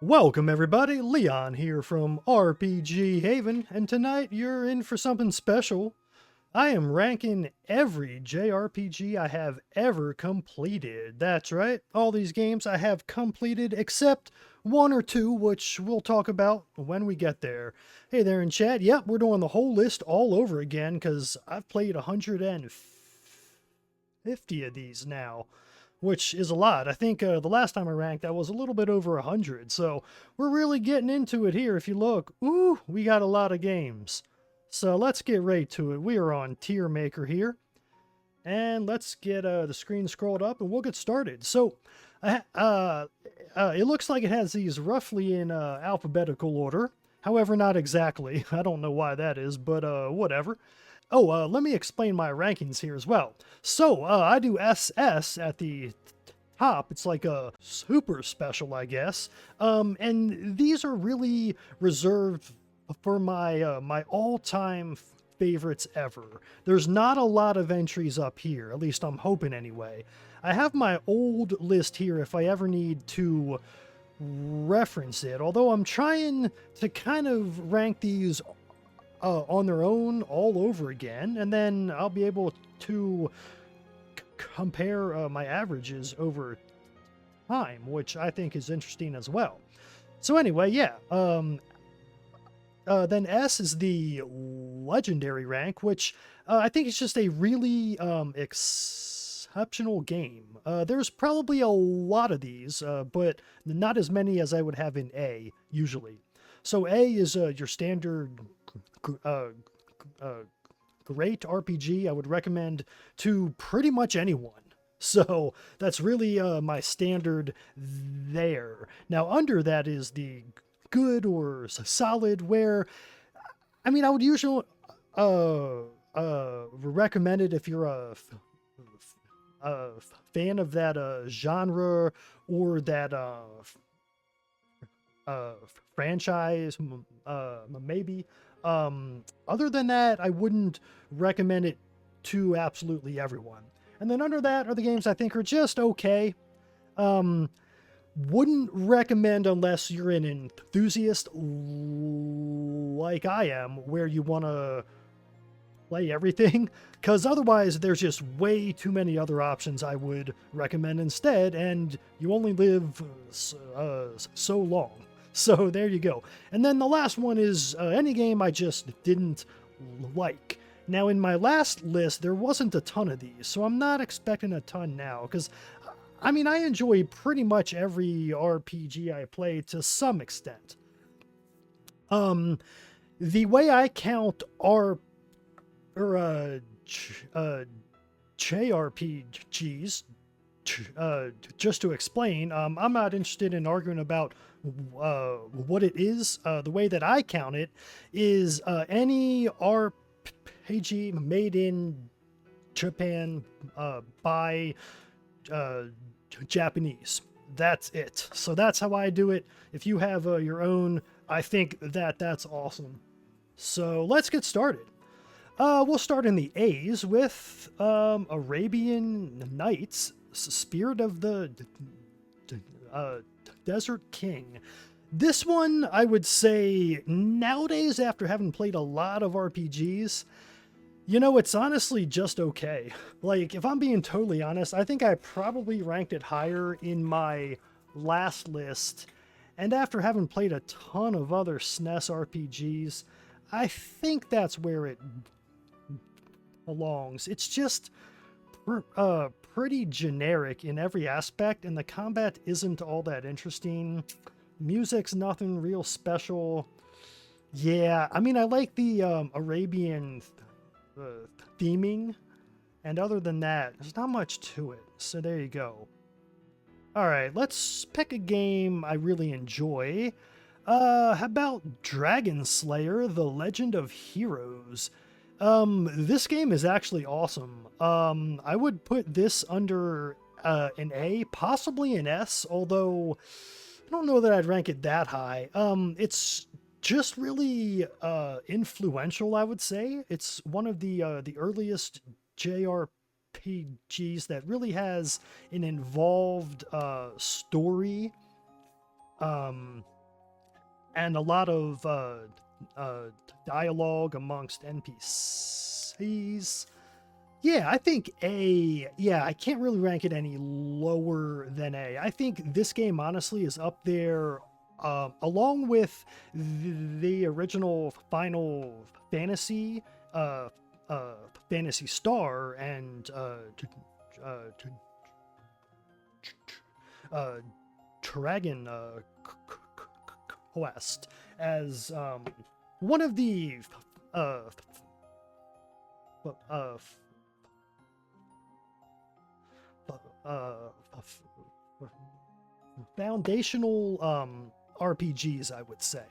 Welcome everybody, Leon here from RPG Haven, and tonight you're in for something special. I am ranking every JRPG I have ever completed. That's right, all these games I have completed except one or two, which we'll talk about when we get there. Hey there in chat, yep, we're doing the whole list all over again because I've played 150 of these now, which is a lot. I think the last time I ranked, that was a little bit over 100. So we're really getting into it here. If you look, ooh, we got a lot of games. So let's get right to it. We are on Tier Maker here. And let's get the screen scrolled up and we'll get started. So it looks like it has these roughly in alphabetical order. However, not exactly. I don't know why that is, but whatever. Oh, let me explain my rankings here as well. So, I do SS at the top. It's like a super special, I guess. And these are really reserved for my my all-time favorites ever. There's not a lot of entries up here, at least I'm hoping anyway. I have my old list here if I ever need to reference it, although I'm trying to kind of rank these on their own all over again, and then I'll be able to compare my averages over time, which I think is interesting as well. So anyway, yeah, then S is the legendary rank, which I think is just a really exceptional game. There's probably a lot of these, but not as many as I would have in A, usually. So A is your standard great RPG I would recommend to pretty much anyone. So that's really my standard there. Now under that is the good or solid, where I mean I would usually recommend it if you're a fan of that genre or that franchise, maybe. Other than that, I wouldn't recommend it to absolutely everyone. And then under that are the games I think are just okay. Wouldn't recommend unless you're an enthusiast like I am, where you want to play everything, because otherwise there's just way too many other options I would recommend instead, and you only live so long. So there you go. And then the last one is any game I just didn't like. Now in my last list, there wasn't a ton of these, so I'm not expecting a ton now, because I mean, I enjoy pretty much every RPG I play to some extent. The way I count JRPGs, just to explain, I'm not interested in arguing about what it is. The way that I count it is any RPG made in Japan by Japanese. That's it. So that's how I do it. If you have your own, I think that that's awesome. So let's get started. We'll start in the A's with Arabian Nights, Spirit of the Desert King. This one, I would say, nowadays, after having played a lot of RPGs, you know, it's honestly just okay. Like, if I'm being totally honest, I think I probably ranked it higher in my last list, and after having played a ton of other SNES RPGs, I think that's where it belongs. It's just pretty generic in every aspect, and the combat isn't all that interesting. Music's nothing real special. Yeah, I mean, I like the Arabian theming, and other than that, there's not much to it. So there you go. Alright, let's pick a game I really enjoy. How about Dragon Slayer, The Legend of Heroes? This game is actually awesome. I would put this under an A, possibly an S, although I don't know that I'd rank it that high. It's just really influential, I would say. It's one of the earliest JRPGs that really has an involved story. and a lot of dialogue amongst NPCs. Yeah, I think A. Yeah, I can't really rank it any lower than A. I think this game honestly is up there, along with the original Final Fantasy, uh, uh, Phantasy Star, and uh, Dragon Quest as one of the uh, uh, foundational RPGs, I would say.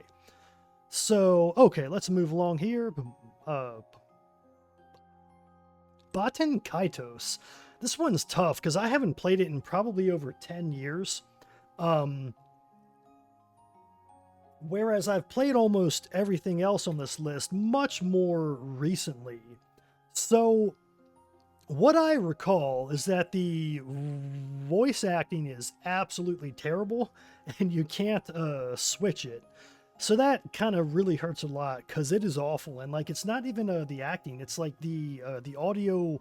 So, okay, let's move along here. Baten Kaitos. This one's tough because I haven't played it in probably over 10 years. Whereas I've played almost everything else on this list much more recently. So, what I recall is that the voice acting is absolutely terrible, and you can't switch it. So that kind of really hurts a lot, because it is awful, and like it's not even the acting; it's like the audio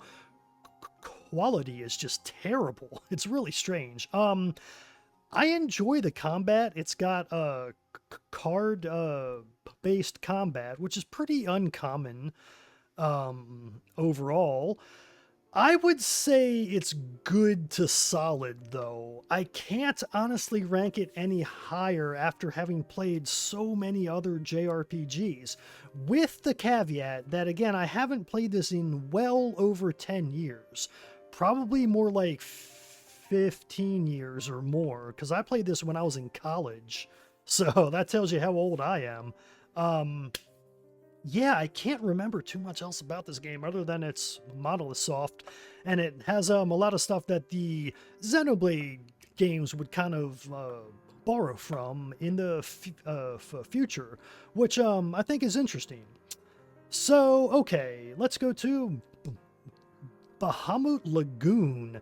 quality is just terrible. It's really strange. I enjoy the combat. It's got card based combat, which is pretty uncommon overall. I would say it's good to solid, though. I can't honestly rank it any higher after having played so many other JRPGs, with the caveat that, again, I haven't played this in well over 10 years. Probably more like 15 years or more, because I played this when I was in college. So that tells you how old I am. Yeah, I can't remember too much else about this game other than it's Monolith Soft, and it has a lot of stuff that the Xenoblade games would kind of borrow from in the future, which I think is interesting. So, okay, let's go to Bahamut Lagoon.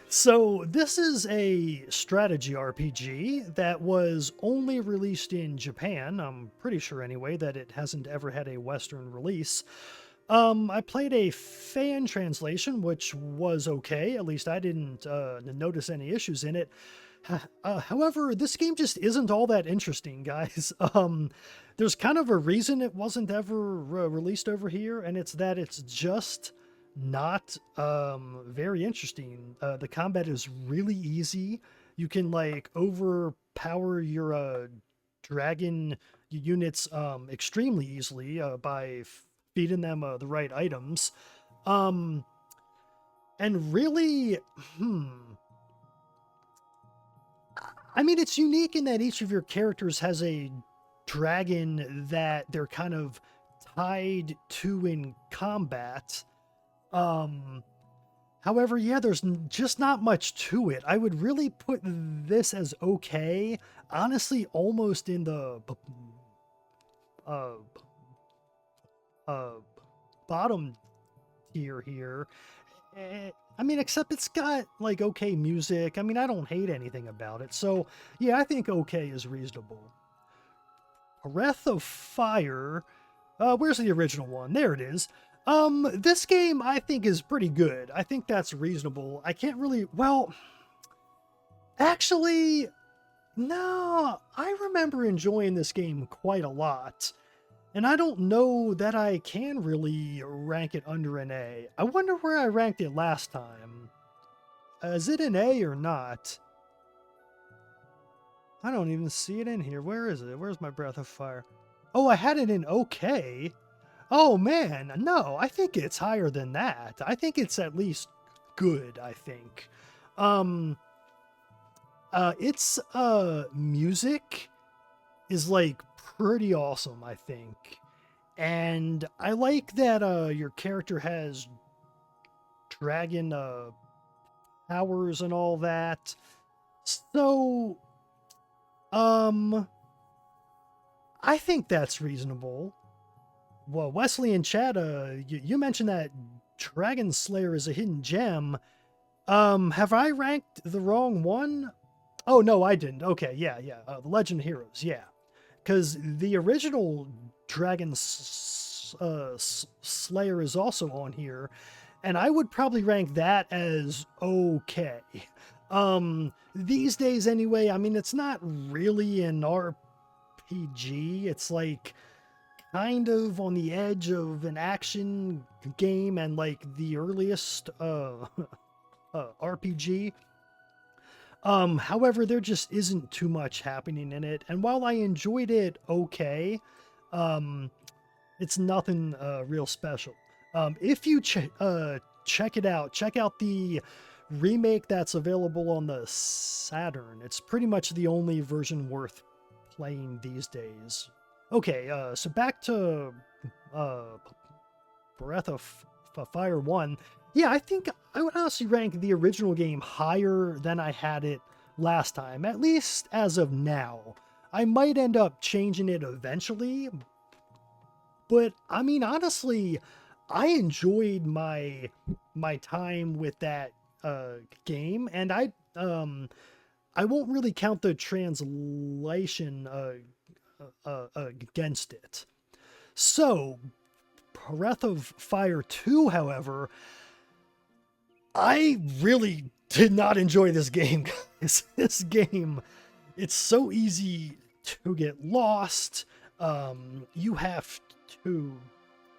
So this is a strategy RPG that was only released in Japan. I'm pretty sure anyway that it hasn't ever had a Western release. I played a fan translation, which was okay. At least I didn't notice any issues in it. However, this game just isn't all that interesting, guys. There's kind of a reason it wasn't ever released over here, and it's that it's just not very interesting. The combat is really easy. You can like overpower your dragon units extremely easily by feeding them the right items. And really, I mean, it's unique in that each of your characters has a dragon that they're kind of tied to in combat. However, yeah, there's just not much to it. I would really put this as okay. Honestly, almost in the bottom tier here. I mean, except it's got like okay music. I mean, I don't hate anything about it. So yeah, I think okay is reasonable. Breath of Fire. Where's the original one? There it is. This game I think is pretty good. I think that's reasonable. I can't really, well, actually, no, I remember enjoying this game quite a lot. And I don't know that I can really rank it under an A. I wonder where I ranked it last time. Is it an A or not? I don't even see it in here. Where is it? Where's my Breath of Fire? Oh, I had it in okay. Oh man, no, I think it's higher than that. I think it's at least good, I think. Its music is like pretty awesome, I think. And I like that your character has dragon powers and all that. So I think that's reasonable. Well, Wesley and Chad, you mentioned that Dragon Slayer is a hidden gem. Have I ranked the wrong one? Oh, no, I didn't. Okay, yeah, yeah. The Legend of Heroes, yeah. Because the original Slayer is also on here, and I would probably rank that as okay. These days anyway, I mean, it's not really an RPG. It's like kind of on the edge of an action game and like the earliest RPG. However, there just isn't too much happening in it, and while I enjoyed it okay, um, it's nothing real special. If you check it out, check out the remake that's available on the Saturn. It's pretty much the only version worth playing these days. Okay, so back to uh, Breath of Fire 1. Yeah, I think I would honestly rank the original game higher than I had it last time, at least as of now. I might end up changing it eventually, but I mean, honestly, I enjoyed my time with that game, and I won't really count the translation against it. So, Breath of Fire 2, however, I really did not enjoy this game, guys. This game, it's so easy to get lost. You have to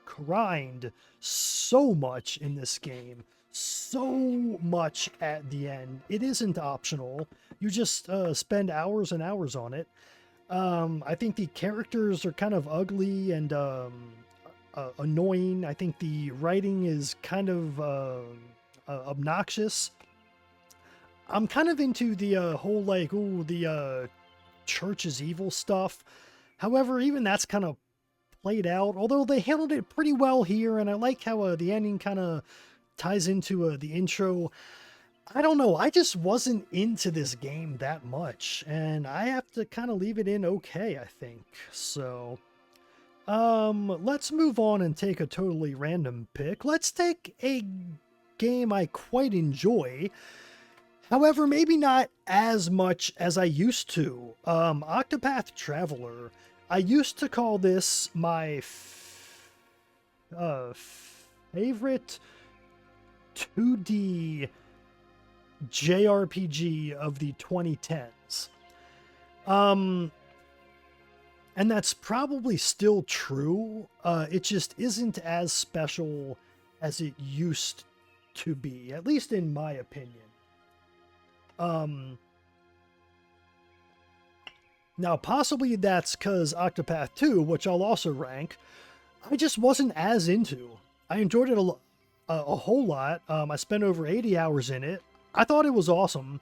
grind so much in this game, so much at the end. It isn't optional. You just spend hours and hours on it. I think the characters are kind of ugly and annoying. I think the writing is kind of obnoxious. I'm kind of into the whole like, ooh, the church is evil stuff. However, even that's kind of played out, although they handled it pretty well here, and I like how the ending kind of ties into the intro. I don't know, I just wasn't into this game that much, and I have to kind of leave it in okay, I think. So, let's move on and take a totally random pick. Let's take a game I quite enjoy. However, maybe not as much as I used to. Octopath Traveler. I used to call this my favorite 2D JRPG of the 2010s. And that's probably still true. It just isn't as special as it used to be, at least in my opinion. Now, possibly that's because Octopath 2, which I'll also rank, I just wasn't as into. I enjoyed it a whole lot. I spent over 80 hours in it. I thought it was awesome.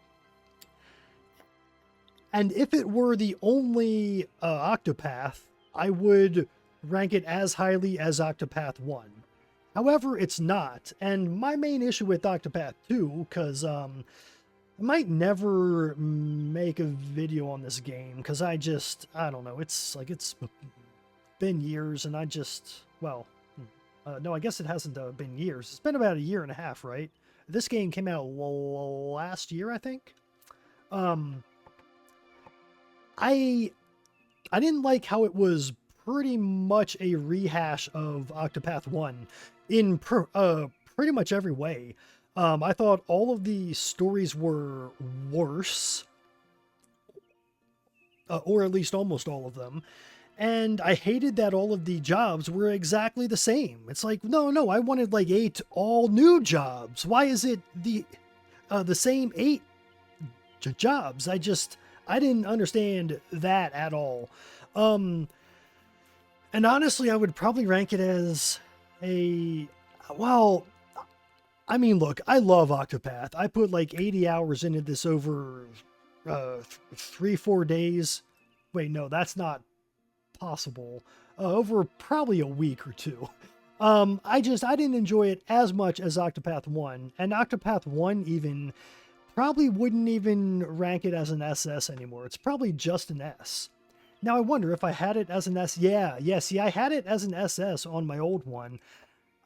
And if it were the only Octopath, I would rank it as highly as Octopath 1. However, it's not. And my main issue with Octopath 2, because I might never make a video on this game, because I don't know, it's been years, and no, I guess it hasn't been years. It's been about a year and a half, right? This game came out last year, I think. I didn't like how it was pretty much a rehash of Octopath 1 in pretty much every way. I thought all of the stories were worse, or at least almost all of them. And I hated that all of the jobs were exactly the same. It's like, no, I wanted like 8 all new jobs. Why is it the same 8 jobs? I didn't understand that at all. And honestly, I would probably rank it as I mean, look, I love Octopath. I put like 80 hours into this over 3-4 days. Wait, no, that's not possible. Over probably a week or two. I didn't enjoy it as much as Octopath 1, and Octopath 1 even probably wouldn't even rank it as an SS anymore. It's probably just an S. Now I wonder if I had it as an S. Yeah, see, I had it as an SS on my old one.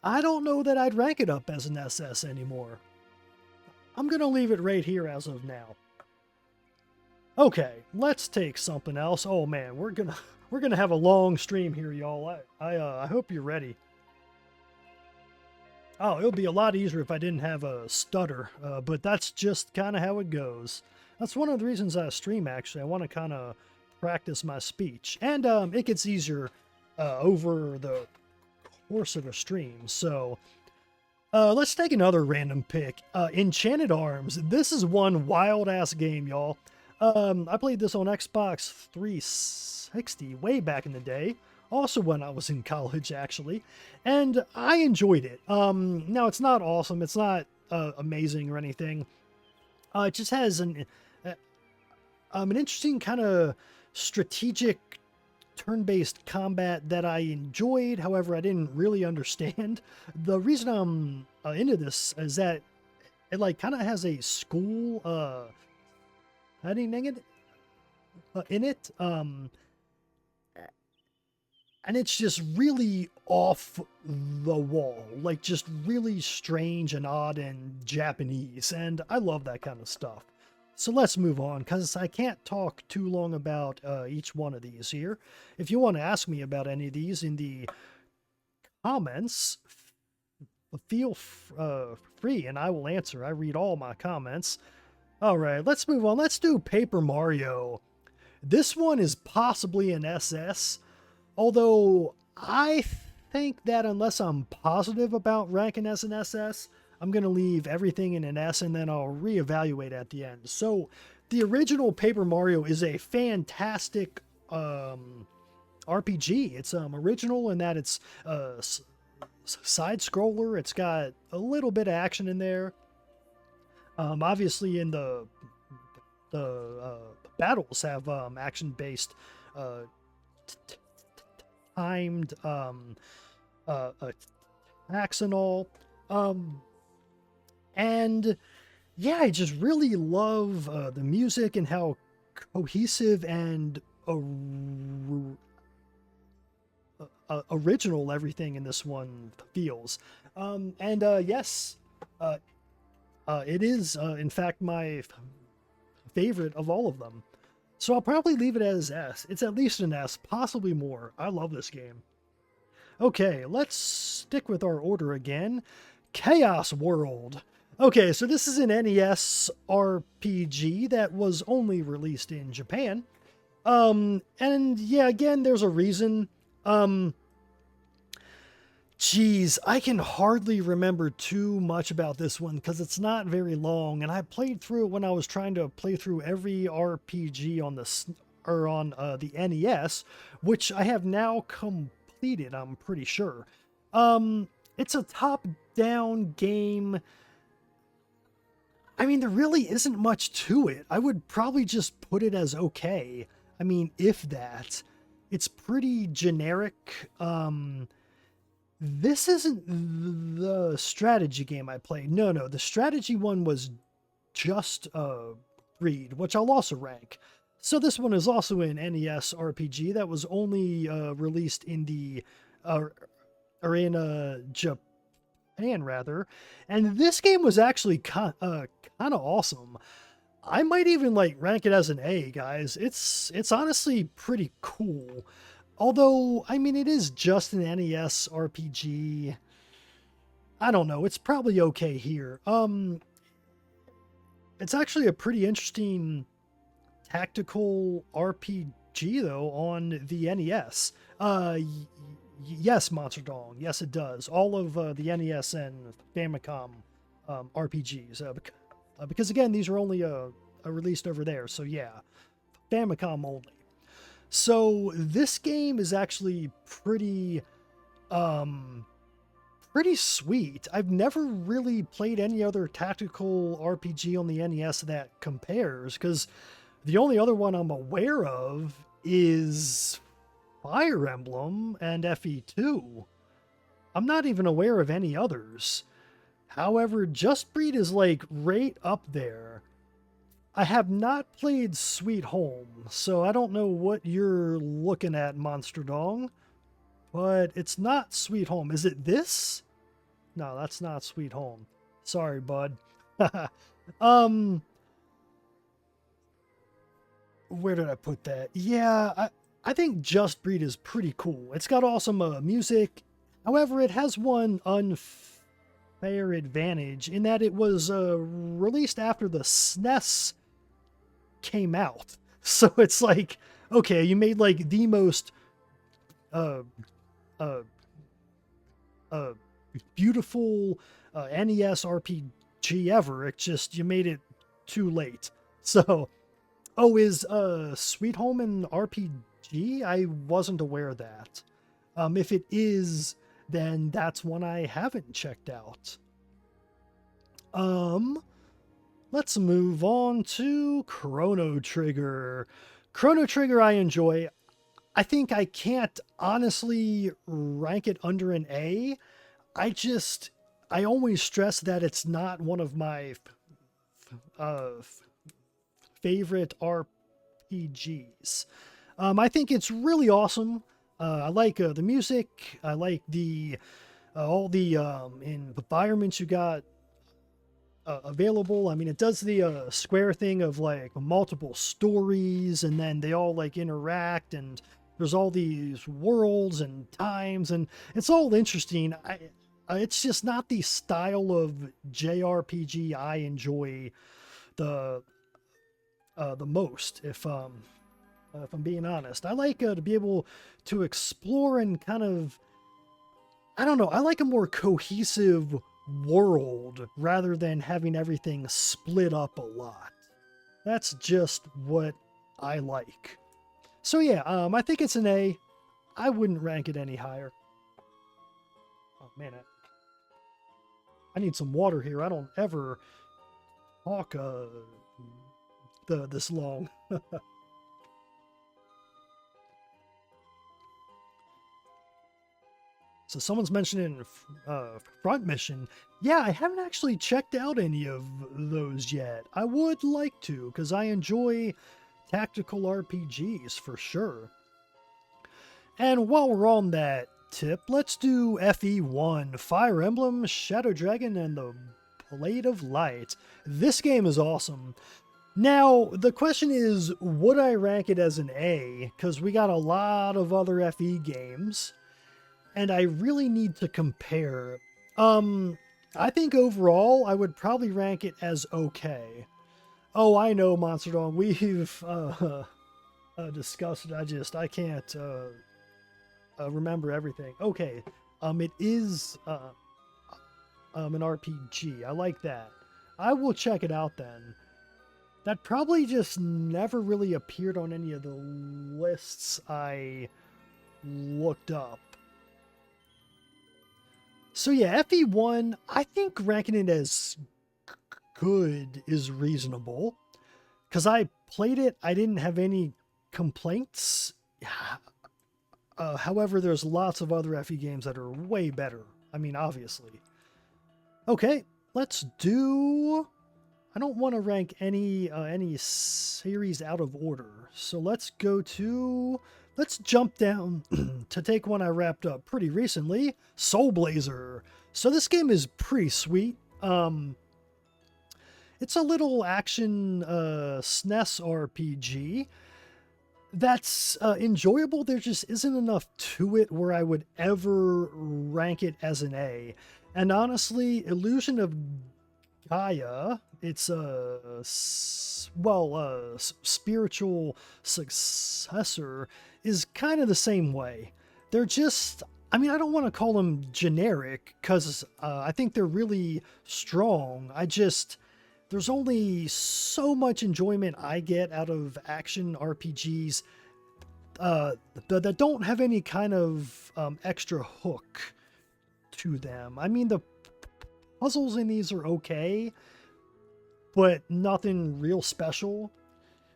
I don't know that I'd rank it up as an SS anymore. I'm gonna leave it right here as of now. Okay, let's take something else. Oh man, we're gonna have a long stream here, y'all. I hope you're ready. Oh, it would be a lot easier if I didn't have a stutter, but that's just kind of how it goes. That's one of the reasons I stream, actually. I want to kind of practice my speech. And it gets easier over the course of a stream. So let's take another random pick. Enchanted Arms. This is one wild-ass game, y'all. I played this on Xbox 360 way back in the day. Also when I was in college, actually, and I enjoyed it. Now, it's not awesome. It's not amazing or anything. It just has an interesting kind of strategic turn-based combat that I enjoyed. However, I didn't really understand. The reason I'm into this is that it like kind of has a school in it. And it's just really off the wall, like just really strange and odd and Japanese. And I love that kind of stuff. So let's move on, because I can't talk too long about each one of these here. If you want to ask me about any of these in the comments, feel free and I will answer. I read all my comments. All right, let's move on. Let's do Paper Mario. This one is possibly an SS. Although, I think that unless I'm positive about ranking as an SS, I'm going to leave everything in an S and then I'll reevaluate at the end. So, the original Paper Mario is a fantastic RPG. It's original in that it's side-scroller. It's got a little bit of action in there. Obviously, in the battles have action-based timed attacks and all. And yeah, I just really love the music and how cohesive and original everything in this one feels. Yes, it is in fact my favorite of all of them. So I'll probably leave it as S. It's at least an S, possibly more. I love this game. Okay, let's stick with our order again. Chaos World. Okay, so this is an NES RPG that was only released in Japan. And yeah, again, there's a reason. Geez, I can hardly remember too much about this one because it's not very long, and I played through it when I was trying to play through every RPG on the NES, which I have now completed, I'm pretty sure. It's a top-down game. I mean, there really isn't much to it. I would probably just put it as okay. I mean, if that. It's pretty generic. This isn't the strategy game I played. No, the strategy one was just Read, which I'll also rank. So this one is also an NES RPG that was only released in the Japan rather, and this game was actually kind of awesome. I might even like rank it as an A, guys. It's honestly pretty cool. Although, I mean, it is just an NES RPG. I don't know. It's probably okay here. It's actually a pretty interesting tactical RPG, though, on the NES. Yes, Monster Dong. Yes, it does. All of the NES and Famicom RPGs. Because, again, these are only released over there. So, yeah. Famicom only. So this game is actually pretty sweet. I've never really played any other tactical RPG on the NES that compares, because the only other one I'm aware of is Fire Emblem and FE2. I'm not even aware of any others. However, Just Breed is like right up there. I have not played Sweet Home, so I don't know what you're looking at, Monster Dong. But it's not Sweet Home. Is it this? No, that's not Sweet Home. Sorry, bud. where did I put that? Yeah, I think Just Breed is pretty cool. It's got awesome music. However, it has one unfair advantage in that it was released after the SNES came out. So it's like, okay, you made like the most uh, uh, uh, beautiful NES RPG ever. It just, you made it too late. So, oh, is Sweet Home an RPG? I wasn't aware of that. If it is, then that's one I haven't checked out. Let's move on to Chrono Trigger. Chrono Trigger I enjoy. I think I can't honestly rank it under an A. I always stress that it's not one of my favorite RPGs. I think it's really awesome. I like the music. I like the all the environments you got available. I mean, it does the Square thing of like multiple stories, and then they all like interact, and there's all these worlds and times, and it's all interesting. It's just not the style of JRPG I enjoy the most. If I'm being honest, I like to be able to explore and kind of, I don't know, I like a more cohesive world rather than having everything split up a lot. That's just what I like. So yeah, I think it's an A. I wouldn't rank it any higher. Oh man, I need some water here. I don't ever talk this long. So someone's mentioning Front Mission. Yeah, I haven't actually checked out any of those yet. I would like to, because I enjoy tactical RPGs for sure. And while we're on that tip, let's do FE1, Fire Emblem, Shadow Dragon, and the Blade of Light. This game is awesome. Now, the question is, would I rank it as an A? Because we got a lot of other FE games, and I really need to compare. I think overall, I would probably rank it as okay. Oh, I know, Monster Dog. We've discussed it. I can't remember everything. Okay, it is an RPG. I like that. I will check it out then. That probably just never really appeared on any of the lists I looked up. So yeah, FE1, I think ranking it as good is reasonable. Because I played it, I didn't have any complaints. However, there's lots of other FE games that are way better. I mean, obviously. Okay, let's do... I don't want to rank any series out of order. So let's go to... Let's jump down to take one I wrapped up pretty recently, Soul Blazer. So this game is pretty sweet. It's a little action SNES RPG that's enjoyable. There just isn't enough to it where I would ever rank it as an A. And honestly, Illusion of Gaia, it's a spiritual successor, is kind of the same way. They're just, I mean, I don't want to call them generic because I think they're really strong. There's only so much enjoyment I get out of action RPGs that don't have any kind of extra hook to them. I mean, the puzzles in these are okay, but nothing real special.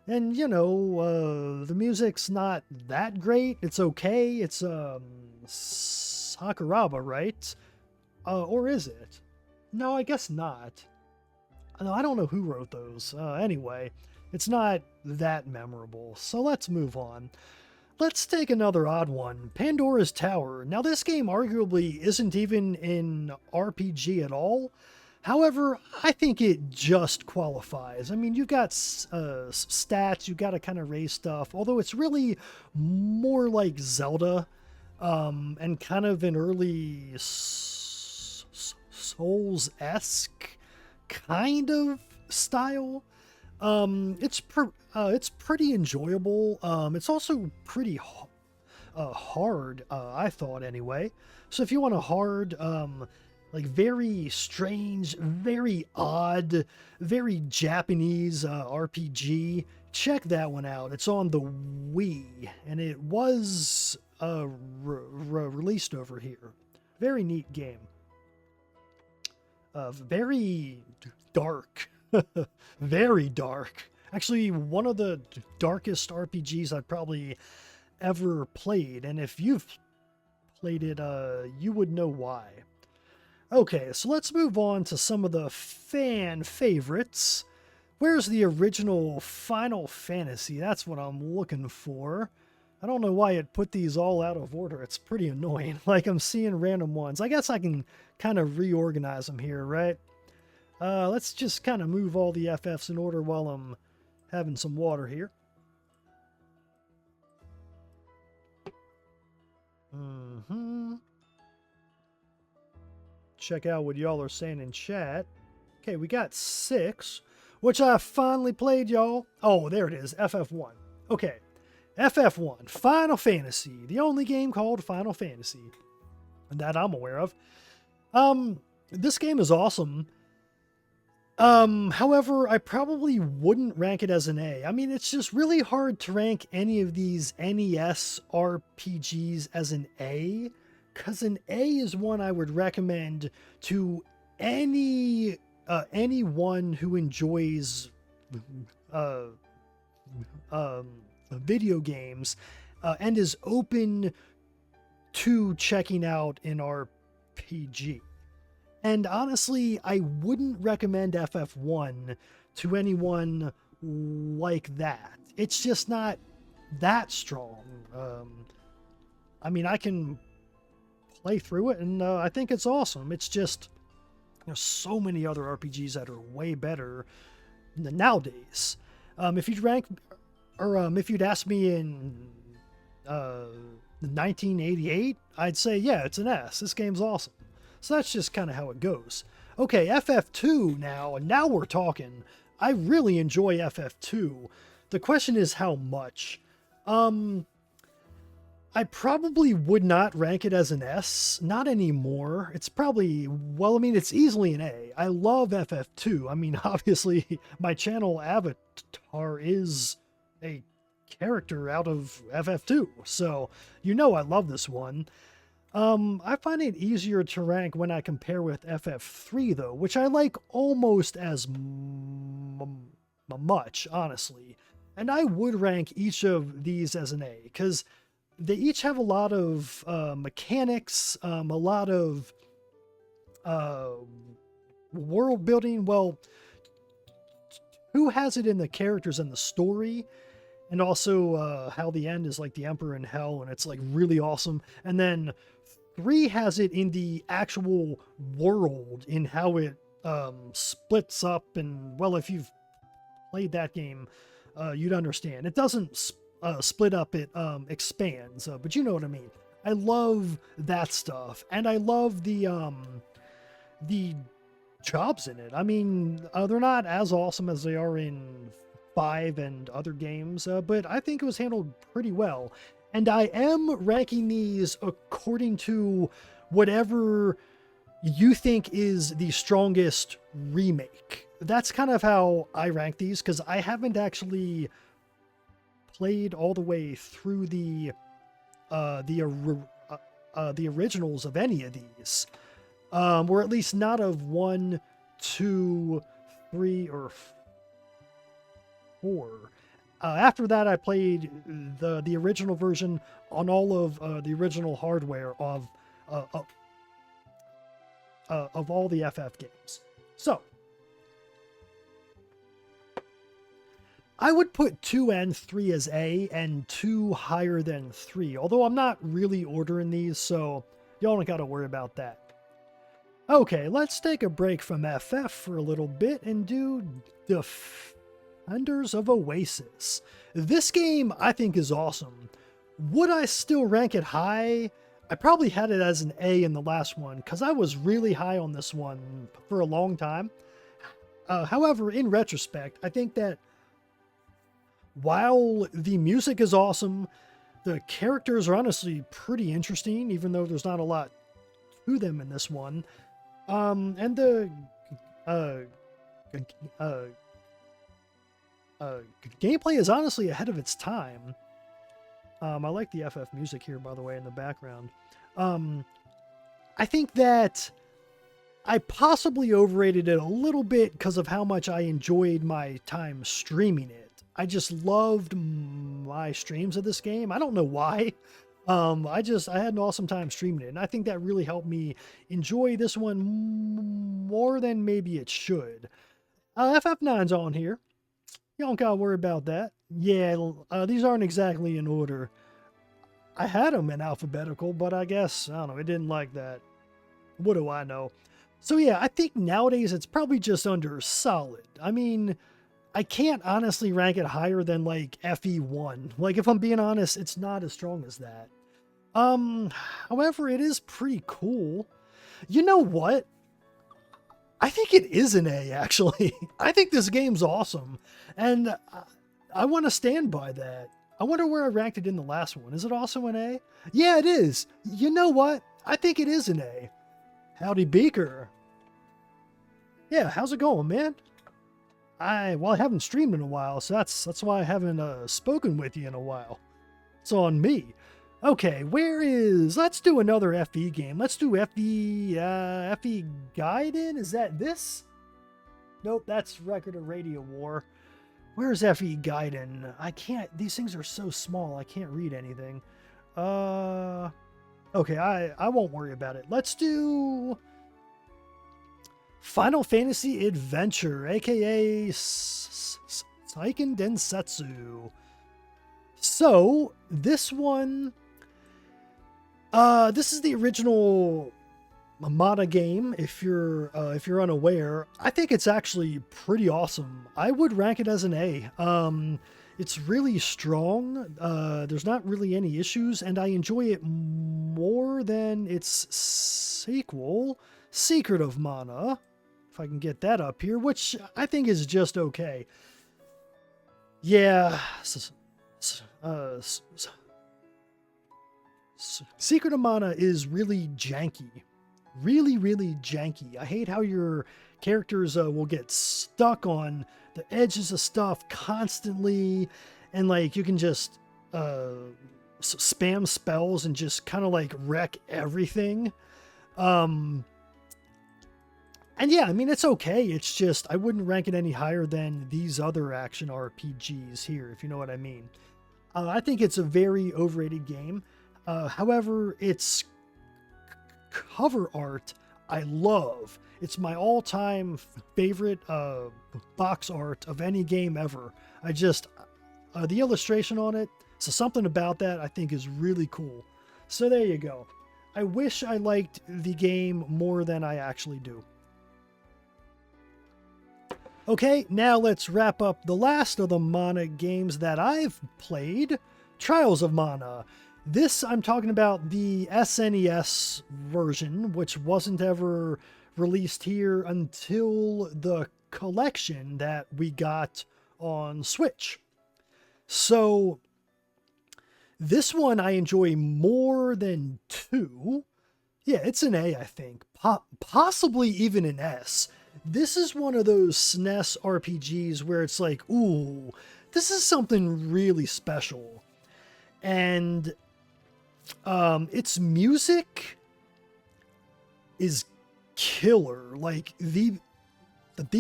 And, you know, the music's not that great. It's okay. It's Sakuraba, right? Or is it? No, I guess not. No, I don't know who wrote those. Anyway, it's not that memorable. So let's move on. Let's take another odd one. Pandora's Tower. Now, this game arguably isn't even an RPG at all. However, I think it just qualifies. I mean, you've got stats, you've got to kind of raise stuff, although it's really more like Zelda, and kind of an early Souls-esque kind of style. It's pretty enjoyable. It's also pretty hard, I thought anyway. So if you want a hard, like very strange, very odd, very Japanese RPG, check that one out. It's on the Wii, and it was released over here. Very neat game. Very dark. Very dark. Actually, one of the darkest RPGs I've probably ever played, and if you've played it, you would know why. Okay, so let's move on to some of the fan favorites. Where's the original Final Fantasy? That's what I'm looking for. I don't know why it put these all out of order. It's pretty annoying. Like, I'm seeing random ones. I guess I can kind of reorganize them here, right? Let's just kind of move all the FFs in order while I'm having some water here. Check out what y'all are saying in chat. Okay, we got 6, which I finally played, y'all. Oh, there it is, FF1. Okay, FF1, Final Fantasy, the only game called Final Fantasy that I'm aware of. This game is awesome. However, I probably wouldn't rank it as an A. I mean, it's just really hard to rank any of these NES RPGs as an A, because an A is one I would recommend to anyone who enjoys video games and is open to checking out an RPG. And honestly, I wouldn't recommend FF1 to anyone like that. It's just not that strong. I mean, I can play through it, and I think it's awesome. It's just there's so many other RPGs that are way better nowadays. If you'd rank, or if you'd ask me in 1988, I'd say, yeah, it's an S. This game's awesome. So that's just kind of how it goes. Okay, FF2 now, and now we're talking. I really enjoy FF2. The question is how much. I probably would not rank it as an S. Not anymore. It's probably, well, I mean, it's easily an A. I love FF2. I mean, obviously, my channel avatar is a character out of FF2. So, you know I love this one. I find it easier to rank when I compare with FF3, though, which I like almost as much, honestly. And I would rank each of these as an A, because they each have a lot of mechanics, a lot of world building. Well, who has it in the characters and the story, and also how the end is like the Emperor in Hell, and it's like really awesome. And then 3 has it in the actual world, in how it splits up, and well, if you've played that game, you'd understand. It doesn't split up, it expands, but you know what I mean. I love that stuff, and I love the jobs in it. I mean, they're not as awesome as they are in 5 and other games, but I think it was handled pretty well. And I am ranking these according to whatever you think is the strongest remake. That's kind of how I rank these, because I haven't actually played all the way through the originals of any of these, or at least not of 1, 2, 3, or 4. After that, I played the original version on all of the original hardware of all the FF games. So, I would put 2 and 3 as A, and 2 higher than 3, although I'm not really ordering these, so y'all don't gotta worry about that. Okay, let's take a break from FF for a little bit and do Defenders of Oasis. This game I think is awesome. Would I still rank it high? I probably had it as an A in the last one because I was really high on this one for a long time. However, in retrospect, I think that while the music is awesome, the characters are honestly pretty interesting, even though there's not a lot to them in this one. And the gameplay is honestly ahead of its time. I like the FF music here, by the way, in the background. I think that I possibly overrated it a little bit because of how much I enjoyed my time streaming it. I just loved my streams of this game. I don't know why. I had an awesome time streaming it, and I think that really helped me enjoy this one more than maybe it should. FF9's on here. You don't gotta worry about that. Yeah, these aren't exactly in order. I had them in alphabetical, but I guess, I don't know, it didn't like that. What do I know? So yeah, I think nowadays it's probably just under solid. I mean, I can't honestly rank it higher than like FE1. Like, if I'm being honest, it's not as strong as that. However, it is pretty cool. You know what? I think it is an A, actually. I think this game's awesome. And I want to stand by that. I wonder where I ranked it in the last one. Is it also an A? Yeah, it is. You know what? I think it is an A. Howdy, Beaker. Yeah, how's it going, man? I haven't streamed in a while, so that's why I haven't spoken with you in a while. It's on me. Okay, let's do another FE game. Let's do FE Gaiden? Is that this? Nope, that's Record of Radio War. Where's FE Gaiden? These things are so small, I can't read anything. Okay, I won't worry about it. Let's do Final Fantasy Adventure, aka Seiken Densetsu. So, this one, this is the original Mana game, if you're unaware. I think it's actually pretty awesome. I would rank it as an A. It's really strong. There's not really any issues, and I enjoy it more than its sequel, Secret of Mana. If I can get that up here, which I think is just okay. Yeah. Secret of Mana is really janky. Really, really janky. I hate how your characters will get stuck on the edges of stuff constantly, and like you can just spam spells and just kind of like wreck everything. And yeah, I mean, it's okay. It's just, I wouldn't rank it any higher than these other action RPGs here, if you know what I mean. I think it's a very overrated game. However, its cover art, I love. It's my all-time favorite box art of any game ever. The illustration on it, so something about that I think is really cool. So there you go. I wish I liked the game more than I actually do. Okay, now let's wrap up the last of the Mana games that I've played, Trials of Mana. This, I'm talking about the SNES version, which wasn't ever released here until the collection that we got on Switch. So, this one I enjoy more than 2. Yeah, it's an A, I think. Possibly even an S. This is one of those SNES RPGs where it's like, ooh, this is something really special. And its music is killer. Like, the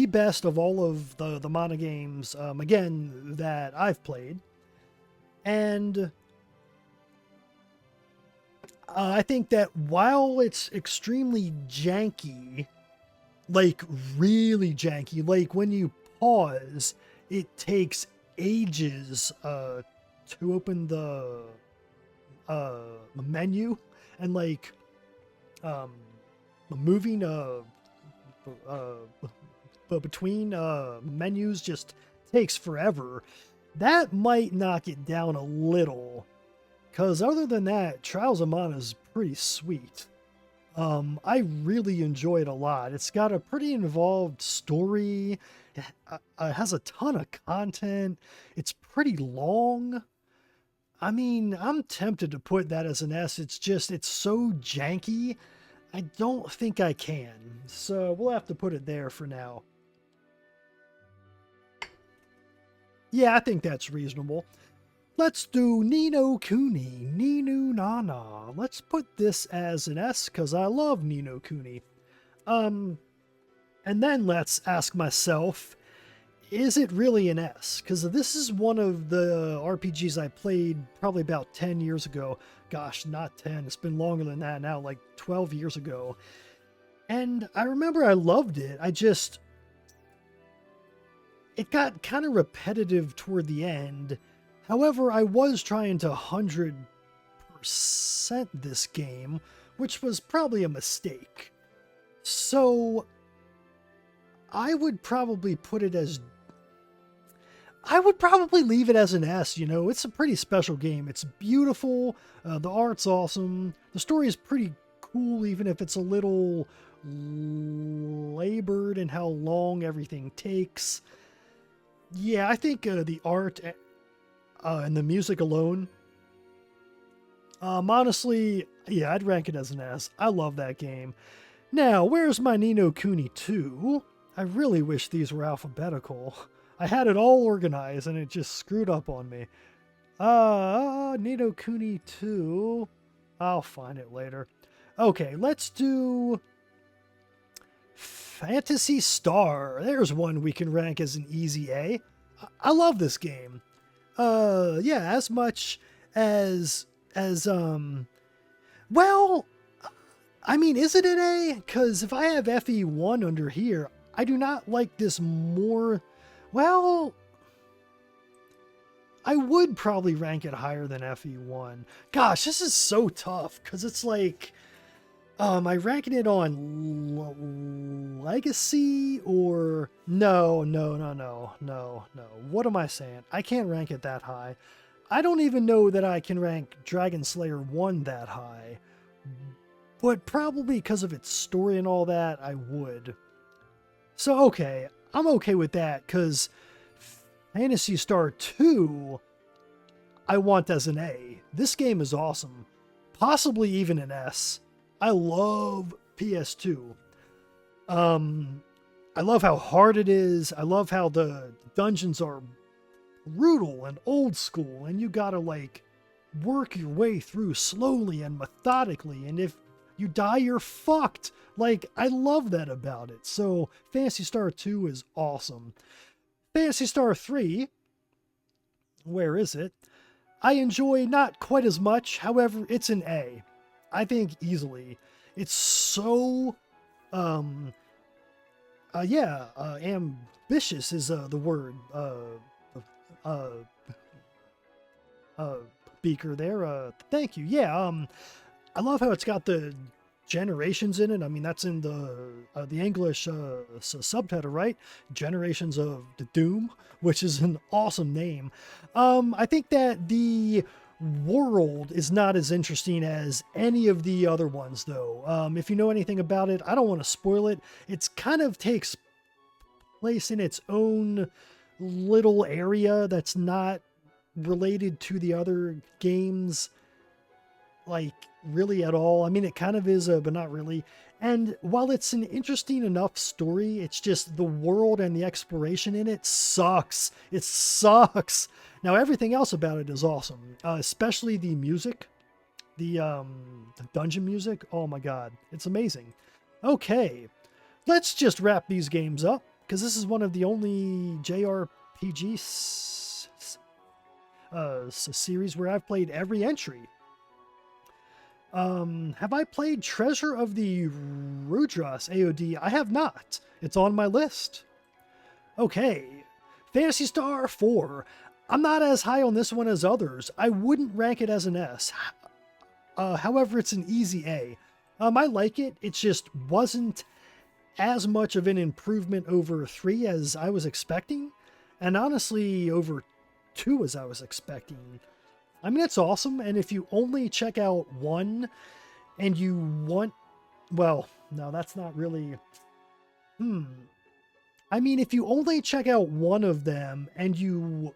best of all of the Mana games, again, that I've played. And I think that while it's extremely janky, like really janky, like when you pause, it takes ages to open the menu, and like moving between menus just takes forever, that might knock it down a little. Because other than that, Trials of Mana is pretty sweet. I really enjoy it a lot. It's got a pretty involved story. It has a ton of content. It's pretty long. I mean, I'm tempted to put that as an S. It's so janky. I don't think I can. So we'll have to put it there for now. Yeah, I think that's reasonable. Let's do Ni no Kuni, Ni no Nana. Let's put this as an S because I love Ni no Kuni. And then let's ask myself, is it really an S? Because this is one of the RPGs I played probably about 10 years ago. Gosh, not 10. It's been longer than that now, like 12 years ago. And I remember I loved it. It got kind of repetitive toward the end. However, I was trying to 100% this game, which was probably a mistake. So I would probably leave it as an S, you know. It's a pretty special game. It's beautiful. The art's awesome. The story is pretty cool, even if it's a little labored in how long everything takes. Yeah, I think the art and the music alone, honestly, yeah, I'd rank it as an S. I love that game. Now, where's my Ni no Kuni 2? I really wish these were alphabetical. I had it all organized and it just screwed up on me. Ni no Kuni 2. I'll find it later. Okay, let's do Phantasy Star. There's one we can rank as an easy A. I love this game. Yeah, as much as well, I mean, is it an A? Because if I have FE1 under here, I do not like this more. Well, I would probably rank it higher than FE1. Gosh, this is so tough because it's like, I ranking it on Legacy or no. What am I saying? I can't rank it that high. I don't even know that I can rank Dragon Slayer 1 that high, but probably because of its story and all that, I would. So, okay, I'm okay with that because Phantasy Star 2, I want as an A. This game is awesome. Possibly even an S. I love PS2. I love how hard it is. I love how the dungeons are brutal and old school, and you gotta like work your way through slowly and methodically, and if you die, you're fucked. Like, I love that about it. So Phantasy Star 2 is awesome. Phantasy Star 3, where is it? I enjoy not quite as much. However, it's an A. I think easily. It's so, ambitious is the word. Beaker there. Thank you. Yeah. I love how it's got the generations in it. I mean, that's in the English subtitle, right? Generations of the Doom, which is an awesome name. I think that the world is not as interesting as any of the other ones, though. If you know anything about it, I don't want to spoil it. It's kind of takes place in its own little area that's not related to the other games, like, really at all. I mean, it kind of is, but not really. And while it's an interesting enough story, it's just the world and the exploration in it sucks. It sucks. Now, everything else about it is awesome, especially the music, the dungeon music. Oh my god, it's amazing. Okay, let's just wrap these games up, because this is one of the only JRPG series where I've played every entry. Have I played Treasure of the Rudras AOD? I have not. It's on my list. Okay, Phantasy Star 4. I'm not as high on this one as others. I wouldn't rank it as an S. However, it's an easy A. I like it. It just wasn't as much of an improvement over 3 as I was expecting, and honestly over 2 as I was expecting. I mean, it's awesome, and if you only check out 1 and you want, well, no, that's not really, I mean, if you only check out one of them and you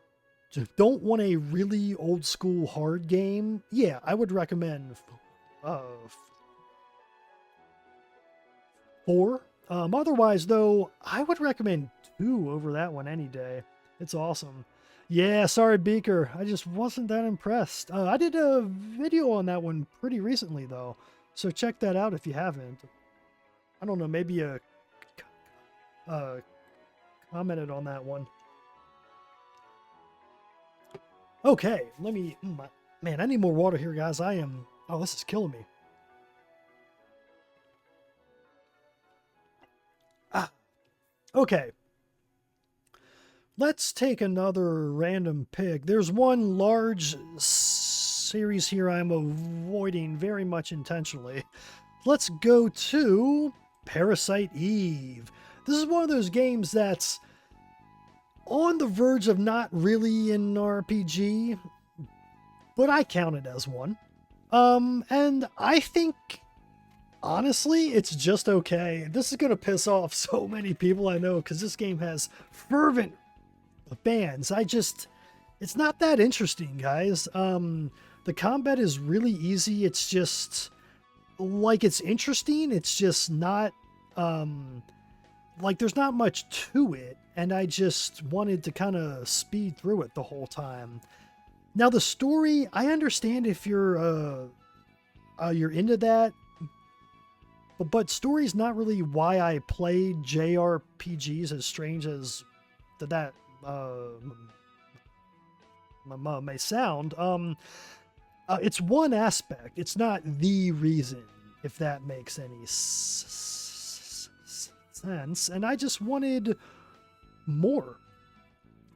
don't want a really old school hard game, yeah, I would recommend 4. Otherwise, though, I would recommend 2 over that one any day. It's awesome. Yeah, sorry, Beaker. I just wasn't that impressed. I did a video on that one pretty recently, though, so check that out if you haven't. I don't know, maybe commented on that one. Okay, let me... man, I need more water here, guys. I am... oh, this is killing me. Okay. Let's take another random pick. There's one large series here I'm avoiding very much intentionally. Let's go to Parasite Eve. This is one of those games that's on the verge of not really an RPG, but I count it as one. And I think, honestly, it's just okay. This is going to piss off so many people I know because this game has fervent fans. It's not that interesting, guys. The combat is really easy. It's just, like, it's interesting. It's just not, like, there's not much to it. And I just wanted to kind of speed through it the whole time. Now, the story, I understand if you're into that. But story's not really why I play JRPGs, as strange as that may sound. It's one aspect. It's not the reason, if that makes any sense. And I just wanted more.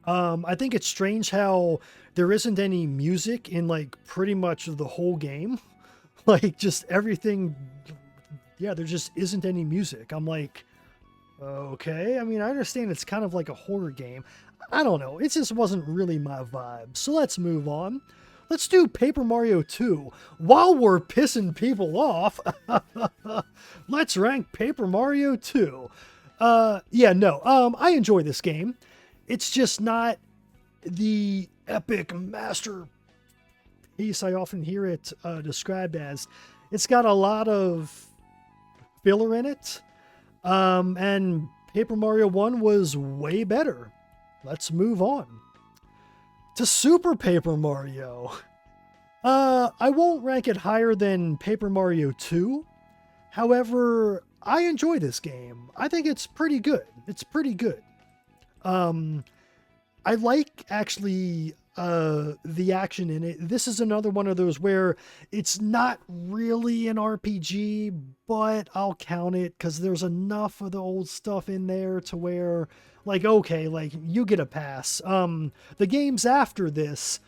I think it's strange how there isn't any music in, like, pretty much the whole game. Like, just everything... yeah, there just isn't any music. I'm like, okay. I mean, I understand it's kind of like a horror game. I don't know. It just wasn't really my vibe. So let's move on. Let's do Paper Mario 2. While we're pissing people off, let's rank Paper Mario 2. Yeah, no. I enjoy this game. It's just not the epic masterpiece I often hear it described as. It's got a lot of filler in it, and Paper Mario 1 was way better. Let's move on to Super Paper Mario. I won't rank it higher than Paper Mario 2. However, I enjoy this game. I think it's pretty good. It's pretty good. I like, actually, the action in it. This is another one of those where it's not really an RPG, but I'll count it because there's enough of the old stuff in there to where, like, okay, like, you get a pass. The games after this,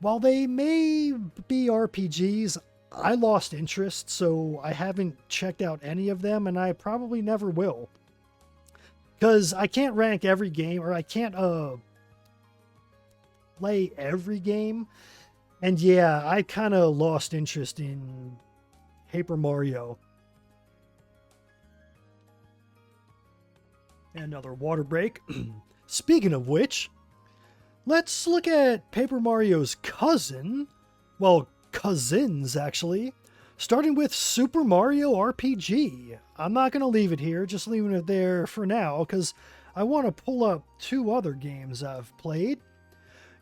while they may be RPGs, I lost interest, so I haven't checked out any of them, and I probably never will. Because I can't rank every game, or I can't, play every game. And yeah, I kind of lost interest in Paper Mario. Another water break. Speaking of which, let's look at Paper Mario's cousin. Well, cousins, actually. Starting with Super Mario RPG. I'm not going to leave it here, just leaving it there for now, because I want to pull up 2 other games I've played.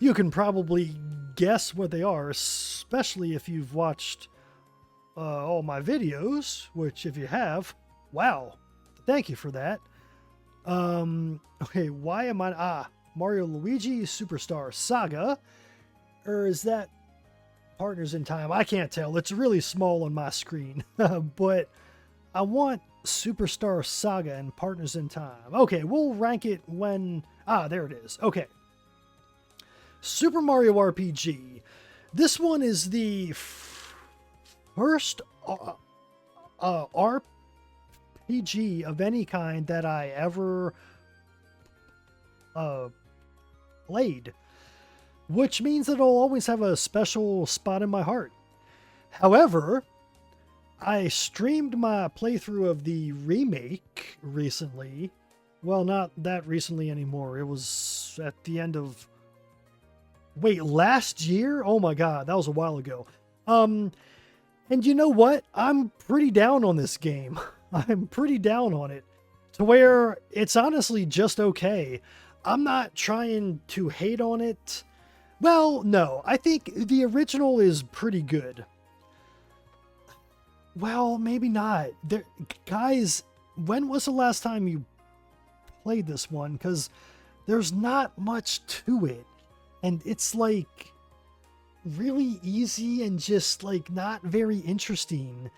You can probably guess what they are, especially if you've watched all my videos, which if you have, wow, thank you for that. Okay, why am I... Mario Luigi Superstar Saga, or is that Partners in Time? I can't tell. It's really small on my screen, but I want Superstar Saga and Partners in Time. Okay, we'll rank it when... there it is. Okay. Super Mario RPG. This one is the first RPG of any kind that I ever played, which means that it'll always have a special spot in my heart. However, I streamed my playthrough of the remake recently. Well, not that recently anymore. It was at the end of... Wait, last year? Oh my god, that was a while ago. And you know what? I'm pretty down on this game. I'm pretty down on it. To where it's honestly just okay. I'm not trying to hate on it. Well, no. I think the original is pretty good. Well, maybe not. Guys, when was the last time you played this one? Because there's not much to it. And it's like really easy and just like not very interesting.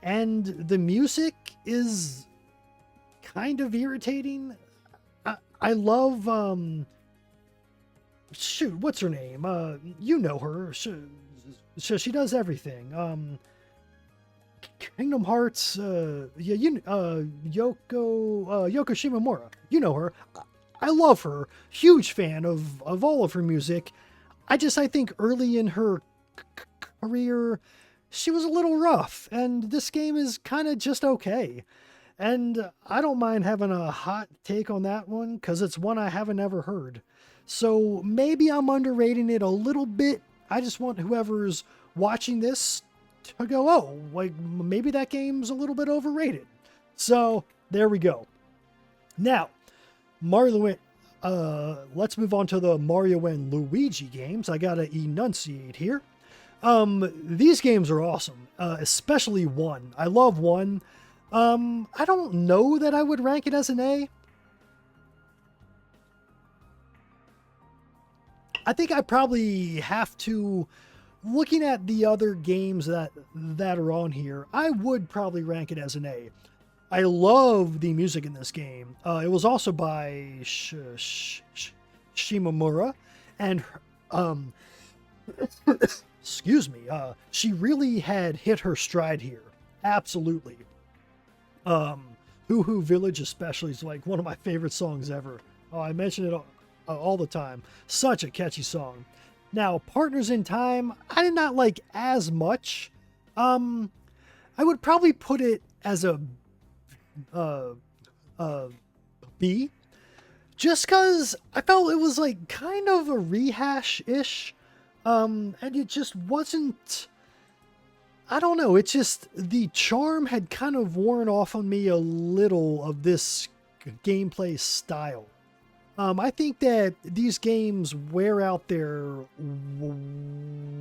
And the music is kind of irritating. I love, shoot, what's her name? You know her. She does everything. Kingdom Hearts, Yoko Shimomura. You know her. I love her. Huge fan of all of her music. I think early in her career, she was a little rough, and this game is kind of just okay. And I don't mind having a hot take on that one, because it's one I haven't ever heard. So maybe I'm underrating it a little bit. I just want whoever's watching this to go, oh, like maybe that game's a little bit overrated. So there we go. Now, let's move on to the Mario and Luigi games. I gotta enunciate here. These games are awesome, especially 1. I love 1. I don't know that I would rank it as an A. I think I probably have to, looking at the other games that are on here, I would probably rank it as an A. I love the music in this game. It was also by Shimomura, and excuse me, she really had hit her stride here. Absolutely. Hoo Hoo Village especially is like one of my favorite songs ever. Oh, I mention it all the time. Such a catchy song. Now, Partners in Time, I did not like as much. I would probably put it as a B, just because I felt it was like kind of a rehash-ish, and it just wasn't, I don't know, it's just, the charm had kind of worn off on me a little of this gameplay style. I think that these games wear out their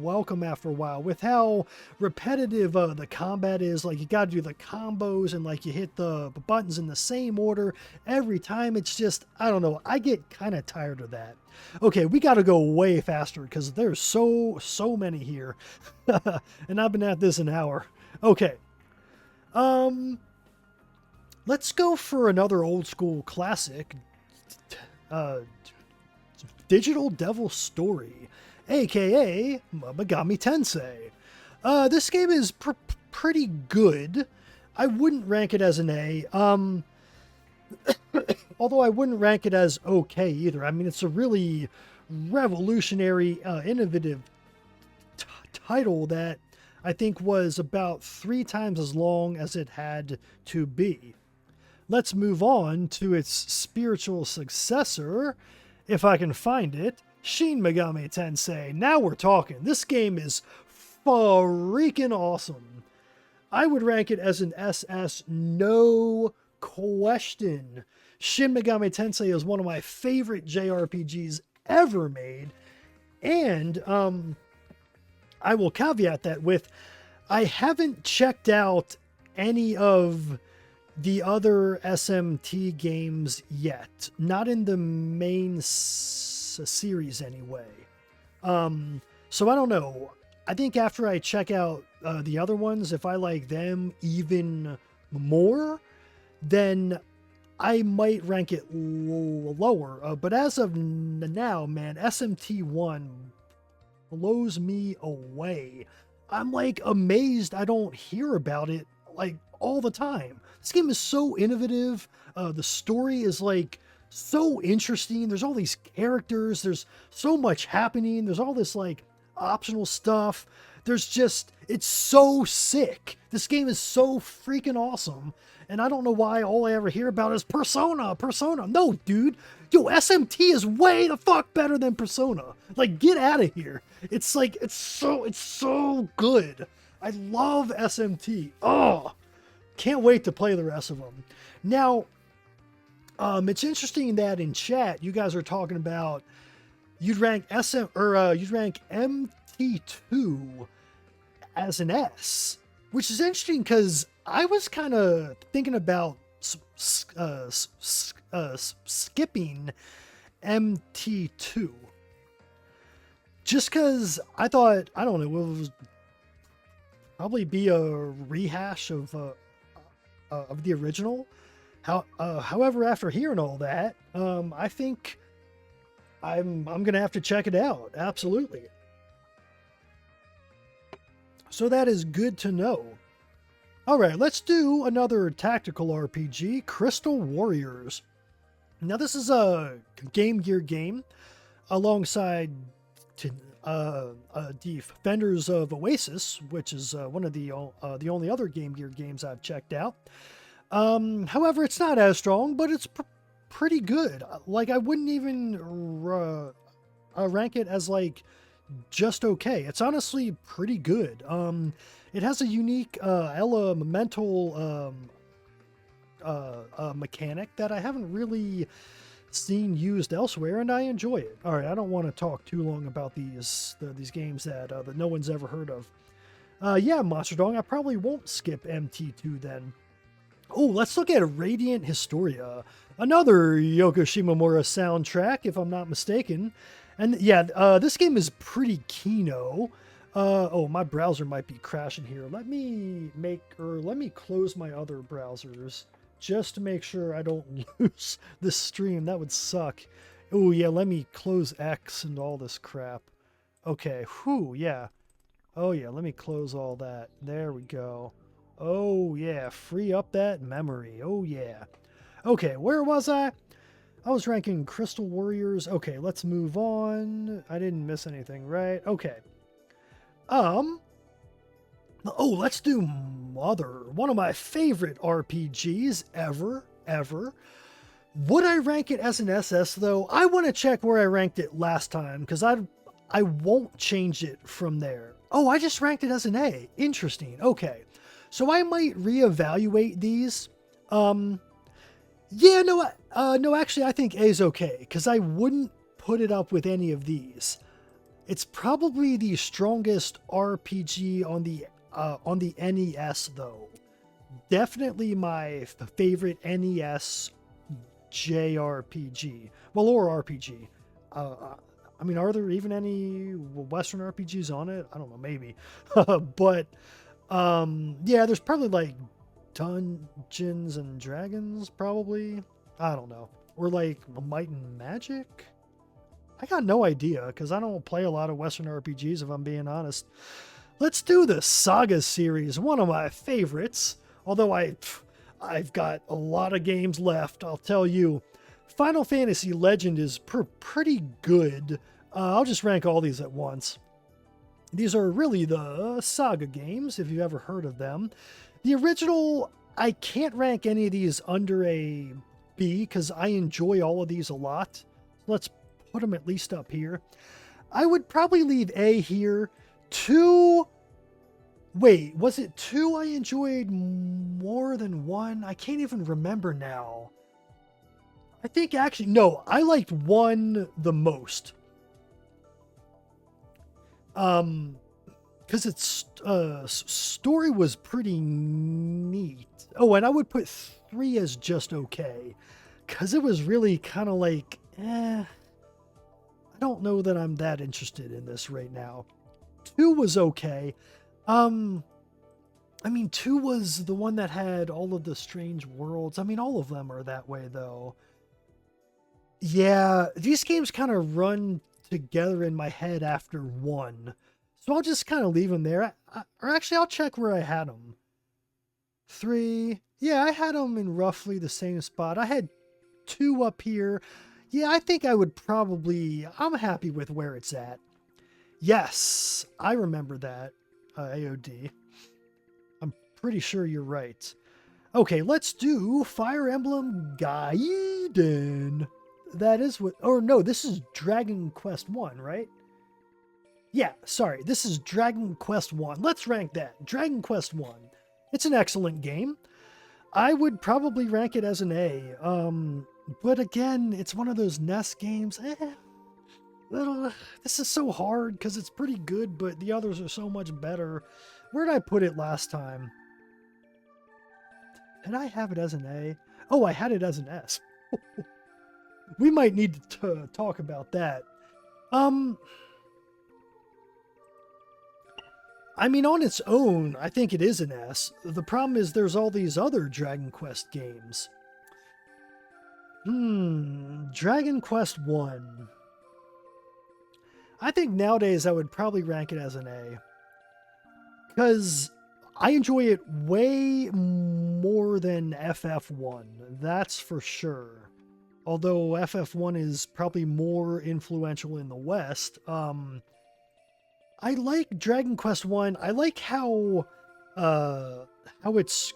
welcome after a while with how repetitive the combat is. Like, you got to do the combos and like you hit the buttons in the same order every time. It's just, I don't know. I get kind of tired of that. Okay, we got to go way faster because there's so many here. And I've been at this an hour. Okay. Let's go for another old school classic. Digital Devil Story, aka Megami Tensei. This game is pretty good. I wouldn't rank it as an A. Although I wouldn't rank it as okay either. I mean, it's a really revolutionary, innovative title that I think was about 3 times as long as it had to be. Let's move on to its spiritual successor, if I can find it, Shin Megami Tensei. Now we're talking. This game is freaking awesome. I would rank it as an SS, no question. Shin Megami Tensei is one of my favorite JRPGs ever made, and I will caveat that with, I haven't checked out any of the other SMT games yet, not in the main series anyway. So I don't know. I think after I check out the other ones, if I like them even more, then I might rank it lower. But as of now, man, SMT1 blows me away. I'm like amazed I don't hear about it like all the time. This game is so innovative. The story is like so interesting. There's all these characters. There's so much happening. There's all this like optional stuff. There's just, it's so sick. This game is so freaking awesome. And I don't know why all I ever hear about is Persona. No, dude. Yo, SMT is way the fuck better than Persona. Like, get out of here. It's like, it's so good. I love SMT. Oh, can't wait to play the rest of them. Now, it's interesting that in chat, you guys are talking about you'd rank you'd rank MT2 as an S, which is interesting because I was kind of thinking about skipping MT2 just because I thought, I don't know, it was probably be a rehash of the original. However, after hearing all that, I think I'm gonna have to check it out. Absolutely. So that is good to know. All right, let's do another tactical RPG, Crystal Warriors. Now this is a Game Gear game alongside the Defenders of Oasis, which is one of the only other Game Gear games I've checked out. However, it's not as strong, but it's pretty good. Like, I wouldn't even rank it as like just okay. It's honestly pretty good. It has a unique elemental mechanic that I haven't really seen used elsewhere, and I enjoy it. All right, I don't want to talk too long about these games that no one's ever heard of. Yeah, Monster Dog, I probably won't skip MT2 then. Oh, let's look at Radiant Historia, another Yoko Shimomura soundtrack, if I'm not mistaken. And yeah, this game is pretty kino. Oh, my browser might be crashing here. Let me close my other browsers just to make sure I don't lose this stream. That would suck. Oh yeah, let me close X and all this crap. Okay, whew, yeah. Oh yeah, let me close all that. There we go. Oh yeah, free up that memory. Oh yeah. Okay, where was I? I was ranking Crystal Warriors. Okay, let's move on. I didn't miss anything, right? Okay. Oh, let's do Mother. One of my favorite RPGs ever. Would I rank it as an SS though? I want to check where I ranked it last time because I won't change it from there. Oh, I just ranked it as an A. Interesting. Okay. So I might reevaluate these. Yeah, no, actually, I think A is okay, because I wouldn't put it up with any of these. It's probably the strongest RPG on the NES, though. Definitely my favorite NES JRPG. Well, or RPG. I mean, are there even any Western RPGs on it? I don't know, maybe. But, yeah, there's probably, like, Dungeons and Dragons, probably. I don't know. Or like Might and Magic? I got no idea, because I don't play a lot of Western RPGs, if I'm being honest. Let's do the Saga series, one of my favorites. Although I've got a lot of games left, I'll tell you. Final Fantasy Legend is pretty good. I'll just rank all these at once. These are really the Saga games, if you've ever heard of them. The original, I can't rank any of these under a B because I enjoy all of these a lot. Let's put them at least up here. I would probably leave A here. 2, wait, was it 2 I enjoyed more than 1? I can't even remember now. I think actually, no, I liked 1 the most. Because its story was pretty neat. Oh, and I would put 3 as just okay. Because it was really kind of like, I don't know that I'm that interested in this right now. 2 was okay. I mean, 2 was the one that had all of the strange worlds. I mean, all of them are that way, though. Yeah, these games kind of run together in my head after 1. So I'll just kind of leave them there. Or actually, I'll check where I had them. 3. Yeah, I had them in roughly the same spot. I had 2 up here. Yeah, I think I would probably... I'm happy with where it's at. Yes, I remember that, AOD. I'm pretty sure you're right. Okay, let's do Fire Emblem Gaiden. That is what... Or no, this is Dragon Quest 1, right? Yeah, sorry. This is Dragon Quest 1. Let's rank that. Dragon Quest 1. It's an excellent game. I would probably rank it as an A. But again, it's one of those NES games. This is so hard because it's pretty good, but the others are so much better. Where did I put it last time? Did I have it as an A? Oh, I had it as an S. We might need to talk about that. I mean, on its own, I think it is an S. The problem is there's all these other Dragon Quest games. Dragon Quest 1. I think nowadays I would probably rank it as an A. Because I enjoy it way more than FF1. That's for sure. Although FF1 is probably more influential in the West. I like Dragon Quest 1. I like how its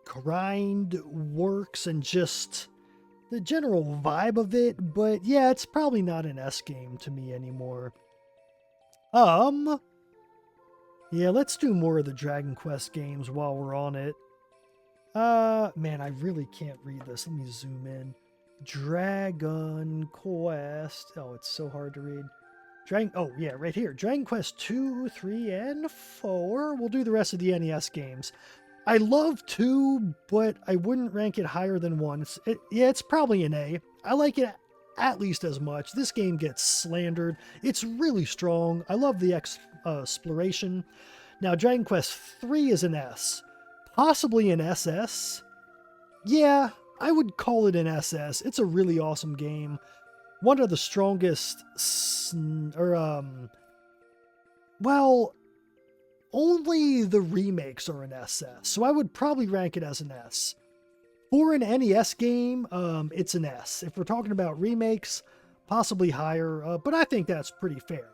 grind works and just the general vibe of it, but yeah, it's probably not an S game to me anymore. Yeah, let's do more of the Dragon Quest games while we're on it. Man, I really can't read this. Let me zoom in. Dragon Quest. Oh, it's so hard to read. Oh, yeah, right here. Dragon Quest 2, 3, and 4. We'll do the rest of the NES games. I love 2, but I wouldn't rank it higher than 1. It's probably an A. I like it at least as much. This game gets slandered. It's really strong. I love the exploration. Now, Dragon Quest 3 is an S. Possibly an SS. Yeah, I would call it an SS. It's a really awesome game. One of the strongest, well, only the remakes are an SS, so I would probably rank it as an S. For an NES game, it's an S. If we're talking about remakes, possibly higher, but I think that's pretty fair.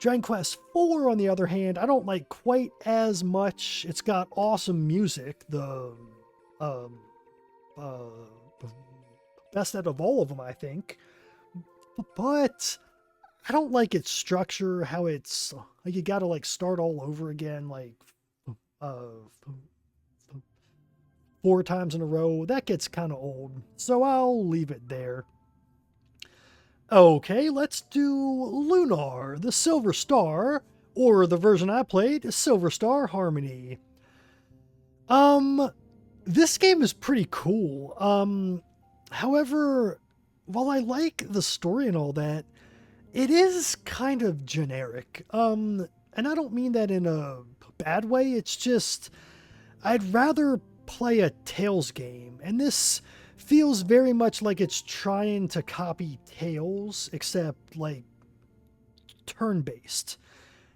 Dragon Quest 4, on the other hand, I don't like quite as much. It's got awesome music, the best out of all of them, I think. But I don't like its structure, how it's like you gotta like start all over again, like 4 times in a row. That gets kind of old, so I'll leave it there. Okay, let's do Lunar, the Silver Star, or the version I played, Silver Star Harmony. This game is pretty cool. However, while I like the story and all that, it is kind of generic. And I don't mean that in a bad way. It's just, I'd rather play a Tales game. And this feels very much like it's trying to copy Tales, except like turn-based.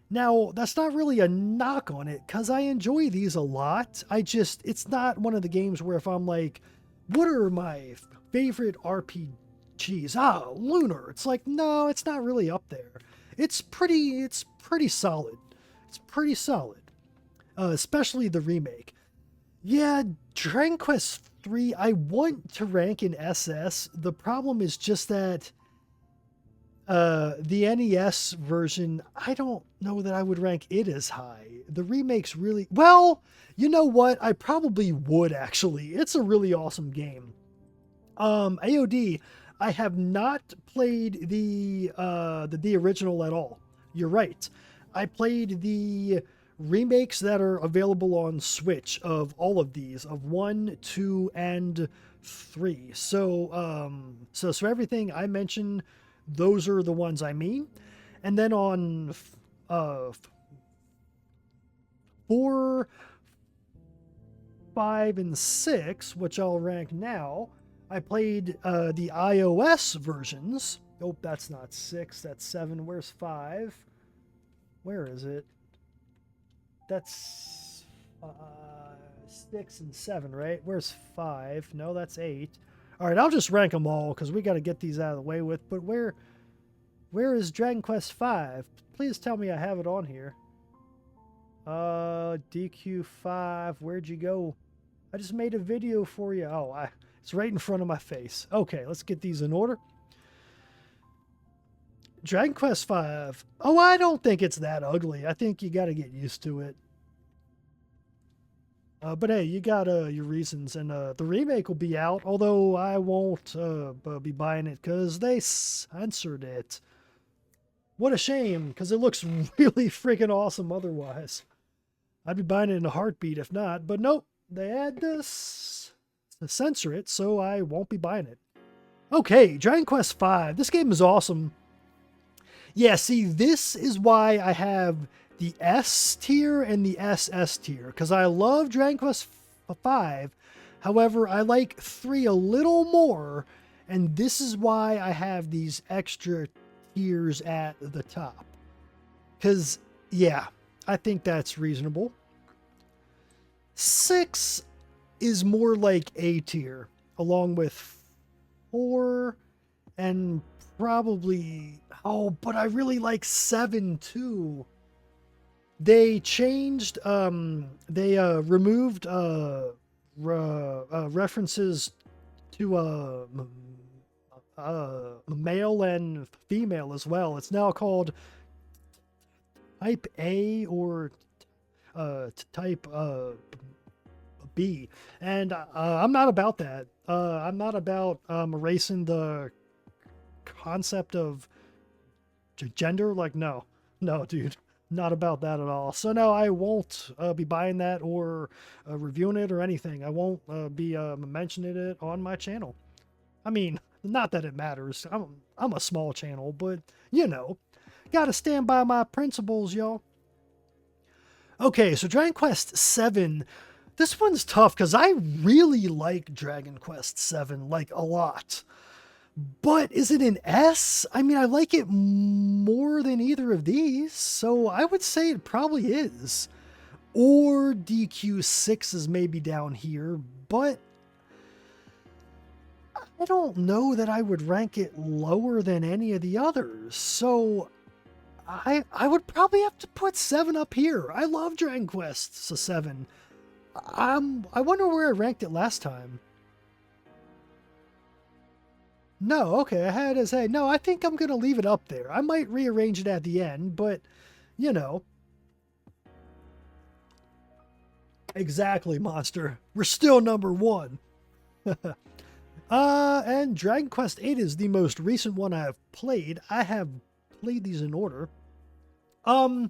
Now, that's not really a knock on it, because I enjoy these a lot. It's not one of the games where if I'm like, what are my favorite RPGs? Lunar. It's like, no, it's not really up there. It's pretty solid. It's pretty solid. Especially the remake. Yeah, Dragon Quest 3, I want to rank in SS. The problem is just that the NES version, I don't know that I would rank it as high. The remake's really... Well, you know what? I probably would, actually. It's a really awesome game. AOD, I have not played the original at all. You're right. I played the remakes that are available on Switch of all of these, of 1, 2, and 3. So everything I mentioned, those are the ones I mean. And then on 4, 5, and 6, which I'll rank now, I played the iOS versions. Oh, that's not 6, that's 7. Where's 5? Where is it? That's 6 and 7, right? Where's 5? No, that's 8. All right, I'll just rank them all because we got to get these out of the way with. But where is Dragon Quest 5? Please tell me I have it on here. DQ5, where'd you go? I just made a video for you. Oh, it's right in front of my face. Okay, let's get these in order. Dragon Quest 5. Oh, I don't think it's that ugly. I think you got to get used to it. But hey, you got your reasons, and the remake will be out, although I won't be buying it because they censored it. What a shame, because it looks really freaking awesome otherwise. I'd be buying it in a heartbeat if not, but nope, they had to censor it, so I won't be buying it. Okay, Dragon Quest V. This game is awesome. Yeah, see, this is why I have the S tier and the SS tier, because I love Dragon Quest V. However, I like 3 a little more, and this is why I have these extra tiers at the top. Because, yeah, I think that's reasonable. 6 is more like A tier, along with 4 and probably... Oh, but I really like 7 too. They changed, they removed references to male and female as well. It's now called Type A or Type B. And I'm not about that. I'm not about erasing the concept of gender. Like, no, dude. Not about that at all. So no, I won't be buying that or reviewing it or anything. I won't be mentioning it on my channel. I mean, not that it matters. I'm a small channel, but you know, gotta stand by my principles, y'all. Okay, so Dragon Quest VII. This one's tough because I really like Dragon Quest VII, like a lot. But is it an S? I mean, I like it more than either of these, so I would say it probably is. Or DQ6 is maybe down here, but I don't know that I would rank it lower than any of the others. So I would probably have to put 7 up here. I love Dragon Quest VII. I wonder where I ranked it last time. No, okay, I had to say, no, I think I'm going to leave it up there. I might rearrange it at the end, but, you know. Exactly, Monster. We're still number 1. And Dragon Quest VIII is the most recent one I have played. I have played these in order. Are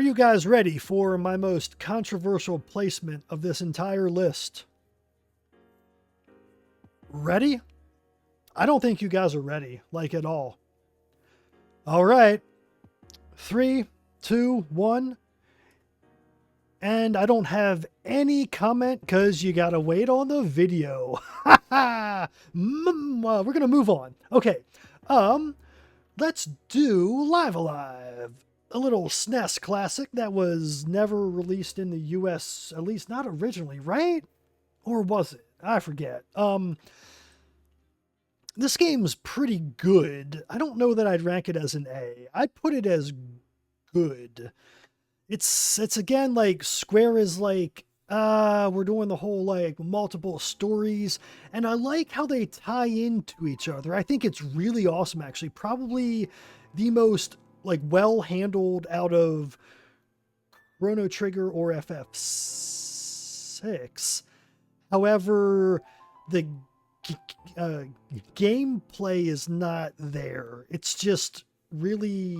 you guys ready for my most controversial placement of this entire list? Ready? I don't think you guys are ready, like at all. All right. 3, 2, 1. And I don't have any comment because you got to wait on the video. We're going to move on. Okay. Let's do Live Alive. A little SNES classic that was never released in the US, at least not originally, right? Or was it? I forget. This game's pretty good. I don't know that I'd rank it as an A. I'd put it as good. It's again like Square is like, we're doing the whole like multiple stories, and I like how they tie into each other. I think it's really awesome, actually. Probably the most like well handled out of Chrono Trigger or FF6. However, the gameplay is not there. It's just really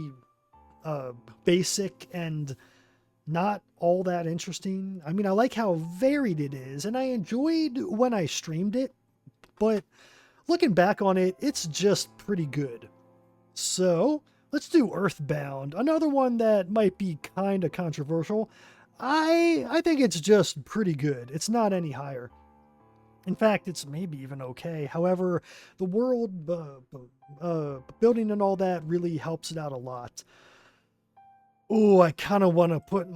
basic and not all that interesting. I mean, I like how varied it is, and I enjoyed when I streamed it, but looking back on it, it's just pretty good. So let's do Earthbound, another one that might be kind of controversial. I think it's just pretty good. It's not any higher. In fact, it's maybe even okay. However, the world building and all that really helps it out a lot. Oh, I kind of want to put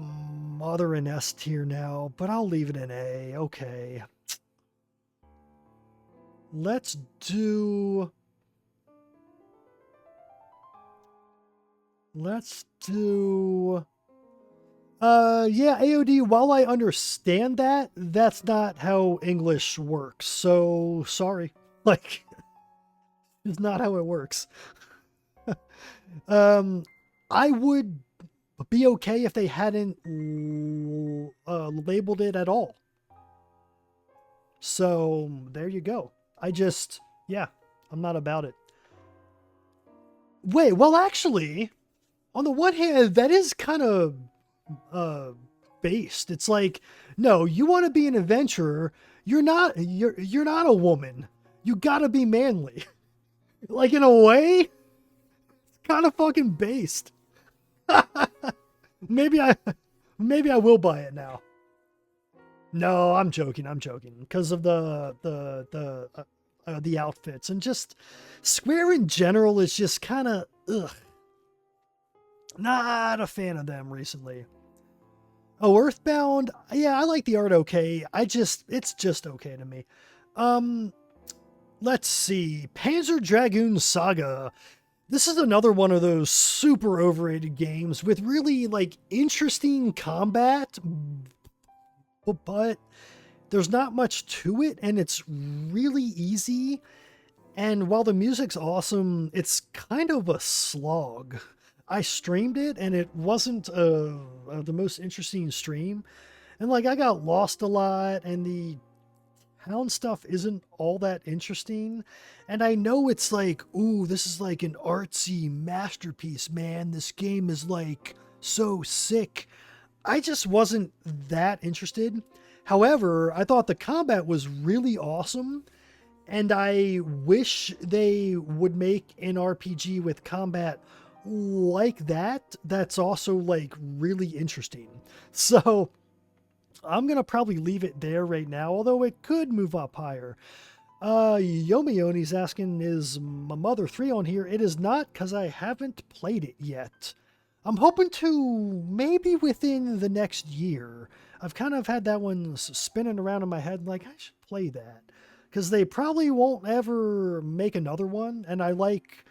Other in S tier now, but I'll leave it in A. Okay. Let's do... Yeah, AOD, while I understand that, that's not how English works. So, sorry. Like, it's not how it works. I would be okay if they hadn't labeled it at all. So, there you go. Yeah, I'm not about it. Wait, well, actually, on the one hand, that is kind of based. It's like, no, you want to be an adventurer. You're not a woman. You gotta be manly. Like, in a way, it's kind of fucking based. Maybe I will buy it now. No, I'm joking. Because of the outfits, and just Square in general is just kind of ugh. Not a fan of them recently. Oh, Earthbound, yeah, I like the art okay. It's just okay to me. Let's see. Panzer Dragoon Saga. This is another one of those super overrated games with really, like, interesting combat, but there's not much to it, and it's really easy. And while the music's awesome, it's kind of a slog. I streamed it, and it wasn't the most interesting stream. And, like, I got lost a lot, and the town stuff isn't all that interesting. And I know it's like, ooh, this is like an artsy masterpiece, man. This game is, like, so sick. I just wasn't that interested. However, I thought the combat was really awesome, and I wish they would make an RPG with combat like that that's also, like, really interesting. So I'm gonna probably leave it there right now, although it could move up higher. Yomioni's asking, is my Mother 3 on here? It is not, because I haven't played it yet. I'm hoping to maybe within the next year. I've kind of had that one spinning around in my head, like, I should play that. Because they probably won't ever make another one, and I like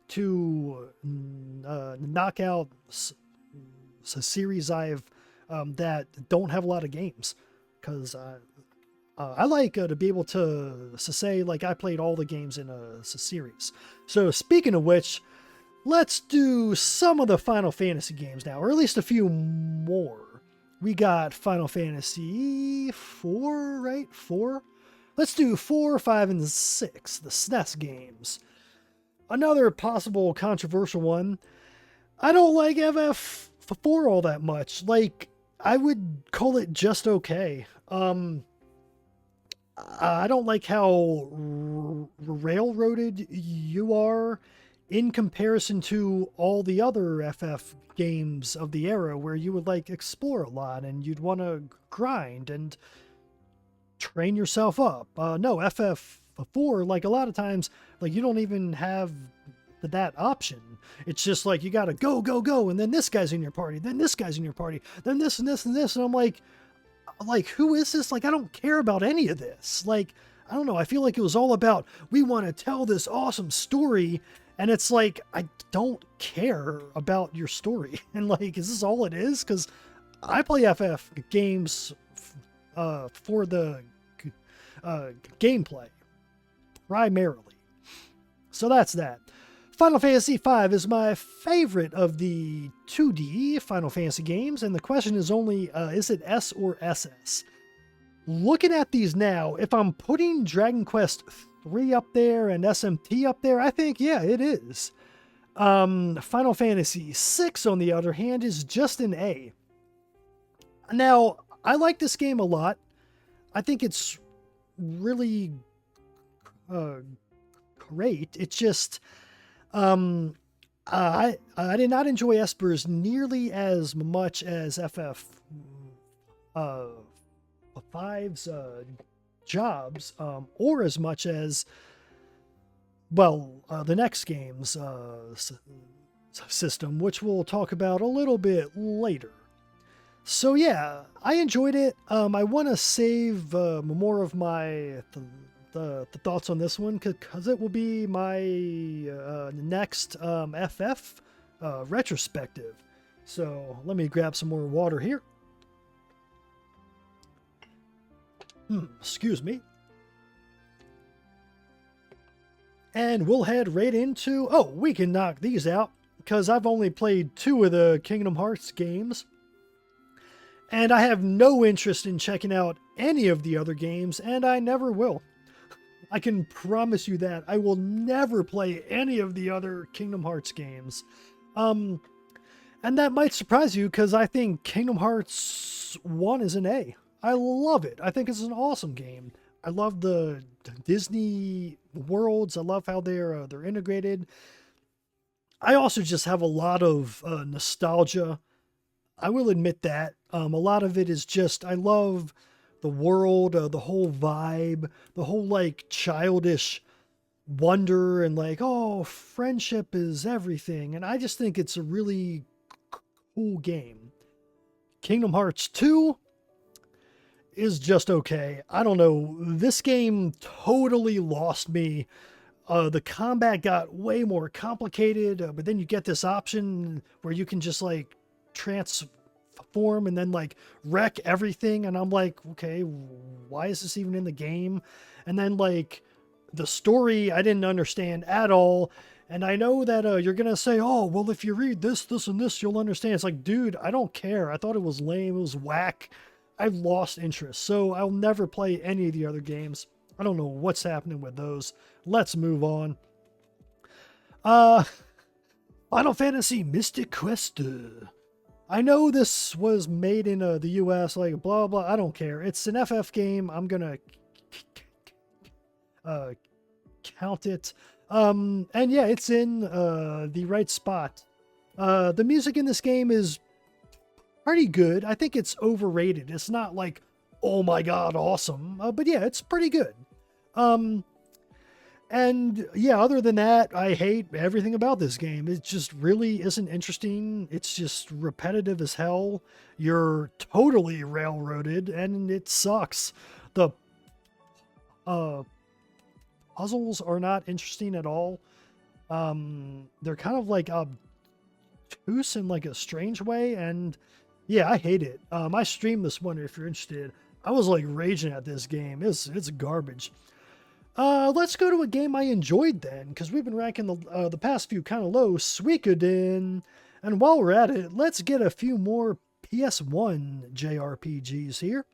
to knock out a series I've that don't have a lot of games, because I like to be able to say, like, I played all the games in a series. So speaking of which, let's do some of the Final Fantasy games now, or at least a few more. We got Final Fantasy 4, right? 4? Let's do 4, 5, and 6, the SNES games. Another possible controversial one. I don't like FF4 all that much. Like, I would call it just okay. I don't like how railroaded you are in comparison to all the other FF games of the era, where you would, like, explore a lot and you'd want to grind and train yourself up. No, FF4, like, a lot of times, like, you don't even have that option. It's just like, you gotta go, and then this guy's in your party, then this guy's in your party, then this and this and this, and I'm like, who is this? Like, I don't care about any of this. Like, I don't know, I feel like it was all about, we want to tell this awesome story, and it's like, I don't care about your story. And, like, is this all it is? Because I play FF games for the gameplay, primarily. So that's that. Final Fantasy V is my favorite of the 2D Final Fantasy games, and the question is only, is it S or SS? Looking at these now, if I'm putting Dragon Quest III up there and SMT up there, I think, yeah, it is. Final Fantasy VI, on the other hand, is just an A. Now, I like this game a lot. I think it's really great. It's just... I did not enjoy Esper's nearly as much as FF5's jobs, or as much as, well, the next game's system, which we'll talk about a little bit later. So yeah, I enjoyed it. I want to save more of my the thoughts on this one because it will be my next FF retrospective. So let me grab some more water here. Excuse me. And we'll head right into... Oh, we can knock these out because I've only played 2 of the Kingdom Hearts games. And I have no interest in checking out any of the other games, and I never will. I can promise you that. I will never play any of the other Kingdom Hearts games. And that might surprise you because I think Kingdom Hearts 1 is an A. I love it. I think it's an awesome game. I love the Disney worlds. I love how they're integrated. I also just have a lot of nostalgia. I will admit that. A lot of it is just, I love the world, the whole vibe, the whole like childish wonder and like, oh, friendship is everything. And I just think it's a really cool game. Kingdom Hearts 2 is just okay. I don't know. This game totally lost me. The combat got way more complicated, but then you get this option where you can just like transform and then like wreck everything. And I'm like, okay, why is this even in the game? And then like the story, I didn't understand at all. And I know that you're going to say, oh, well, if you read this, this, and this, you'll understand. It's like, dude, I don't care. I thought it was lame. It was whack. I've lost interest. So I'll never play any of the other games. I don't know what's happening with those. Let's move on. Final Fantasy Mystic Quest. I know this was made in the US, like blah, blah. I don't care. It's an FF game. I'm going to count it. And yeah, it's in the right spot. The music in this game is pretty good. I think it's overrated. It's not like, oh my god, awesome. But yeah, it's pretty good. And yeah, other than that, I hate everything about this game. It just really isn't interesting. It's just repetitive as hell. You're totally railroaded, and it sucks. The puzzles are not interesting at all. They're kind of like obtuse in like a strange way, and yeah, I hate it. I streamed this one if you're interested. I was like raging at this game. It's garbage. Let's go to a game I enjoyed then, because we've been ranking the past few kind of low. Suikoden. And while we're at it, let's get a few more PS1 JRPGs here.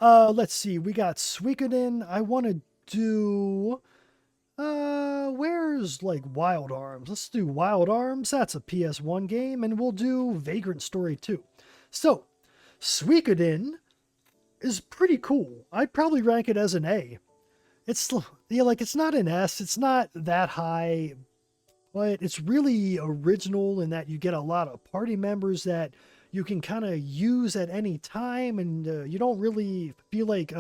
Let's see. We got Suikoden. I want to do... where's like Wild Arms? Let's do Wild Arms. That's a PS1 game, and we'll do Vagrant Story 2. So, Suikoden is pretty cool. I'd probably rank it as an A. It's, yeah, like it's not an S. It's not that high, but it's really original in that you get a lot of party members that you can kind of use at any time, and you don't really feel like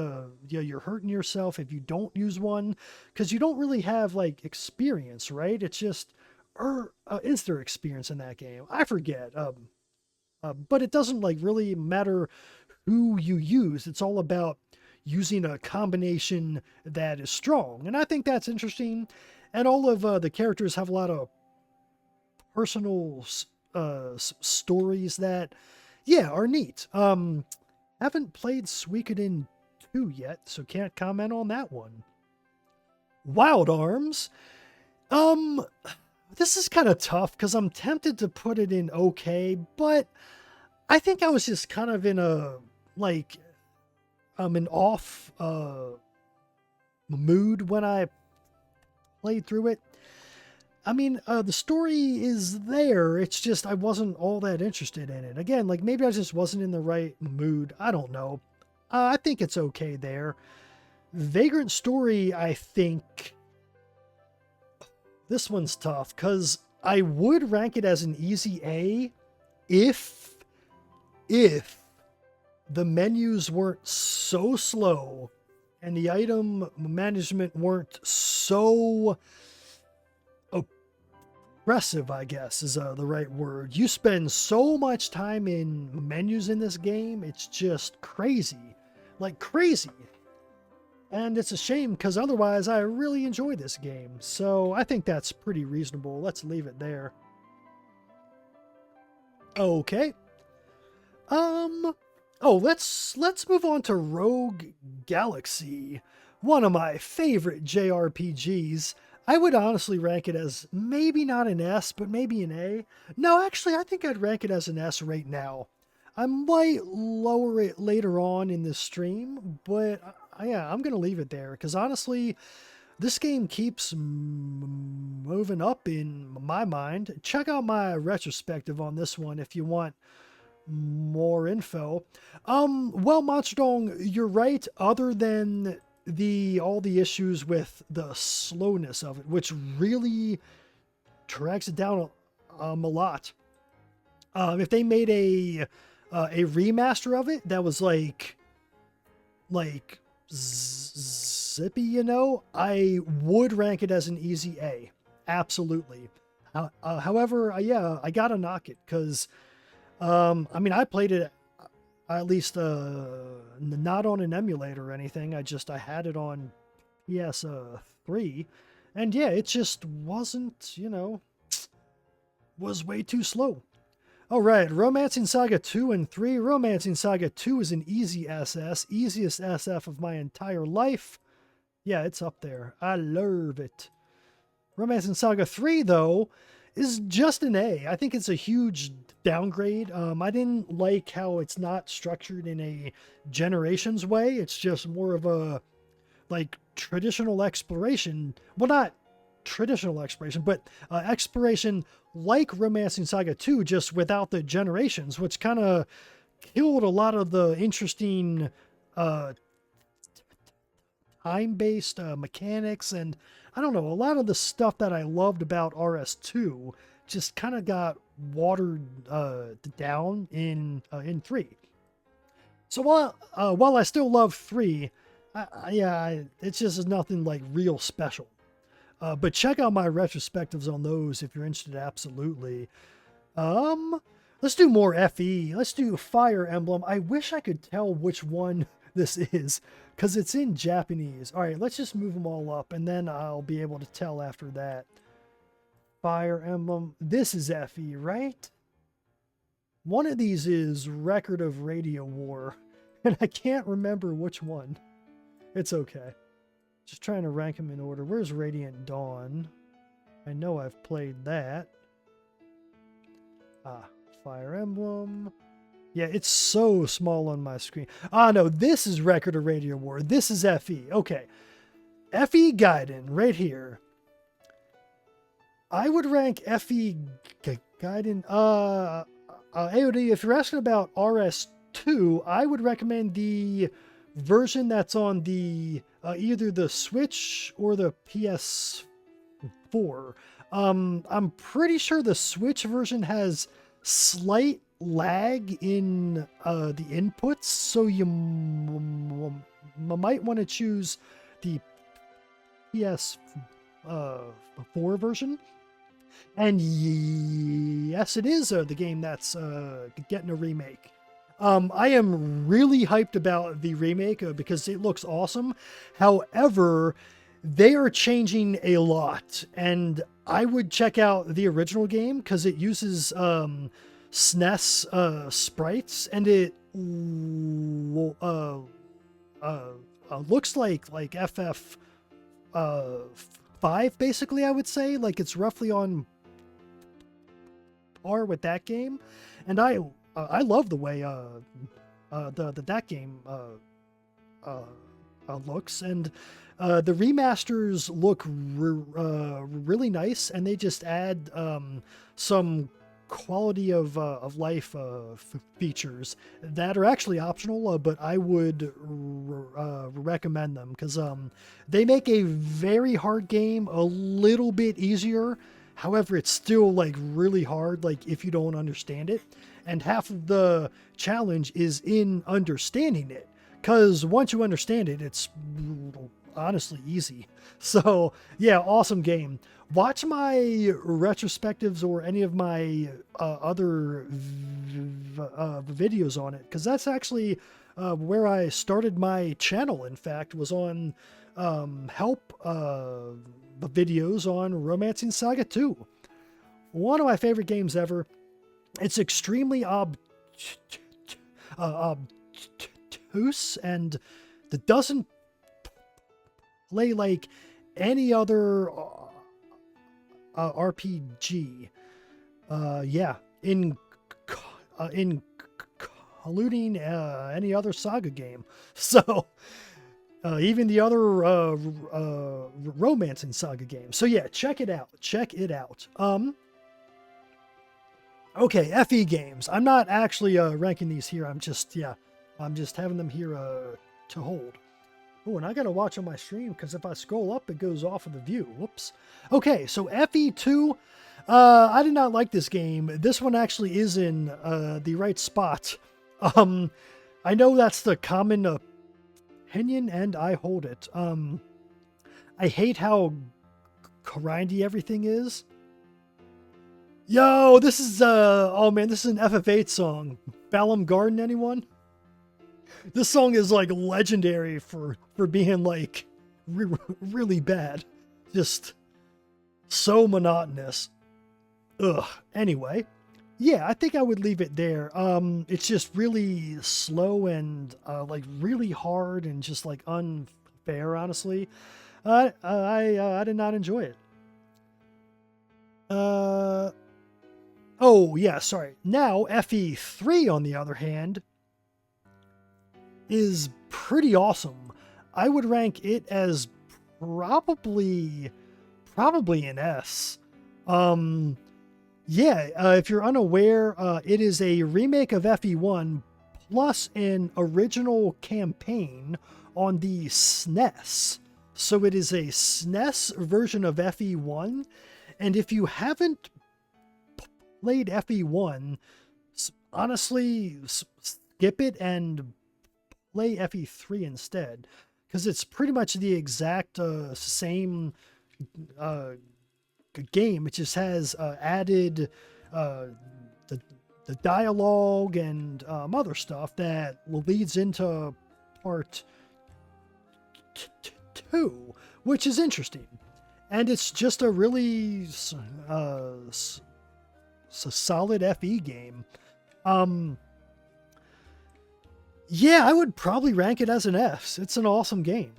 you're hurting yourself if you don't use one, because you don't really have like experience, right? It's just, is there experience in that game? I forget. But it doesn't like really matter who you use. It's all about using a combination that is strong, and I think that's interesting. And all of the characters have a lot of personal stories that, yeah, are neat. Haven't played Suikoden 2 yet, so can't comment on that one. Wild Arms. This is kind of tough because I'm tempted to put it in okay, but I think I was just kind of in a, like, an off mood when I played through it. I mean, the story is there. It's just I wasn't all that interested in it. Again, like maybe I just wasn't in the right mood. I don't know. I think it's okay there. Vagrant Story, I think this one's tough because I would rank it as an easy A if the menus weren't so slow and the item management weren't so impressive, I guess, is the right word. You spend so much time in menus in this game, it's just crazy. Like crazy. And it's a shame because otherwise I really enjoy this game. So I think that's pretty reasonable. Let's leave it there. Okay. Oh, let's move on to Rogue Galaxy. One of my favorite JRPGs. I would honestly rank it as maybe not an S, but maybe an A. No, actually, I think I'd rank it as an S right now. I might lower it later on in this stream, but yeah, I'm going to leave it there because honestly, this game keeps moving up in my mind. Check out my retrospective on this one if you want more info. Well, Monsterdong, you're right, other than all the issues with the slowness of it, which really drags it down a lot. If they made a remaster of it that was like zippy, you know, I would rank it as an easy A. Absolutely. However, yeah, I gotta knock it because, I mean, I played it at least not on an emulator or anything. I had it on PS3, and yeah, it just wasn't, you know, was way too slow. All right, Romancing Saga 2 and 3. Romancing Saga 2 is an easy SS, easiest SF of my entire life. Yeah, it's up there. I love it. Romancing Saga 3, though, is just an A. I think it's a huge downgrade. I didn't like how it's not structured in a Generations way. It's just more of a, like, traditional exploration. Well, not traditional exploration, but exploration like Romancing Saga 2, just without the Generations, which kind of killed a lot of the interesting time-based mechanics, and I don't know, a lot of the stuff that I loved about RS2 just kind of got watered down in 3. So while I still love 3, yeah, it's just nothing like real special. But check out my retrospectives on those if you're interested, absolutely. Let's do more FE. Let's do Fire Emblem. I wish I could tell which one this is, because it's in Japanese. All right, let's just move them all up, and then I'll be able to tell after that. Fire Emblem. This is FE, right? One of these is Record of Radio War, and I can't remember which one. It's okay. Just trying to rank them in order. Where's Radiant Dawn? I know I've played that. Ah, Fire Emblem. Yeah, it's so small on my screen. Ah, no, this is Record of Radio War. This is FE. Okay. FE Gaiden, right here. I would rank FE Gaiden. AOD, if you're asking about RS2, I would recommend the version that's on the either the Switch or the PS4. I'm pretty sure the Switch version has slight lag in the inputs, so you might want to choose the PS4 version. And yes, it is the game that's getting a remake. I am really hyped about the remake because it looks awesome. However, they are changing a lot, and I would check out the original game because it uses SNES sprites, and it looks like FF 5, basically. I would say like it's roughly on par with that game, and I love the way that game looks, and the remasters look really nice, and they just add some quality of life features that are actually optional, but I would recommend them because they make a very hard game a little bit easier. However, it's still like really hard, like if you don't understand it. And half of the challenge is in understanding it, because once you understand it, it's honestly easy. So yeah, awesome game. Watch my retrospectives or any of my other videos on it, because that's actually where I started my channel. In fact, was on help videos on Romancing Saga 2. One of my favorite games ever. It's extremely obtuse and that doesn't play like any other RPG. Yeah, including any other Saga game. So even the other Romancing Saga games. So yeah, check it out. Check it out. Okay, FE games. I'm not actually ranking these here. I'm just having them here to hold. Oh, and I gotta watch on my stream because if I scroll up, it goes off of the view. Whoops. Okay, so FE2. I did not like this game. This one actually is in the right spot. I know that's the common opinion, and I hold it. I hate how grindy everything is. Yo, this is oh man, this is an FF8 song. Balam Garden, anyone? This song is like legendary for being like really bad. Just so monotonous. Ugh. Anyway, yeah, I think I would leave it there. It's just really slow and like really hard and just like unfair, honestly. I did not enjoy it. Oh, yeah, sorry. Now, FE3, on the other hand, is pretty awesome. I would rank it as probably an S. Yeah, if you're unaware, it is a remake of FE1 plus an original campaign on the SNES. So it is a SNES version of FE1, and if you haven't played FE1, honestly, skip it and play FE3 instead, because it's pretty much the exact same game. It just has added the dialogue and other stuff that leads into part 2, which is interesting. And it's just a really solid FE game. Yeah, I would probably rank it as an S. It's an awesome game.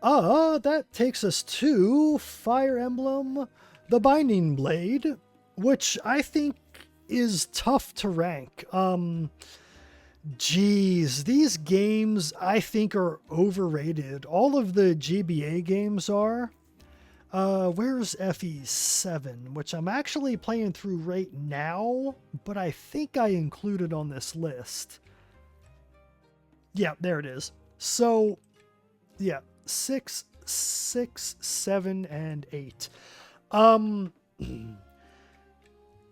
That takes us to Fire Emblem, The Binding Blade, which I think is tough to rank. Geez, these games I think are overrated. All of the GBA games are. Where's FE7, which I'm actually playing through right now, but I think I included on this list. Yeah, there it is. So, yeah, 6, 7, and 8.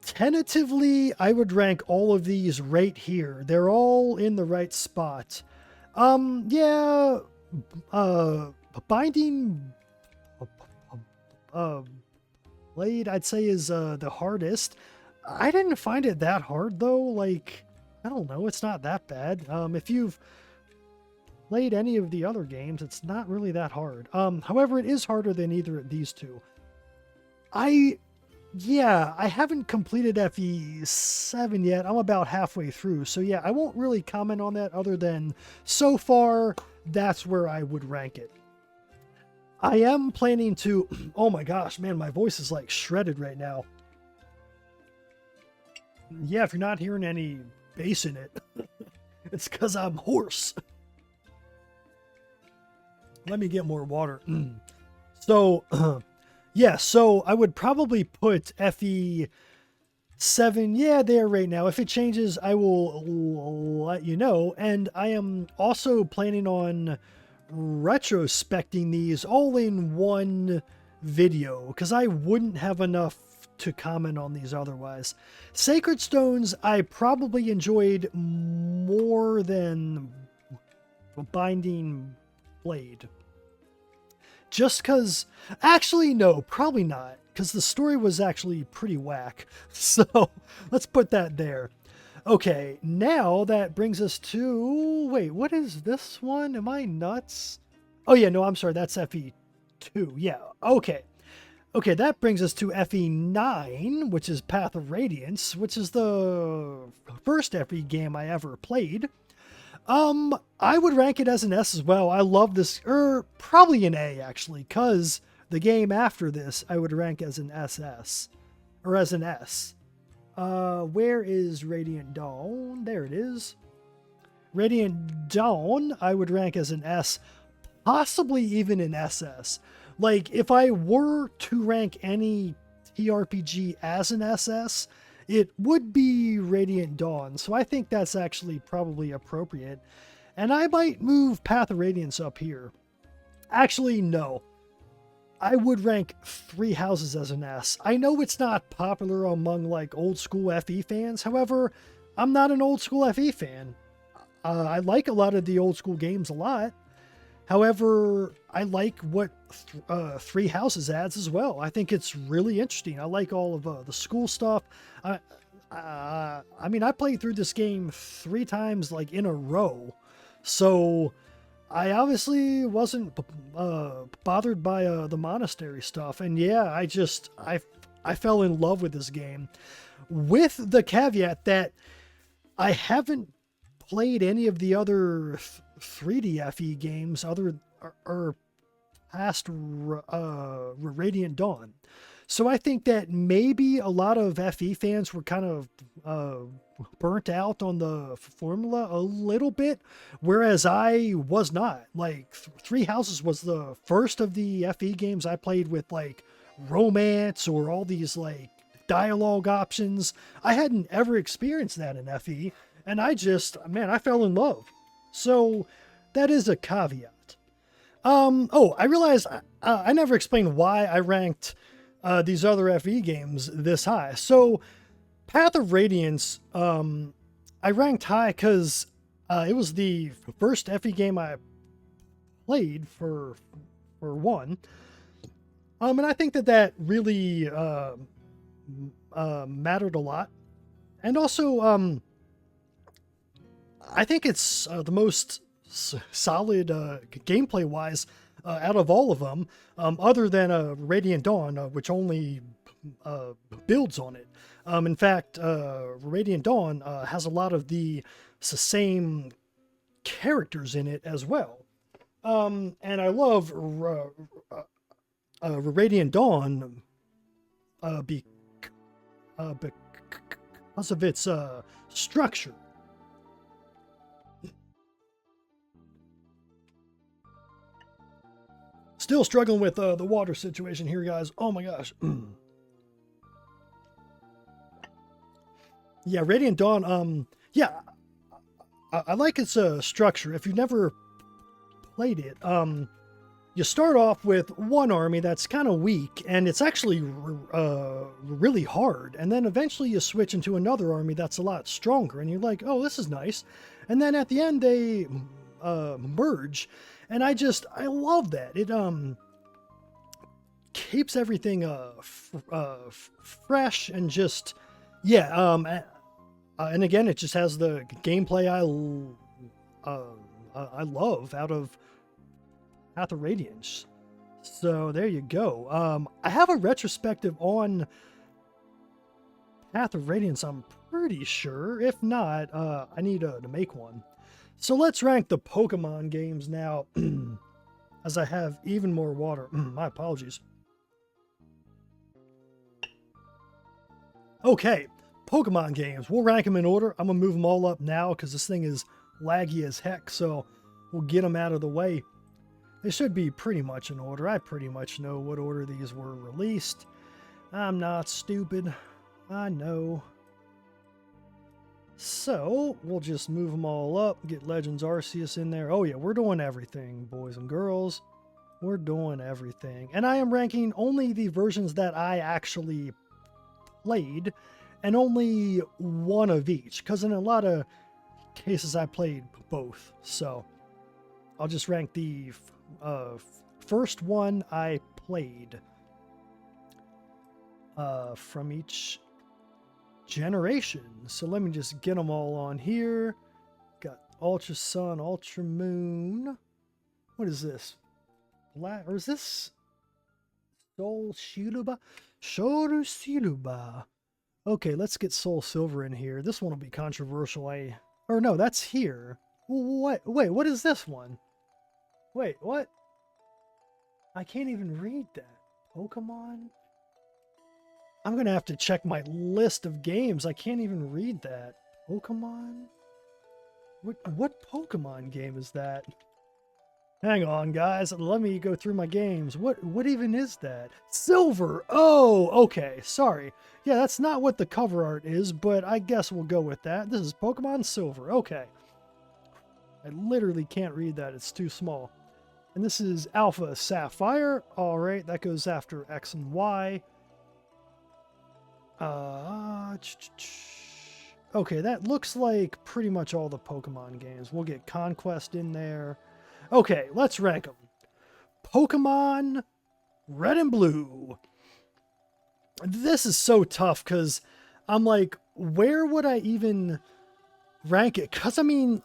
Tentatively, I would rank all of these right here. They're all in the right spot. Yeah, Binding Blade, I'd say, is the hardest. I didn't find it that hard, though. Like, I don't know, it's not that bad. If you've played any of the other games, it's not really that hard. However, it is harder than either of these two. I haven't completed FE7 yet. I'm about halfway through. So yeah, I won't really comment on that other than so far, that's where I would rank it. I am planning to... Oh my gosh, man, my voice is like shredded right now. Yeah, if you're not hearing any bass in it, it's because I'm hoarse. Let me get more water. So, yeah, so I would probably put FE7, yeah, there right now. If it changes, I will let you know. And I am also planning on retrospecting these all in one video, because I wouldn't have enough to comment on these otherwise. Sacred Stones, I probably enjoyed more than Binding Blade. just because, actually, no, probably not, because the story was actually pretty whack. So let's put that there. Okay, now that brings us to, wait, what is this one? Am I nuts? Oh yeah, no, I'm sorry, that's FE2. Yeah, okay. Okay, that brings us to FE9, which is Path of Radiance, which is the first FE game I ever played. I would rank it as an S as well. I love this, probably an A actually, because the game after this I would rank as an SS, or as an S. Where is Radiant Dawn? There it is. Radiant Dawn I would rank as an S, possibly even an SS. Like, if I were to rank any TRPG as an SS, it would be Radiant Dawn, so I think that's actually probably appropriate. And I might move Path of Radiance up here. Actually, no. I would rank Three Houses as an S. I know it's not popular among, like, old school FE fans, however, I'm not an old school FE fan. I like a lot of the old school games a lot. However, I like what Three Houses adds as well. I think it's really interesting. I like all of the school stuff. I mean, I played through this game 3 times, like, in a row. So I obviously wasn't bothered by the monastery stuff. And yeah, I fell in love with this game. With the caveat that I haven't played any of the other 3D FE games other or past Radiant Dawn. So I think that maybe a lot of FE fans were kind of burnt out on the formula a little bit, whereas I was not. Like, Three Houses was the first of the FE games I played with, like, romance or all these, like, dialogue options. I hadn't ever experienced that in FE, and I fell in love. So that is a caveat. Oh, I realized I never explained why I ranked these other FE games this high. So Path of Radiance, I ranked high because it was the first FE game I played for one. And I think that really mattered a lot. And also, I think it's the most solid gameplay wise out of all of them, other than Radiant Dawn, which only builds on it. In fact, Radiant Dawn has a lot of the same characters in it as well. And I love Radiant Dawn because of its structure. Still struggling with the water situation here, guys. Oh my gosh. Yeah, Radiant Dawn, yeah, I like its structure. If you've never played it, you start off with one army that's kind of weak, and it's actually really hard. And then eventually you switch into another army that's a lot stronger, and you're like, oh, this is nice. And then at the end they merge. And I love that. It keeps everything fresh and just, yeah. And again, it just has the gameplay I love out of Path of Radiance. So there you go. I have a retrospective on Path of Radiance, I'm pretty sure. If not, I need to make one. So let's rank the Pokemon games now, as I have even more water. My apologies. Okay, Pokemon games. We'll rank them in order. I'm going to move them all up now because this thing is laggy as heck, so we'll get them out of the way. They should be pretty much in order. I pretty much know what order these were released. I'm not stupid. I know. So, we'll just move them all up, get Legends Arceus in there. Oh yeah, we're doing everything, boys and girls. We're doing everything. And I am ranking only the versions that I actually played, and only one of each, because in a lot of cases I played both. So, I'll just rank the first one I played from each generation. So let me just get them all on here. Got Ultra Sun, Ultra Moon. What is this? Black, or is this Soul Shiluba? Shoru Shiluba. Okay, let's get Soul Silver in here. This one will be controversial. Or no, that's here. What? Wait, what is this one? Wait, what? I can't even read that. Pokemon? I'm gonna have to check my list of games. I can't even read that. Pokemon? What Pokemon game is that? Hang on, guys. Let me go through my games. What even is that? Silver! Oh, okay. Sorry. Yeah, that's not what the cover art is, but I guess we'll go with that. This is Pokemon Silver. Okay. I literally can't read that. It's too small. And this is Alpha Sapphire. Alright, that goes after X and Y. Okay, that looks like pretty much all the Pokemon games. We'll get Conquest in there. Okay, let's rank them. Pokemon Red and Blue. This is so tough because I'm like, where would I even rank it? Because, I mean,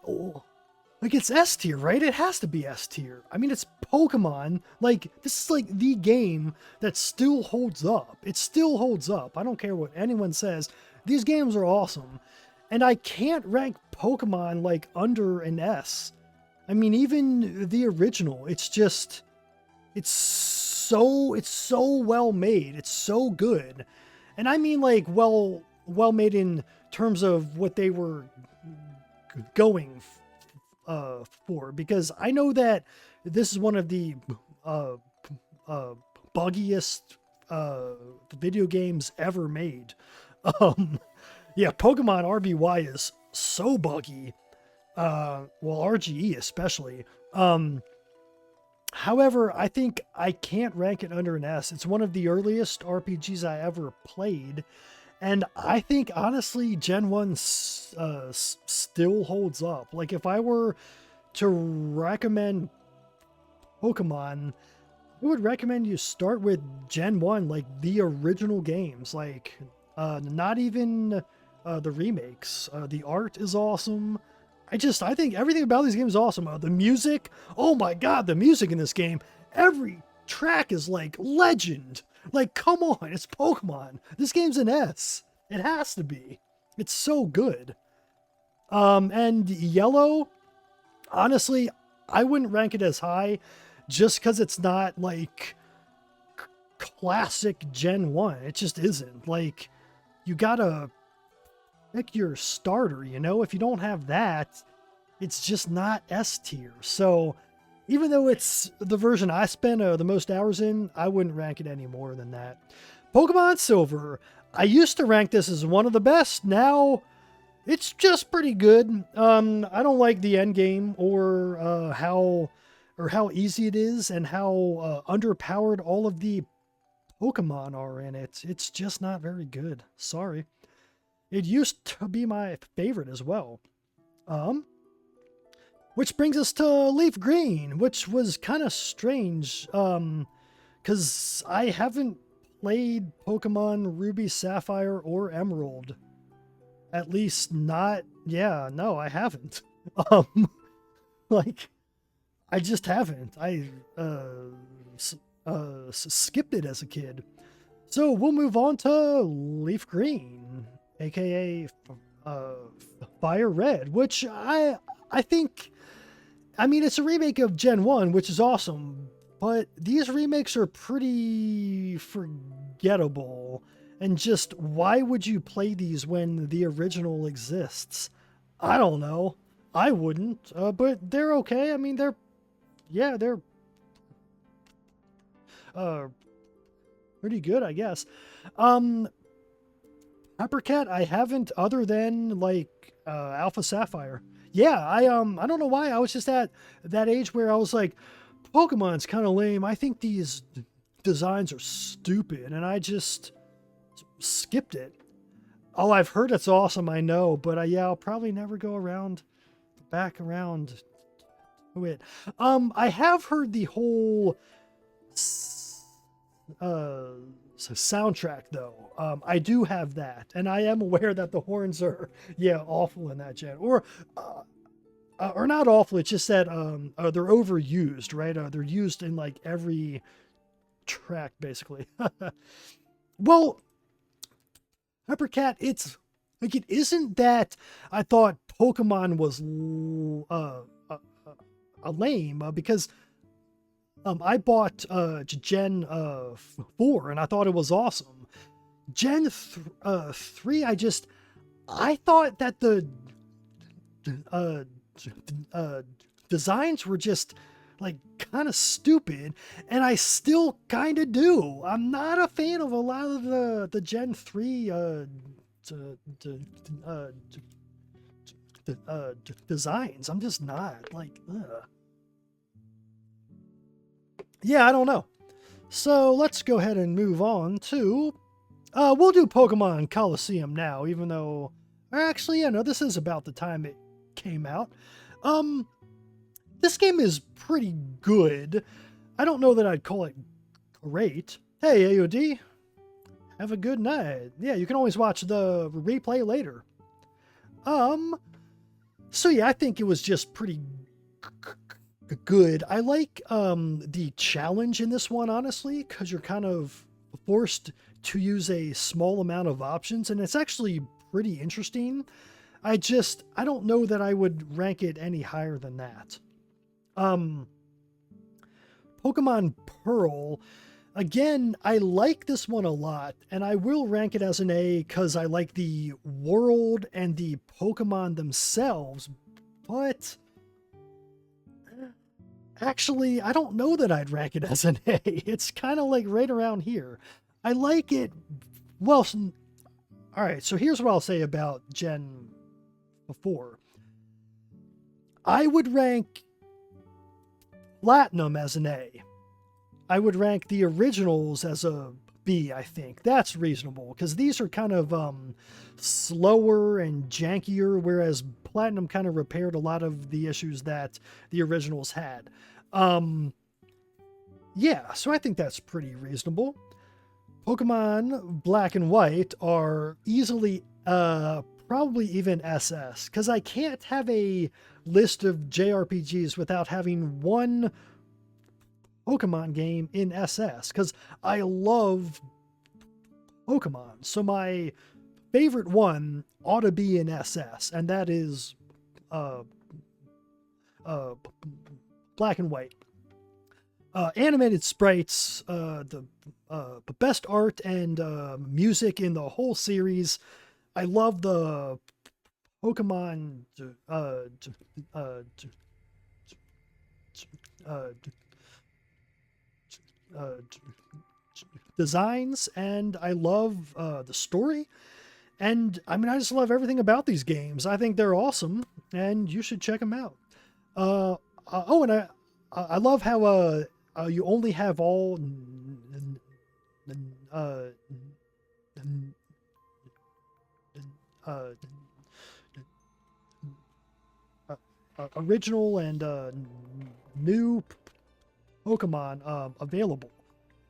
like, it's S tier, right? It has to be S tier. I mean, it's Pokemon. Like, this is like the game that still holds up. It still holds up. I don't care what anyone says. These games are awesome. And I can't rank Pokemon, like, under an S. I mean, even the original, it's just, it's so well made. It's so good. And I mean, like, well made in terms of what they were going for, because I know that this is one of the buggiest video games ever made. Yeah, Pokemon RBY is so buggy. Well, RGE especially. However, I think I can't rank it under an S. It's one of the earliest RPGs I ever played. And I think, honestly, Gen 1 still holds up. Like, if I were to recommend Pokemon, I would recommend you start with Gen 1, like, the original games. Like, not even the remakes. The art is awesome. I think everything about these games is awesome. The music, oh my god, the music in this game, every track is like legend. Like, come on, it's Pokemon. This game's an S. It has to be. It's so good. And Yellow, honestly, I wouldn't rank it as high just because it's not like classic Gen 1. It just isn't. Like, you gotta pick your starter, you know? If you don't have that, it's just not S tier. So even though it's the version I spent the most hours in, I wouldn't rank it any more than that. Pokemon Silver. I used to rank this as one of the best. Now, it's just pretty good. I don't like the end game or how easy it is and how underpowered all of the Pokemon are in it. It's just not very good. Sorry. It used to be my favorite as well. Which brings us to Leaf Green, which was kind of strange, because I haven't played Pokemon Ruby, Sapphire, or Emerald. At least not, yeah, no, I haven't. Like, I just haven't. I skipped it as a kid. So we'll move on to Leaf Green, aka Fire Red, which I think, I mean, it's a remake of Gen 1, which is awesome, but these remakes are pretty forgettable. And just, why would you play these when the original exists? I don't know. I wouldn't, but they're okay. I mean, they're pretty good, I guess. Peppercat, I haven't, other than, like, Alpha Sapphire. Yeah, I don't know why. I was just at that age where I was like, Pokemon's kind of lame. I think these designs are stupid, and I just skipped it. Oh, I've heard it's awesome, I know, but yeah, I'll probably never go back around to it. I have heard the whole soundtrack though. I do have that, and I am aware that the horns are awful in that gen, or not awful. It's just that they're overused, right? They're used in like every track basically. Well, Peppercat, it's like it isn't that I thought Pokemon was a lame because I bought Gen 4 and I thought it was awesome. Gen 3, I thought that the designs were just like kind of stupid, and I still kind of do. I'm not a fan of a lot of the Gen 3 designs. I'm just not like, yeah, I don't know. So let's go ahead and move on to, we'll do Pokemon Coliseum now, even though, actually, yeah, no, this is about the time it came out. This game is pretty good. I don't know that I'd call it great. Hey, AOD, have a good night. Yeah, you can always watch the replay later. So yeah, I think it was just pretty good. I like the challenge in this one, honestly, because you're kind of forced to use a small amount of options, and it's actually pretty interesting. I don't know that I would rank it any higher than that. Pokemon Pearl, again, I like this one a lot, and I will rank it as an A because I like the world and the Pokemon themselves, but actually, I don't know that I'd rank it as an A. It's kind of like right around here. I like it. Well, all right, so here's what I'll say about Gen 4. I would rank Platinum as an A. I would rank the originals as a B, I think. That's reasonable, because these are kind of slower and jankier, whereas Platinum kind of repaired a lot of the issues that the originals had. Yeah, so I think that's pretty reasonable. Pokemon Black and White are easily, probably even SS, because I can't have a list of JRPGs without having one Pokemon game in SS, because I love Pokemon. So my favorite one ought to be in SS, and that is Black and White. Animated sprites, the best art and music in the whole series. I love the Pokemon designs, and I love the story. And I mean, I just love everything about these games. I think they're awesome, and you should check them out. Oh, and I love how you only have all original and new Pokemon available.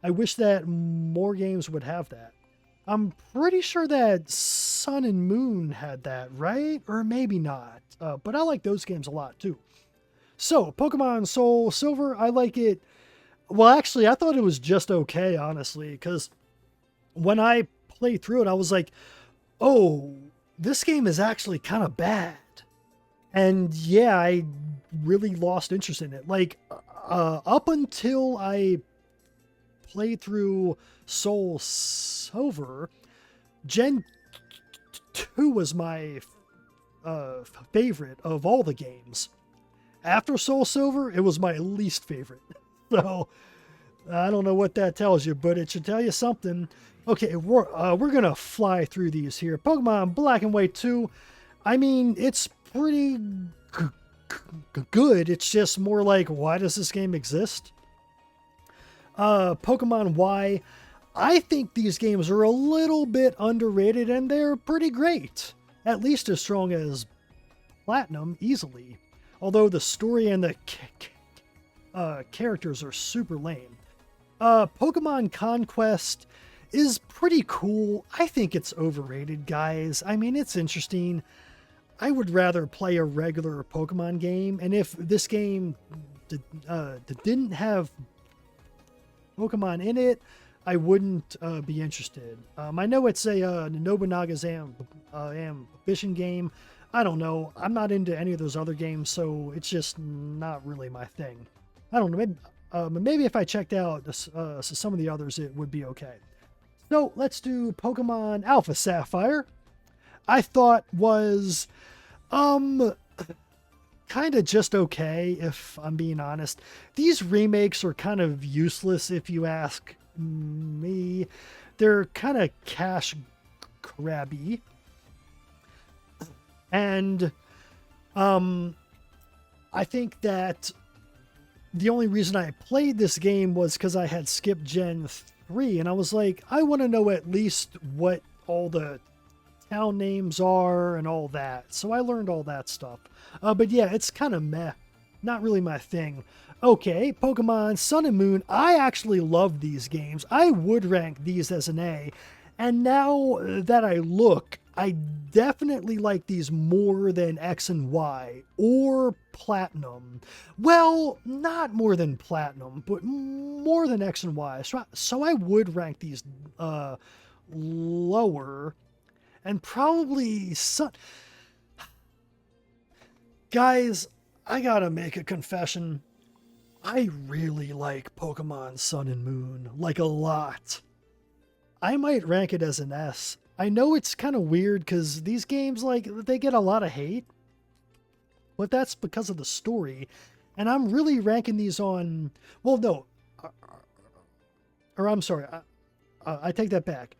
I wish that more games would have that. I'm pretty sure that Sun and Moon had that, right? Or maybe not. But I like those games a lot too. So, Pokemon Soul Silver, I like it. Well, actually, I thought it was just okay, honestly, because when I played through it, I was like, oh, this game is actually kind of bad. And yeah, I really lost interest in it. Like, up until I played through Soul Silver, Gen 2 was my favorite of all the games. After Soul Silver, it was my least favorite. So, I don't know what that tells you, but it should tell you something. Okay, we're gonna fly through these here. Pokemon Black and White 2, I mean, it's pretty good. It's just more like, why does this game exist? Pokemon Y, I think these games are a little bit underrated, and they're pretty great. At least as strong as Platinum, easily. Although the story and the characters are super lame. Pokemon Conquest is pretty cool. I think it's overrated, guys. I mean, it's interesting. I would rather play a regular Pokemon game, and if this game didn't have Pokemon in it, I wouldn't be interested. I know it's a Nobunaga's ambition game. I don't know. I'm not into any of those other games, so it's just not really my thing. I don't know. Maybe if I checked out some of the others, it would be okay. So let's do Pokemon Alpha Sapphire. I thought was kind of just okay, if I'm being honest. These remakes are kind of useless if you ask me. They're kind of cash grabby. And I think that the only reason I played this game was because I had skipped Gen 3, and I was like, I want to know at least what all the town names are and all that. So I learned all that stuff. But yeah, it's kind of meh. Not really my thing. Okay, Pokemon Sun and Moon. I actually love these games. I would rank these as an A. And now that I look, I definitely like these more than X and Y or Platinum. Well, not more than Platinum, but more than X and Y. So I would rank these lower. And probably Sun. Guys, I gotta make a confession. I really like Pokemon Sun and Moon, like a lot. I might rank it as an S. I know it's kind of weird because these games, like, they get a lot of hate, but that's because of the story. And I'm really ranking these on, well, no, or I'm sorry, I take that back.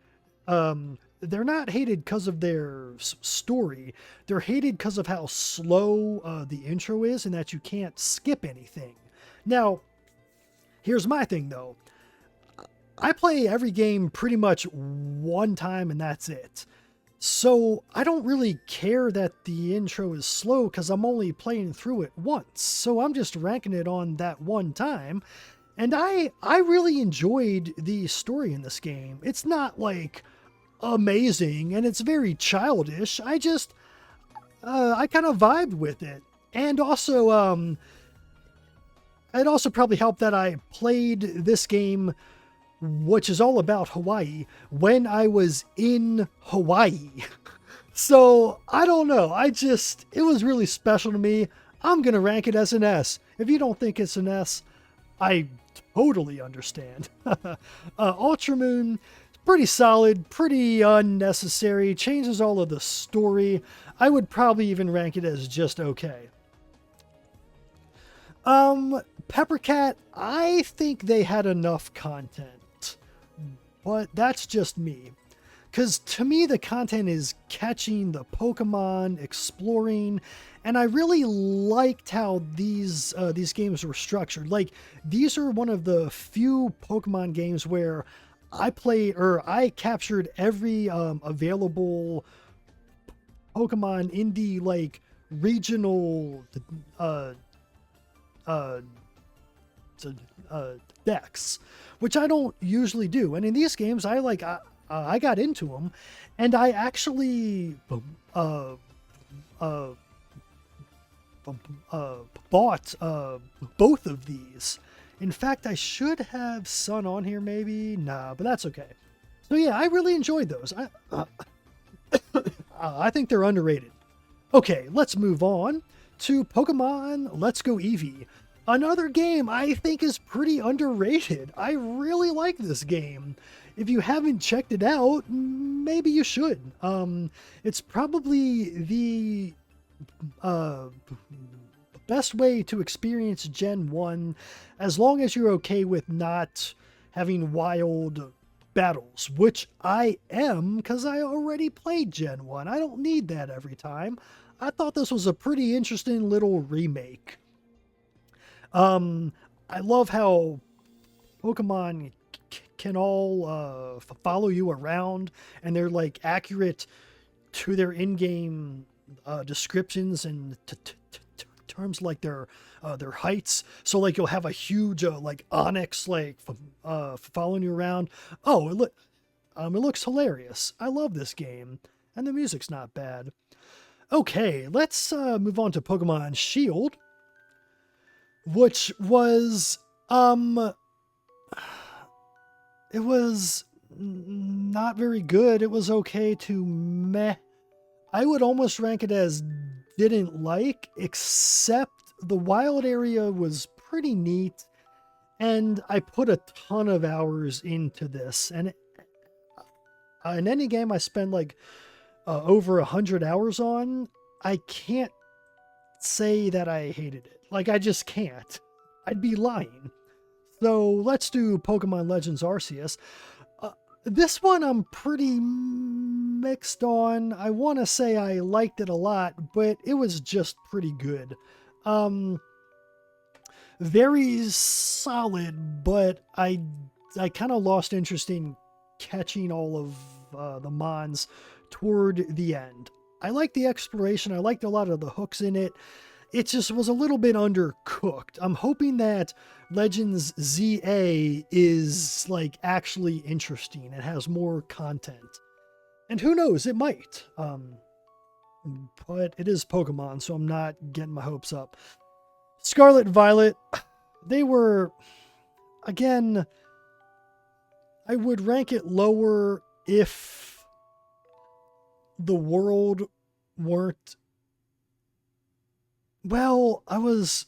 They're not hated because of their story. They're hated because of how slow the intro is and that you can't skip anything. Now, here's my thing, though. I play every game pretty much one time and that's it. So I don't really care that the intro is slow because I'm only playing through it once. So I'm just ranking it on that one time. And I really enjoyed the story in this game. It's not like amazing and it's very childish. I kind of vibed with it. And also, it also probably helped that I played this game, which is all about Hawaii, when I was in Hawaii. So, I don't know. It was really special to me. I'm going to rank it as an S. If you don't think it's an S, I totally understand. Ultra Moon, pretty solid, pretty unnecessary, changes all of the story. I would probably even rank it as just okay. Peppercat, I think they had enough content, but that's just me. Because to me, the content is catching the Pokemon, exploring, and I really liked how these games were structured. Like, these are one of the few Pokemon games where I captured every available Pokemon in the, like, regional decks, which I don't usually do. And in these games, I got into them, and I actually bought both of these. In fact, I should have Sun on here, maybe. Nah, but that's okay. So yeah, I really enjoyed those. I think they're underrated. Okay, let's move on to Pokemon Let's Go Eevee. Another game I think is pretty underrated. I really like this game. If you haven't checked it out, maybe you should. It's probably the best way to experience Gen 1, as long as you're okay with not having wild battles, which I am, because I already played Gen 1. I don't need that every time. I thought this was a pretty interesting little remake. I love how Pokemon can all follow you around, and they're like accurate to their in-game descriptions and terms of, like, their heights. So, like, you'll have a huge like onyx like following you around. Oh, it looks hilarious. I love this game, and the music's not bad. Okay, let's move on to Pokemon Shield, which was it was not very good. It was okay to meh. I would almost rank it as didn't like, except the wild area was pretty neat, and I put a ton of hours into this. And in any game I spend like over 100 hours on, I can't say that I hated it. Like, I just can't. I'd be lying. So let's do Pokemon Legends Arceus. This one I'm pretty mixed on. I want to say I liked it a lot, but it was just pretty good. Very solid, but I kind of lost interest in catching all of the Mons toward the end. I liked the exploration. I liked a lot of the hooks in it. It just was a little bit undercooked. I'm hoping that Legends ZA is like actually interesting and has more content. And who knows, it might. But it is Pokemon, so I'm not getting my hopes up. Scarlet Violet, they were, again, I would rank it lower if the world weren't, well, I was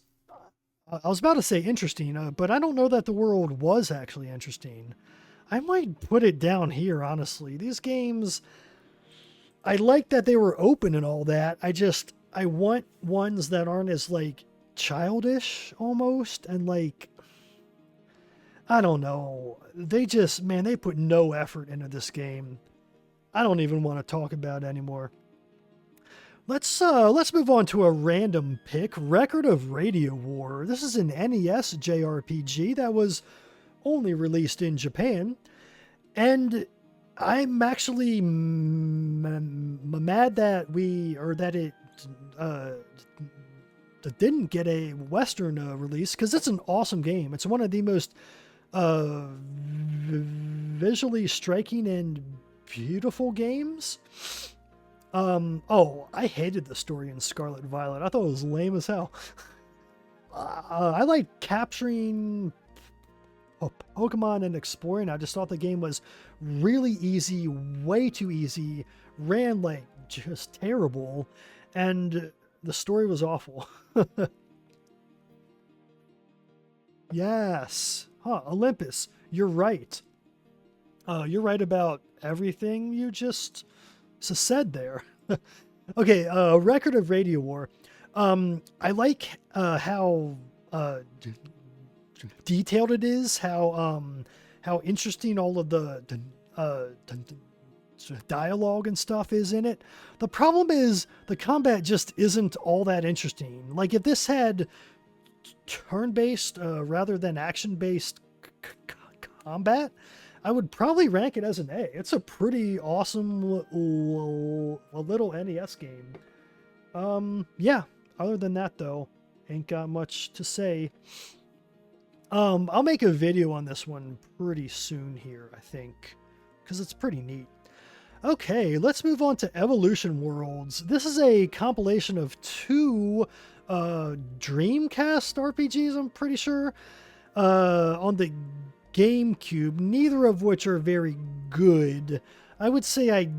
about to say interesting, but I don't know that the world was actually interesting. I might put it down here, honestly. These games, I like that they were open and all that. I want ones that aren't as, like, childish, almost, and, like, I don't know. They just, man, they put no effort into this game. I don't even want to talk about it anymore. Let's move on to a random pick, Record of Radio War. This is an NES JRPG that was only released in Japan, and I'm actually mad that it didn't get a Western release, because it's an awesome game. It's one of the most visually striking and beautiful games. I hated the story in Scarlet Violet. I thought it was lame as hell. I like capturing Pokemon and exploring. I just thought the game was really easy, way too easy, ran like just terrible, and the story was awful. Yes. Olympus, you're right. You're right about everything you just said there. Okay, Record of Radio War. I like how detailed it is, how interesting all of the dialogue and stuff is in it. The problem is the combat just isn't all that interesting. Like, if this had turn-based rather than action-based combat, I would probably rank it as an A. It's a pretty awesome little NES game. Yeah, other than that, though, ain't got much to say. I'll make a video on this one pretty soon here, I think, because it's pretty neat. Okay, let's move on to Evolution Worlds. This is a compilation of two Dreamcast RPGs, I'm pretty sure, on the GameCube, neither of which are very good. I would say I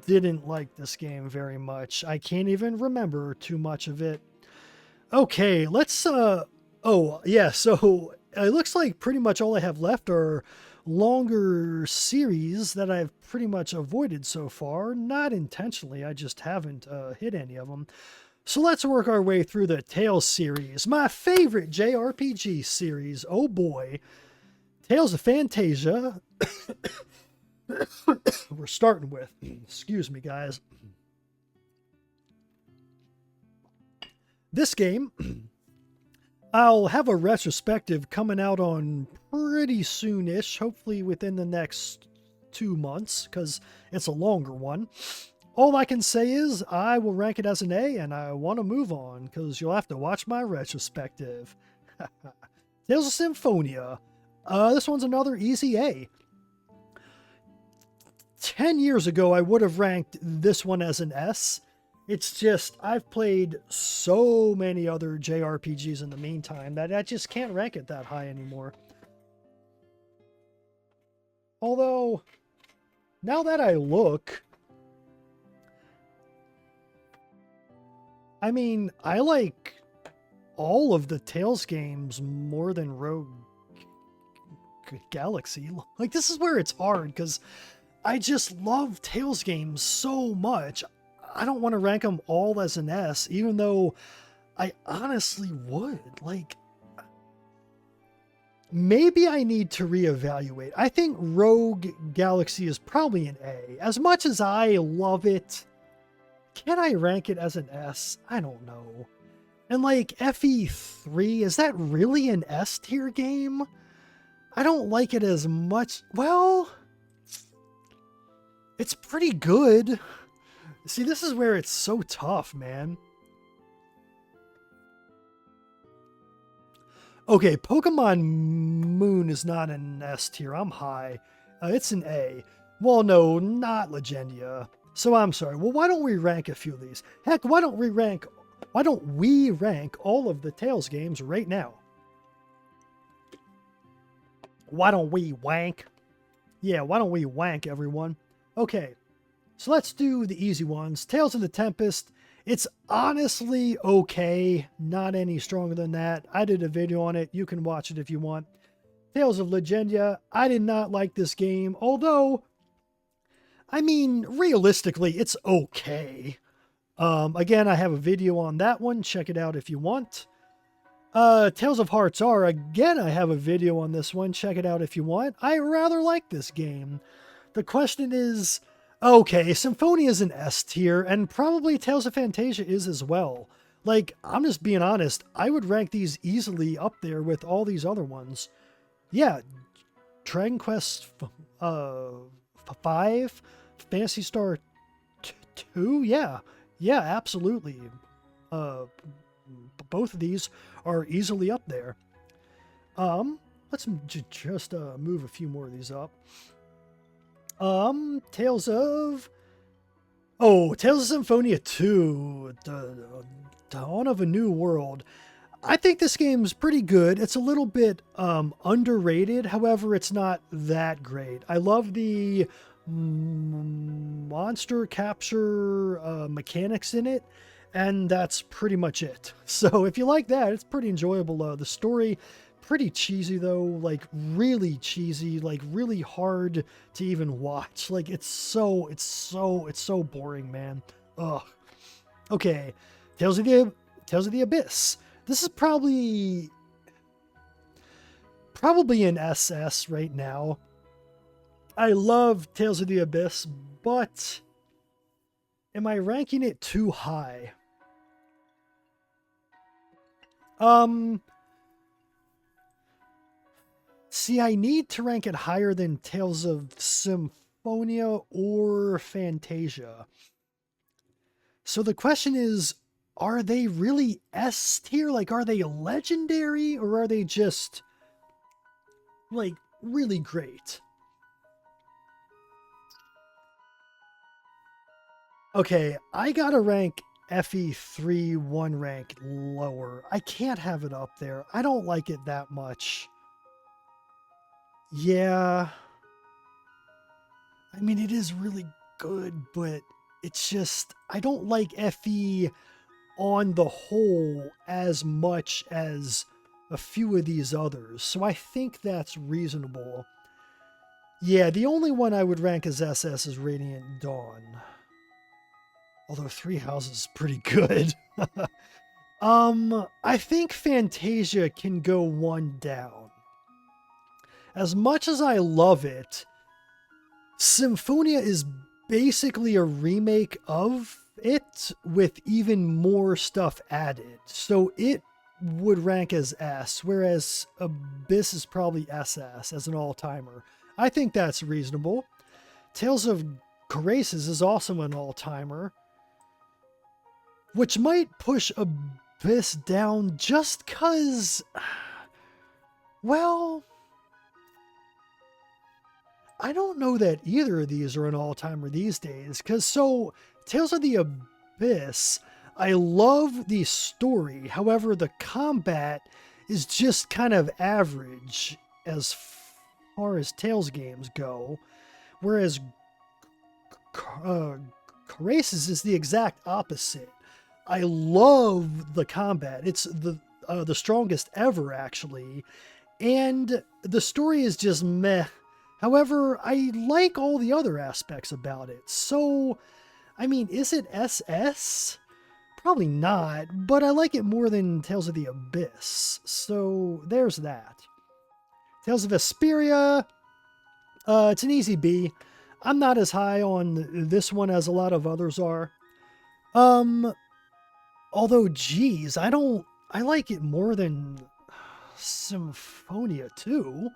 didn't like this game very much. I can't even remember too much of it. Okay, let's, oh, yeah, so it looks like pretty much all I have left are longer series that I've pretty much avoided so far. Not intentionally, I just haven't hit any of them. So let's work our way through the Tales series. My favorite JRPG series, oh boy. Tales of Phantasia. We're starting with, excuse me guys. This game, I'll have a retrospective coming out on pretty soon-ish, hopefully within the next 2 months, because it's a longer one. All I can say is I will rank it as an A, and I want to move on because you'll have to watch my retrospective. Tales of Symphonia. This one's another easy A. 10 years ago, I would have ranked this one as an S. It's just, I've played so many other JRPGs in the meantime that I just can't rank it that high anymore. Although, now that I look, I mean, I like all of the Tales games more than Rogue Galaxy. Like, this is where it's hard, because I just love Tales games so much. I don't want to rank them all as an S, even though I honestly would. Like, maybe I need to reevaluate. I think Rogue Galaxy is probably an A. As much as I love it, can I rank it as an S? I don't know. And like FE3, is that really an S tier game? I don't like it as much. Well, it's pretty good. See, this is where it's so tough, man. Okay, Pokemon Moon is not an S tier. I'm high. It's an A. Well, no, not Legendia. So I'm sorry. Well, why don't we rank a few of these? Heck, why don't we rank all of the Tales games right now? Why don't we wank? Yeah, why don't we wank, everyone? Okay, so let's do the easy ones. Tales of the Tempest. It's honestly okay. Not any stronger than that. I did a video on it. You can watch it if you want. Tales of Legendia. I did not like this game, although, I mean, realistically, it's okay. Again, I have a video on that one. Check it out if you want. Tales of Hearts R. Again, I have a video on this one. Check it out if you want. I rather like this game. The question is, okay, Symphonia is an S tier, and probably Tales of Phantasia is as well. Like, I'm just being honest. I would rank these easily up there with all these other ones. Yeah, Dragon Quest 5, Phantasy Star 2, yeah, absolutely. Both of these are easily up there. Let's just move a few more of these up. Tales of Symphonia 2, Dawn of a New World. I think this game's pretty good. It's a little bit underrated. However, it's not that great. I love the monster capture mechanics in it, and that's pretty much it. So if you like that, it's pretty enjoyable. The story, pretty cheesy though, like really cheesy, like really hard to even watch. Like it's so boring, man. Ugh. Okay, Tales of the Abyss. This is probably an SS right now. I love Tales of the Abyss, but am I ranking it too high? See, I need to rank it higher than Tales of Symphonia or Phantasia. So the question is, are they really S tier? Like, are they legendary, or are they just, like, really great? Okay, I gotta rank FE3 one rank lower. I can't have it up there. I don't like it that much. Yeah. I mean, it is really good, but it's just, I don't like FE on the whole as much as a few of these others. So I think that's reasonable. Yeah, the only one I would rank as SS is Radiant Dawn. Although Three Houses is pretty good. I think Phantasia can go one down. As much as I love it, Symphonia is basically a remake of it with even more stuff added. So it would rank as S, whereas Abyss is probably SS as an all-timer. I think that's reasonable. Tales of Oasis is also an all-timer, which might push Abyss down just because, well, I don't know that either of these are an all-timer these days, because Tales of the Abyss, I love the story, however, the combat is just kind of average as far as Tales games go, whereas Oasis is the exact opposite. I love the combat. It's the strongest ever, actually, and the story is just meh. However, I like all the other aspects about it. So, I mean, is it SS? Probably not, but I like it more than Tales of the Abyss. So, there's that. Tales of Vesperia, it's an easy B. I'm not as high on this one as a lot of others are. Although, geez, I like it more than Symphonia 2.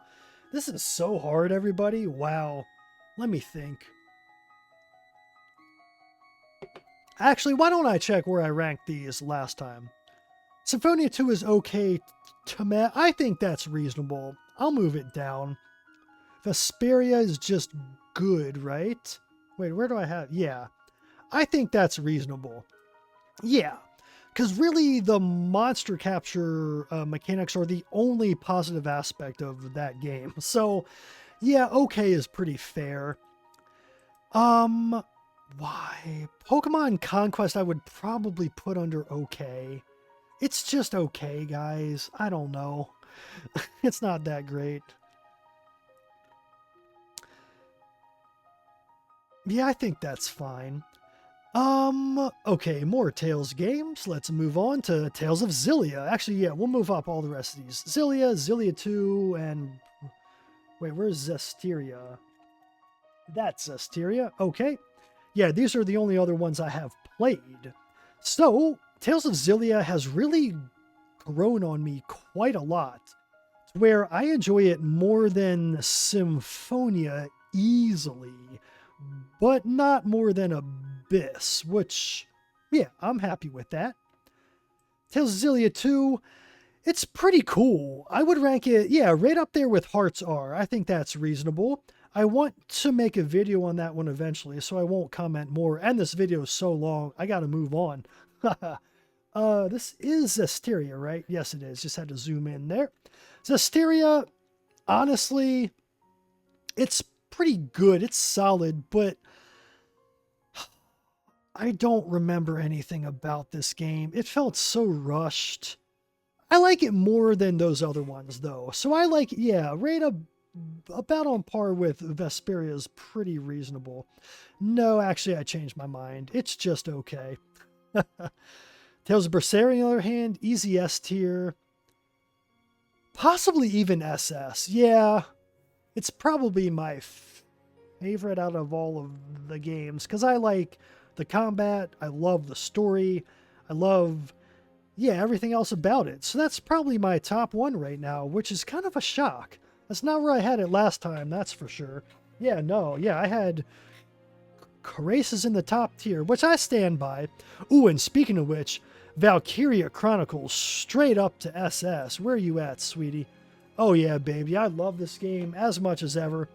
This is so hard, everybody. Wow. Let me think. Actually, why don't I check where I ranked these last time? Symphonia 2 is okay to me. I think that's reasonable. I'll move it down. Vesperia is just good, right? Wait, where do I have? Yeah. I think that's reasonable. Yeah. Because really, the monster capture mechanics are the only positive aspect of that game. So, yeah, okay is pretty fair. Why? Pokemon Conquest I would probably put under okay. It's just okay, guys. I don't know. It's not that great. Yeah, I think that's fine. Okay, more Tales games. Let's move on to Tales of Xillia. Actually, yeah, we'll move up all the rest of these. Xillia 2, and... Wait, where's Zestiria? That's Zestiria. Okay. Yeah, these are the only other ones I have played. So, Tales of Xillia has really grown on me quite a lot, where I enjoy it more than Symphonia easily, but not more than Abyss, which, yeah, I'm happy with that. Tales of Xillia 2, it's pretty cool. I would rank it, yeah, right up there with Hearts R. I think that's reasonable. I want to make a video on that one eventually, so I won't comment more. And this video is so long, I gotta move on. This is Zestiria, right? Yes, it is. Just had to zoom in there. Zestiria, honestly, it's pretty good. It's solid, but I don't remember anything about this game. It felt so rushed. I like it more than those other ones, though. So I like, yeah, right about on par with Vesperia is pretty reasonable. No, actually, I changed my mind. It's just okay. Tales of Berseria, on the other hand, easy S tier. Possibly even SS. Yeah, it's probably my favorite out of all of the games, because I like the combat, I love the story, I love, yeah, everything else about it. So that's probably my top one right now, which is kind of a shock. That's not where I had it last time, that's for sure. Yeah, no, yeah, I had Oasis in the top tier, which I stand by. Ooh, and speaking of which, Valkyria Chronicles straight up to SS. Where are you at, sweetie? Oh yeah, baby, I love this game as much as ever.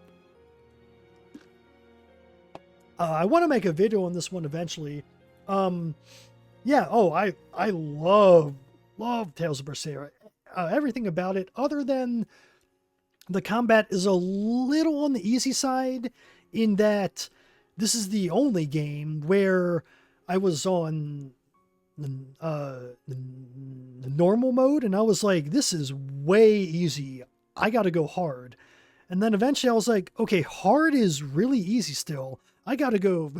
I want to make a video on this one eventually. Yeah, oh, I love Tales of Berseria. Everything about it, other than the combat, is a little on the easy side, in that this is the only game where I was on the normal mode, and I was like, this is way easy. I gotta go hard. And then eventually I was like, okay, hard is really easy still. I gotta go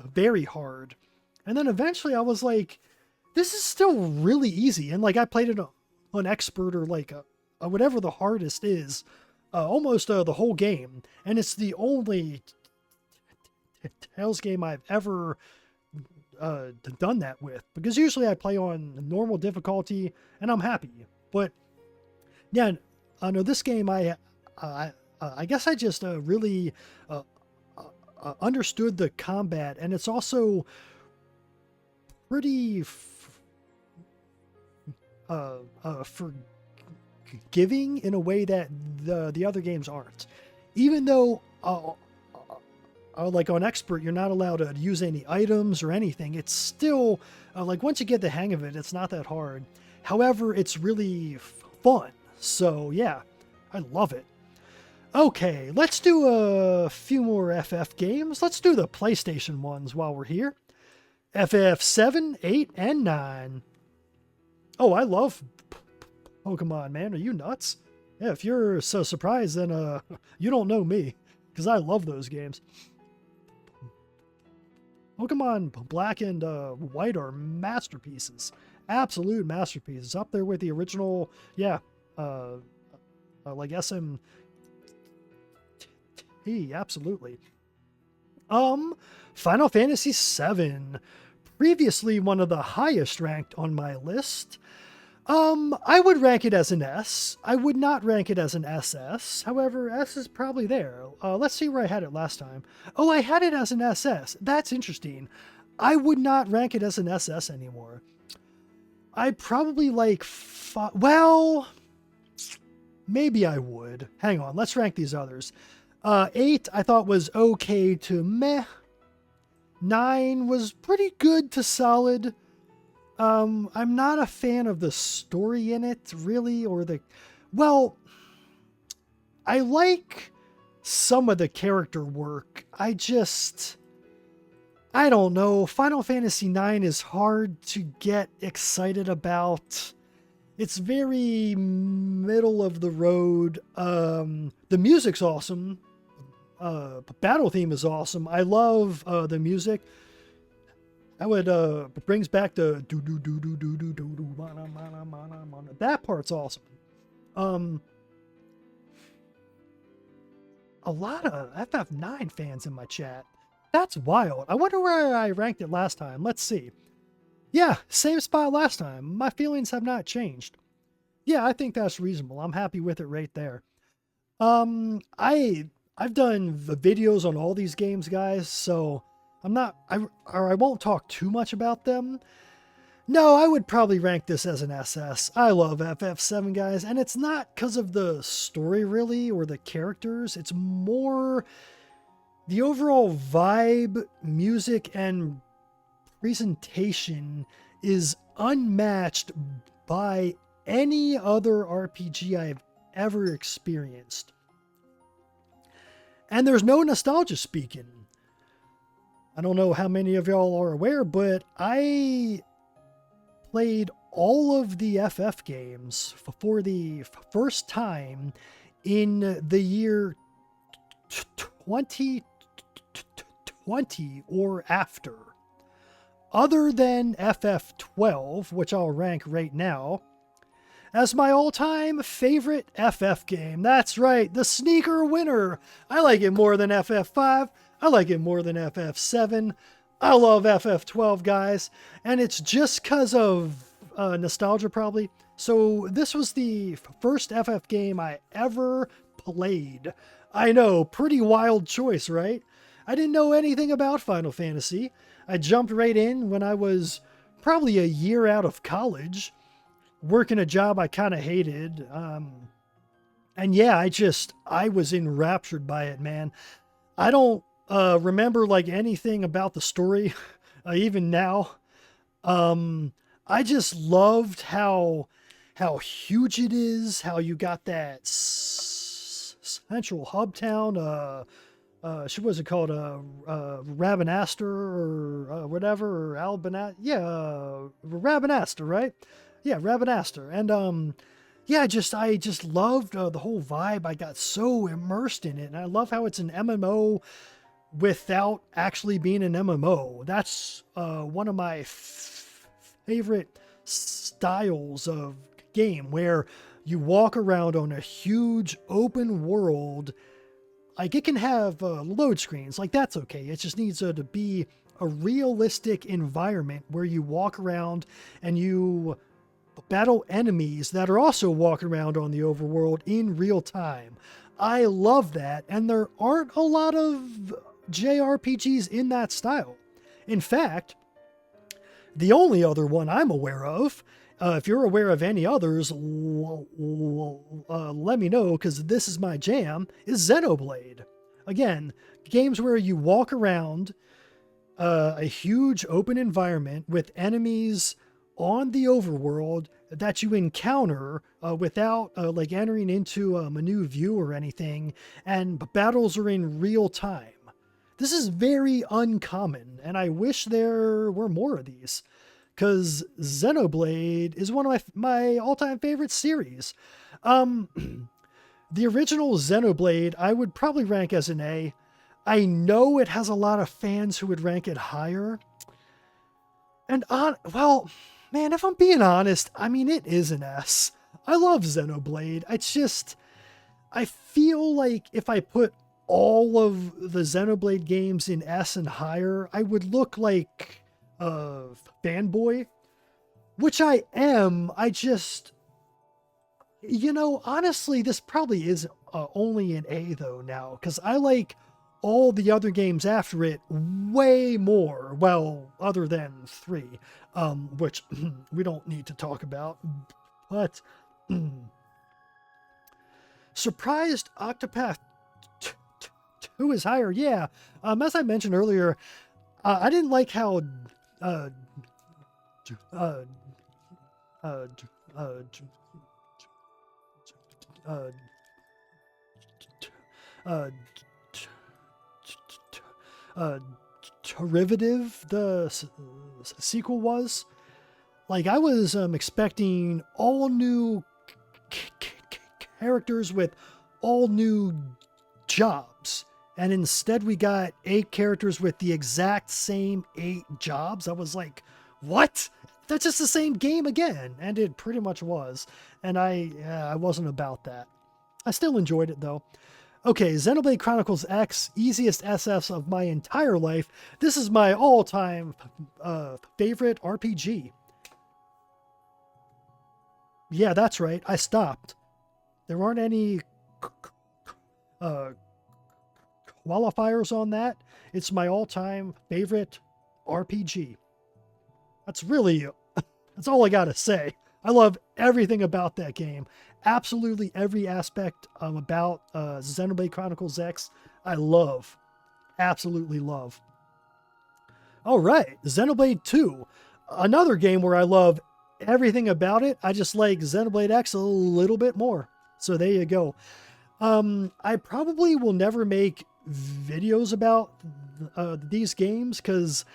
very hard. And then eventually I was like, this is still really easy. And like, I played it on expert, or like whatever the hardest is, almost the whole game. And it's the only Tales game I've ever done that with, because usually I play on normal difficulty and I'm happy. But yeah, no, this game I guess I just really understood the combat, and it's also pretty forgiving in a way that the other games aren't. Even though like on Expert, you're not allowed to use any items or anything. It's still like once you get the hang of it, it's not that hard. However, it's really fun. So yeah, I love it. Okay, let's do a few more FF games. Let's do the PlayStation ones while we're here. FF 7, 8, and 9. Oh, I love Pokemon, man. Are you nuts? Yeah, if you're so surprised, then you don't know me, because I love those games. Pokemon Black and White are masterpieces. Absolute masterpieces. Up there with the original, yeah, like SM. Absolutely. Final Fantasy VII. Previously one of the highest ranked on my list. I would rank it as an S. I would not rank it as an SS. However, S is probably there. Let's see where I had it last time. Oh, I had it as an SS. That's interesting. I would not rank it as an SS anymore. I probably like... well, maybe I would. Hang on, let's rank these others. 8 I thought was okay to meh. 9 was pretty good to solid. I'm not a fan of the story in it, really, or the... Well, I like some of the character work. I don't know. Final Fantasy IX is hard to get excited about. It's very middle of the road. The music's awesome. Battle theme is awesome. I love the music. It brings back the do do do do do do do do mana mana mana mana. That part's awesome. A lot of FF9 fans in my chat. That's wild. I wonder where I ranked it last time. Let's see. Yeah, same spot last time. My feelings have not changed. Yeah, I think that's reasonable. I'm happy with it right there. I've done the videos on all these games, guys, so I won't talk too much about them. No, I would probably rank this as an SS. I love FF7, guys, and it's not because of the story, really, or the characters. It's more the overall vibe, music, and presentation is unmatched by any other RPG I've ever experienced. And there's no nostalgia speaking. I don't know how many of y'all are aware, but I played all of the FF games for the first time in the year 2020 or after. Other than FF12, which I'll rank right now as my all-time favorite FF game. That's right, the sneaker winner. I like it more than FF5. I like it more than FF7. I love FF12, guys. And it's just because of nostalgia, probably. So this was the first FF game I ever played. I know, pretty wild choice, right? I didn't know anything about Final Fantasy. I jumped right in when I was probably a year out of college, working a job I kind of hated. And yeah, I was enraptured by it, man. I don't remember like anything about the story, even now. I just loved how huge it is, how you got that central hub town, what was it called? Rabanastre or whatever, or Albanat. Yeah, Rabanastre, right? Yeah, Rabanastre. And yeah, I just loved the whole vibe. I got so immersed in it, and I love how it's an MMO without actually being an MMO. That's one of my favorite styles of game, where you walk around on a huge open world. Like, it can have load screens, like that's okay. It just needs to be a realistic environment where you walk around and you battle enemies that are also walking around on the overworld in real time. I love that, and there aren't a lot of JRPGs in that style. In fact, the only other one I'm aware of, if you're aware of any others, let me know, because this is my jam, is Xenoblade. Again, games where you walk around a huge open environment with enemies on the overworld that you encounter without like entering into a menu view or anything, and battles are in real time. This is very uncommon, and I wish there were more of these, because Xenoblade is one of my all-time favorite series. The original Xenoblade I would probably rank as an A. I know it has a lot of fans who would rank it higher. And well, man, if I'm being honest, I mean, it is an S. I love Xenoblade. It's just, I feel like if I put all of the Xenoblade games in S and higher, I would look like a fanboy, which I am. I just, you know, honestly, this probably is only an A though now, because I like all the other games after it way more. Well, other than 3, which we don't need to talk about. But surprised Octopath 2 is higher. Yeah, as I mentioned earlier, I didn't like how derivative the sequel was. Like, I was expecting all new characters with all new jobs, and instead we got 8 characters with the exact same 8 jobs. I was like, what? That's just the same game again. And it pretty much was. And I wasn't about that. I still enjoyed it though. Okay, Xenoblade Chronicles X, easiest SFs of my entire life. This is my all-time favorite RPG. Yeah, that's right. I stopped. There aren't any qualifiers on that. It's my all-time favorite RPG. That's all I gotta say. I love everything about that game. Absolutely every aspect about Xenoblade Chronicles X, I love. Absolutely love. All right, Xenoblade 2. Another game where I love everything about it. I just like Xenoblade X a little bit more. So there you go. I probably will never make videos about these games because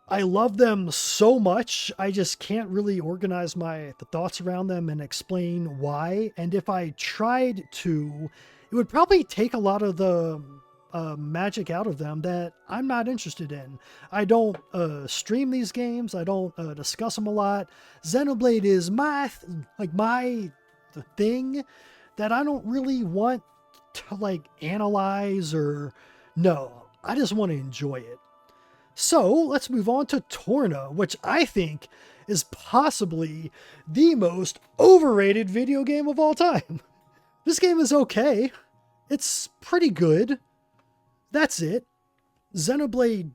I love them so much. I just can't really organize the thoughts around them and explain why. And if I tried to, it would probably take a lot of the magic out of them that I'm not interested in. I don't stream these games. I don't discuss them a lot. Xenoblade is my thing that I don't really want to like analyze or no. I just want to enjoy it. So let's move on to Torna, which I think is possibly the most overrated video game of all time. This game is okay. It's pretty good. That's it. Xenoblade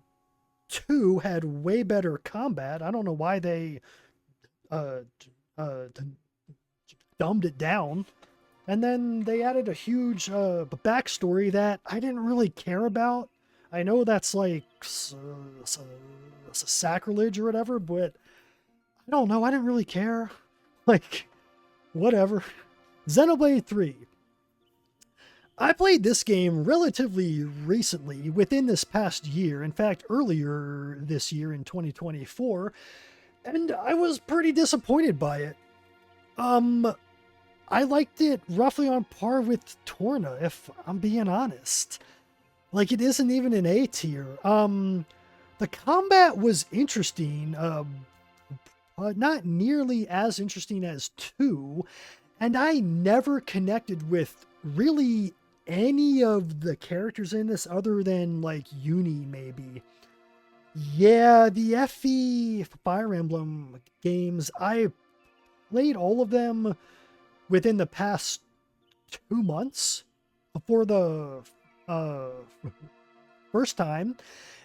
2 had way better combat. I don't know why they dumbed it down. And then they added a huge backstory that I didn't really care about. I know that's like sacrilege or whatever, but I don't know. I didn't really care. Like, whatever. Xenoblade 3. I played this game relatively recently, within this past year. In fact, earlier this year in 2024, and I was pretty disappointed by it. I liked it roughly on par with Torna, if I'm being honest. Like, it isn't even an A tier. The combat was interesting, but not nearly as interesting as 2, and I never connected with really any of the characters in this other than, like, Uni, maybe. Yeah, the FE Fire Emblem games, I played all of them within the past 2 months before the first time.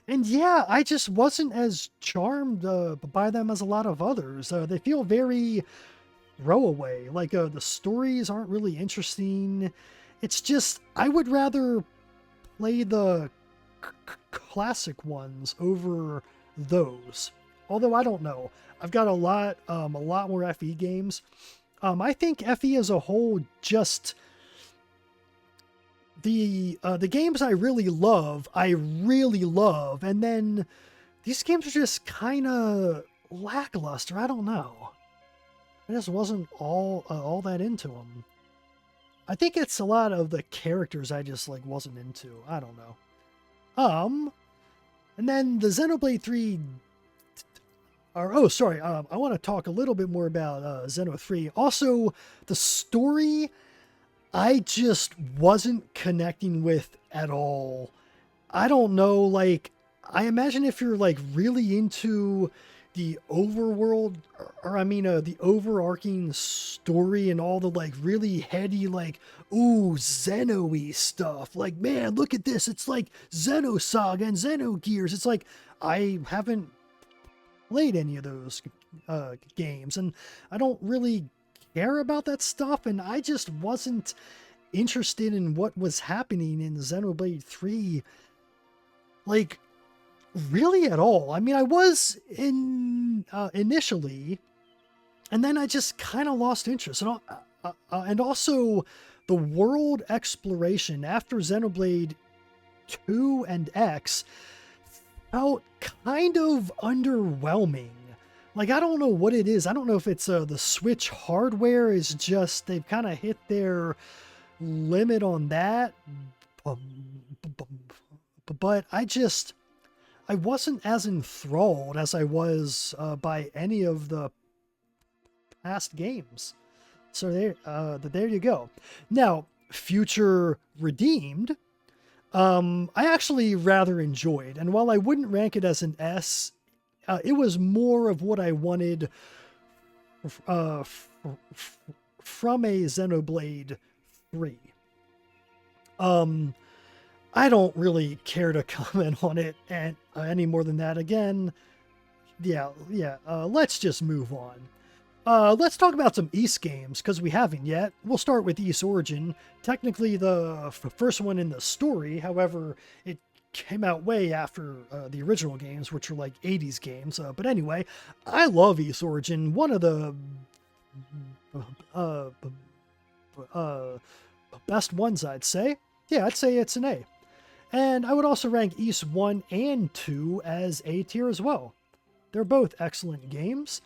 And yeah, I just wasn't as charmed by them as a lot of others. They feel very throwaway. Like the stories aren't really interesting. It's just, I would rather play the classic ones over those. Although I don't know. I've got a lot more FE games. I think FE as a whole, just the games I really love, and then these games are just kind of lackluster. I don't know. I just wasn't all that into them. I think it's a lot of the characters I just like wasn't into. I don't know. And then the Xenoblade 3. I want to talk a little bit more about Xeno 3. Also, the story, I just wasn't connecting with at all. I don't know, like, I imagine if you're, like, really into the overworld, the overarching story and all the, like, really heady, like, ooh, Xeno-y stuff. Like, man, look at this. It's like Xenosaga and Xenogears. It's like, I haven't played any of those games, and I don't really care about that stuff, and I just wasn't interested in what was happening in Xenoblade 3, like, really at all. I mean, I was initially, and then I just kind of lost interest. And also, the world exploration after Xenoblade 2 and X felt kind of underwhelming. Like, I don't know what it is. I don't know if it's the Switch hardware is just, they've kind of hit their limit on that. But I wasn't as enthralled as I was by any of the past games. So there you go. Now, Future Redeemed, I actually rather enjoyed, and while I wouldn't rank it as an S, it was more of what I wanted from a Xenoblade 3. I don't really care to comment on it any more than that. Again, let's just move on. Let's talk about some Ys games, because we haven't yet. We'll start with Ys Origin. Technically the first one in the story, however, it came out way after the original games, which are like 80s games. But anyway, I love Ys Origin. One of the best ones, I'd say. Yeah, I'd say it's an A. And I would also rank Ys 1 and 2 as A tier as well. They're both excellent games.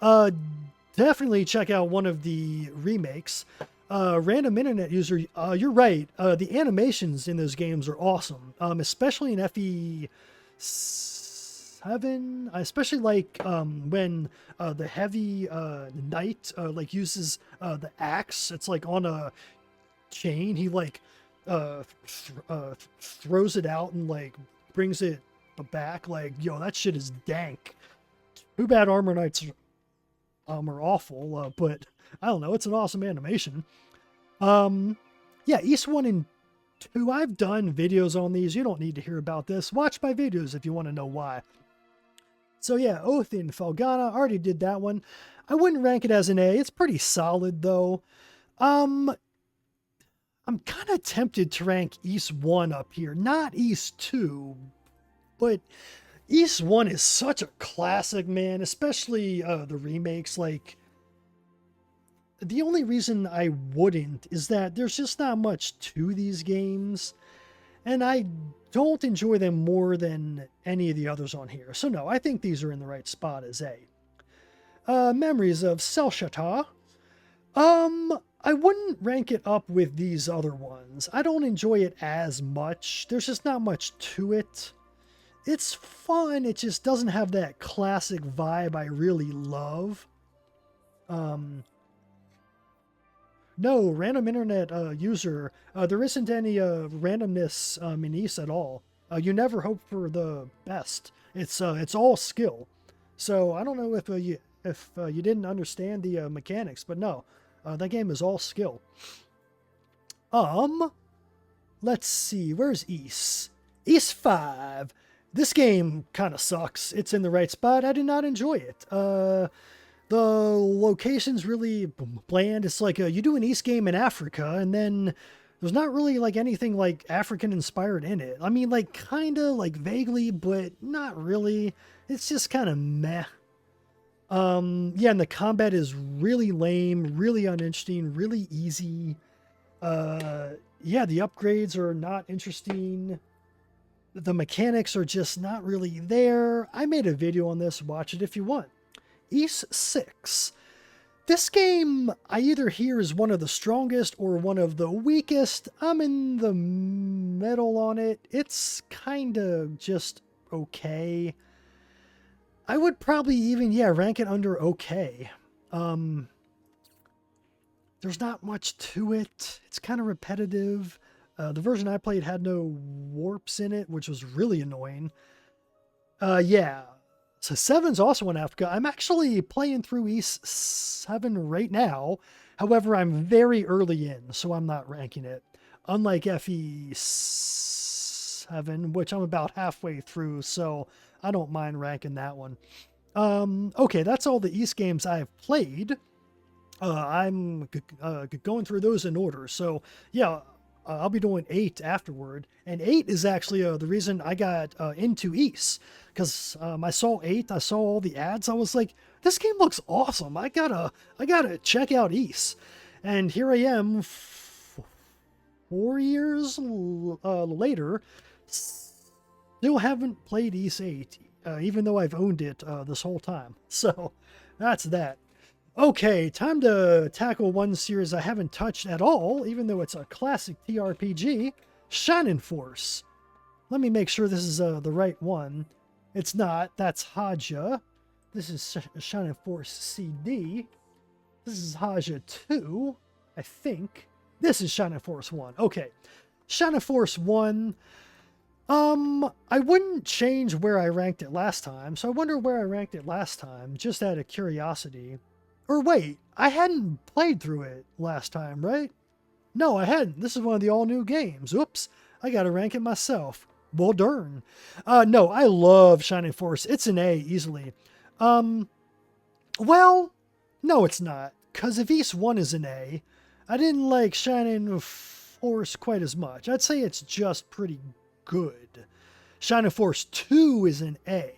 Definitely check out one of the remakes. Random internet user, you're right. The animations in those games are awesome, especially in FE7. I especially like when the heavy knight like uses the axe. It's like on a chain. He like throws it out and like brings it back. Like, yo, that shit is dank. Too bad Armor Knights are awful, but I don't know, it's an awesome animation. Yeah, Ys 1 and 2, I've done videos on these. You don't need to hear about this. Watch my videos if you want to know why. So yeah, Oath in Felghana, I already did that one. I wouldn't rank it as an A. It's pretty solid, though. I'm kind of tempted to rank Ys 1 up here. Not Ys 2, but Ys 1 is such a classic, man, especially the remakes. Like, the only reason I wouldn't is that there's just not much to these games, and I don't enjoy them more than any of the others on here. So no, I think these are in the right spot as A. Memories of Selshata. I wouldn't rank it up with these other ones. I don't enjoy it as much. There's just not much to it. It's fun, it just doesn't have that classic vibe I really love. No, random internet user, there isn't any randomness in Ys at all. You never hope for the best. It's all skill. So I don't know if you didn't understand the mechanics, but no, that game is all skill. Let's see, where's Ys? East 5. This game kind of sucks. It's in the right spot. I did not enjoy it. The location's really bland. It's like you do an East game in Africa, and then there's not really like anything like African inspired in it. I mean, like kind of like vaguely, but not really. It's just kind of meh. Yeah, and the combat is really lame, really uninteresting, really easy. Yeah, the upgrades are not interesting. The mechanics are just not really there. I made a video on this. Watch it if you want. East 6. This game, I either hear is one of the strongest or one of the weakest. I'm in the middle on it. It's kind of just okay. I would probably even, yeah, rank it under okay. There's not much to it. It's kind of repetitive. The version I played had no warps in it, which was really annoying. Yeah. So 7's also in Africa. I'm actually playing through East 7 right now. However, I'm very early in, so I'm not ranking it. Unlike FE7, which I'm about halfway through, so I don't mind ranking that one. Okay, that's all the East games I've played. I'm going through those in order. So, yeah, I'll be doing 8 afterward. And 8 is actually the reason I got into East. Because I saw 8, I saw all the ads. I was like, this game looks awesome. I gotta check out East. And here I am, 4 years later, still haven't played East 8, even though I've owned it this whole time. So that's that. Okay, time to tackle one series I haven't touched at all, even though it's a classic TRPG, Shining Force. Let me make sure this is the right one. It's not. That's Haja. This is Shining Force CD. This is Haja 2, I think. This is Shining Force 1. Okay. Shining Force 1. I wouldn't change where I ranked it last time, so I wonder where I ranked it last time, just out of curiosity. Or wait, I hadn't played through it last time, right? No, I hadn't. This is one of the all-new games. Oops, I gotta rank it myself. Well, darn. No, I love Shining Force. It's an A, easily. Well, no, it's not. Because if East 1 is an A, I didn't like Shining Force quite as much. I'd say it's just pretty good. Shining Force 2 is an A.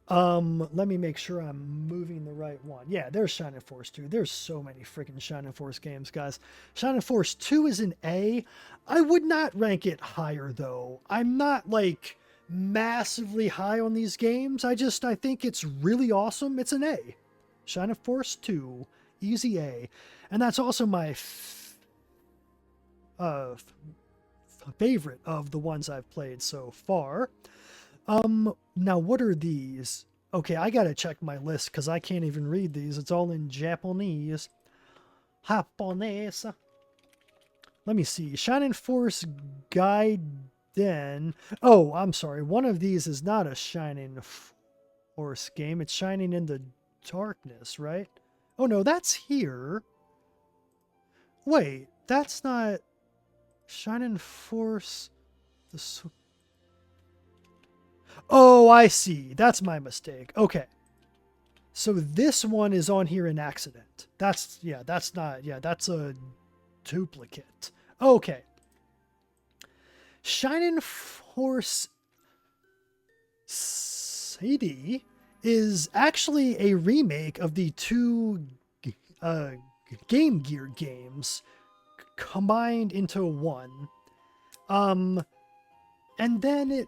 Let me make sure I'm moving the right one. Yeah, there's Shining Force 2. There's so many freaking Shining Force games, guys. Shining Force 2 is an A. I would not rank it higher, though. I'm not, like, massively high on these games. I think it's really awesome. It's an A. Shining Force 2, easy A. And that's also my favorite of the ones I've played so far. Now what are these? Okay, I gotta check my list because I can't even read these. It's all in Japanese. Japanese. Let me see. Shining Force Gaiden. Oh, I'm sorry. One of these is not a Shining Force game. It's Shining in the Darkness, right? Oh no, that's here. Wait, that's not Shining Force. Oh, I see. That's my mistake. Okay. So this one is on here in accident. That's a duplicate. Okay. Shining Force CD is actually a remake of the two Game Gear games combined into one. And then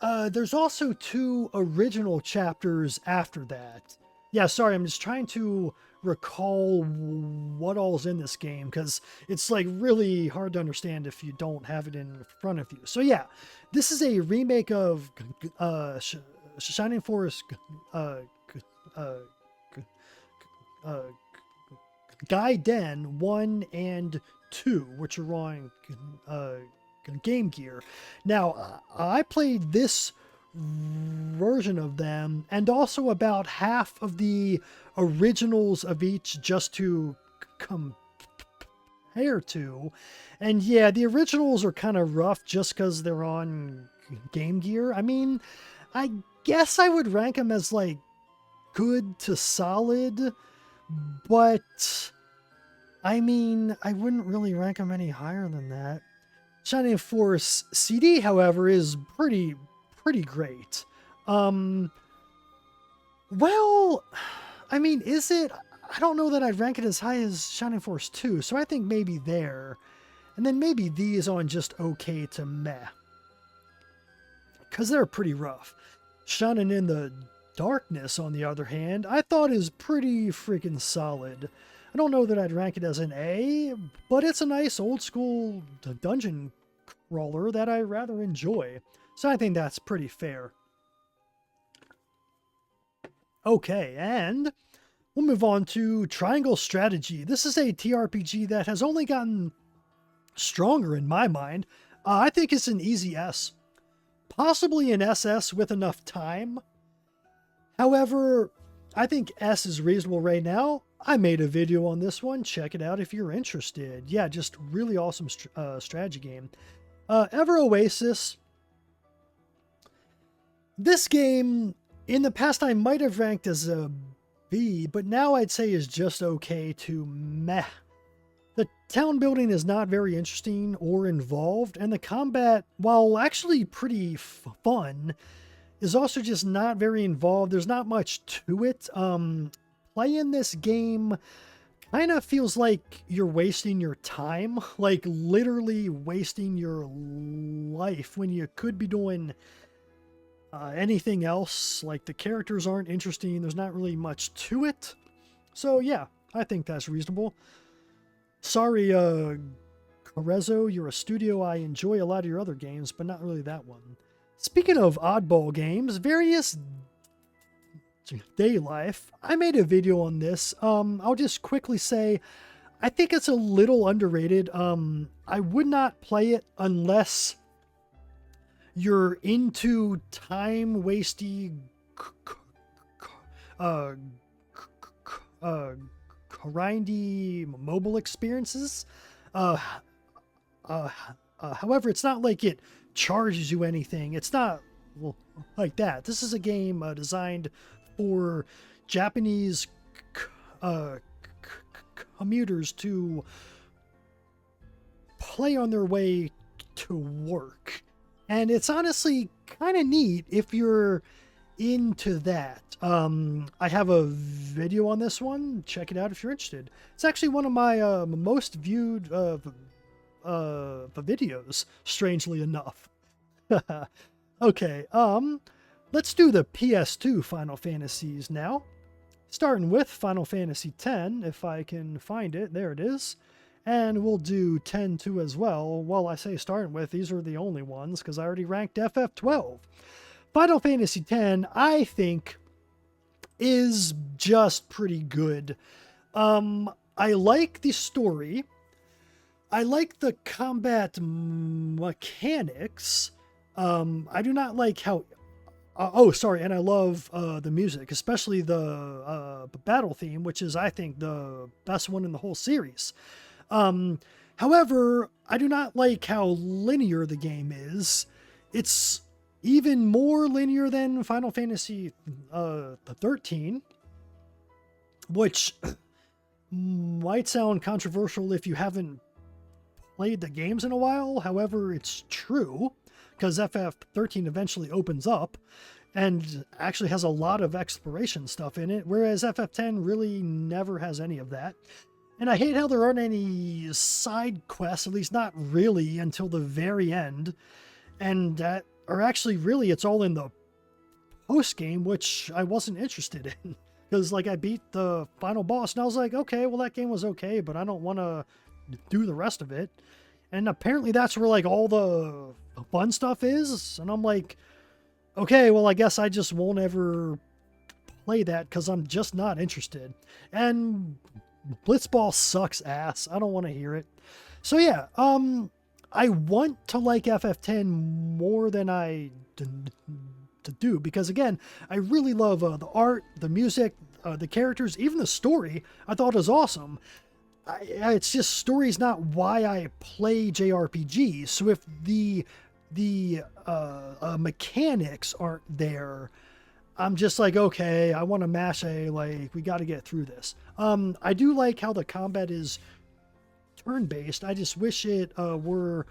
there's also 2 original chapters after that. Yeah, sorry, I'm just trying to recall what all's in this game, because it's like really hard to understand if you don't have it in front of you. So yeah, this is a remake of Shining Force Gaiden 1 and 2, which are on Game Gear. Now, I played this version of them and also about half of the originals of each just to compare to. And yeah, the originals are kind of rough just because they're on Game Gear. I mean, I guess I would rank them as like good to solid, but I mean, I wouldn't really rank them any higher than that. Shining Force CD, however, is pretty great. Well, I mean, is it? I don't know that I'd rank it as high as Shining Force 2, so I think maybe there. And then maybe these on just okay to meh. Because they're pretty rough. Shining in the Darkness, on the other hand, I thought is pretty freaking solid. I don't know that I'd rank it as an A, but it's a nice old school dungeon crawler that I rather enjoy. So I think that's pretty fair. Okay, and we'll move on to Triangle Strategy. This is a TRPG that has only gotten stronger in my mind. I think it's an easy S. Possibly an SS with enough time. However, I think S is reasonable right now. I made a video on this one. Check it out if you're interested. Yeah, just really awesome strategy game. Ever Oasis. This game, in the past, I might have ranked as a B, but now I'd say is just okay to meh. The town building is not very interesting or involved, and the combat, while actually pretty fun, is also just not very involved. There's not much to it. Playing this game kind of feels like you're wasting your time, like literally wasting your life when you could be doing anything else. Like the characters aren't interesting. There's not really much to it. So yeah, I think that's reasonable. Sorry, Carezzo, you're a studio. I enjoy a lot of your other games, but not really that one. Speaking of oddball games, Various Day Life. I made a video on this. I'll just quickly say, I think it's a little underrated. I would not play it unless you're into time-wasty, grindy mobile experiences. However, it's not like it charges you anything. It's not like that. This is a game designed for Japanese commuters to play on their way to work. And it's honestly kind of neat if you're into that. I have a video on this one. Check it out if you're interested. It's actually one of my most viewed videos, strangely enough. Okay, let's do the PS2 Final Fantasies now. Starting with Final Fantasy X, if I can find it. There it is. And we'll do 10-2 as well. Well, I say starting with, these are the only ones, because I already ranked FF12. Final Fantasy X, I think, is just pretty good. I like the story. I like the combat mechanics. I do not like how... and I love the music, especially the battle theme, which is, I think, the best one in the whole series. However, I do not like how linear the game is. It's even more linear than Final Fantasy 13, which might sound controversial if you haven't played the games in a while. However, it's true, because FF13 eventually opens up and actually has a lot of exploration stuff in it, whereas FF10 really never has any of that. And I hate how there aren't any side quests, at least not really, until the very end. And that, or actually, really, it's all in the post-game, which I wasn't interested in. Because, like, I beat the final boss, and I was like, okay, well, that game was okay, but I don't want to do the rest of it. And apparently that's where, like, all the fun stuff is. And I'm like, okay, well, I guess I just won't ever play that, because I'm just not interested. And Blitzball sucks ass. I don't want to hear it. So yeah, I want to like FF10 more than I do, because again, I really love the art, the music, the characters, even the story. I thought was awesome. it's just story's not why I play JRPGs. So if the mechanics aren't there, I'm just like, okay, I want to mash A, like, we got to get through this. I do like how the combat is turn-based. I just wish it were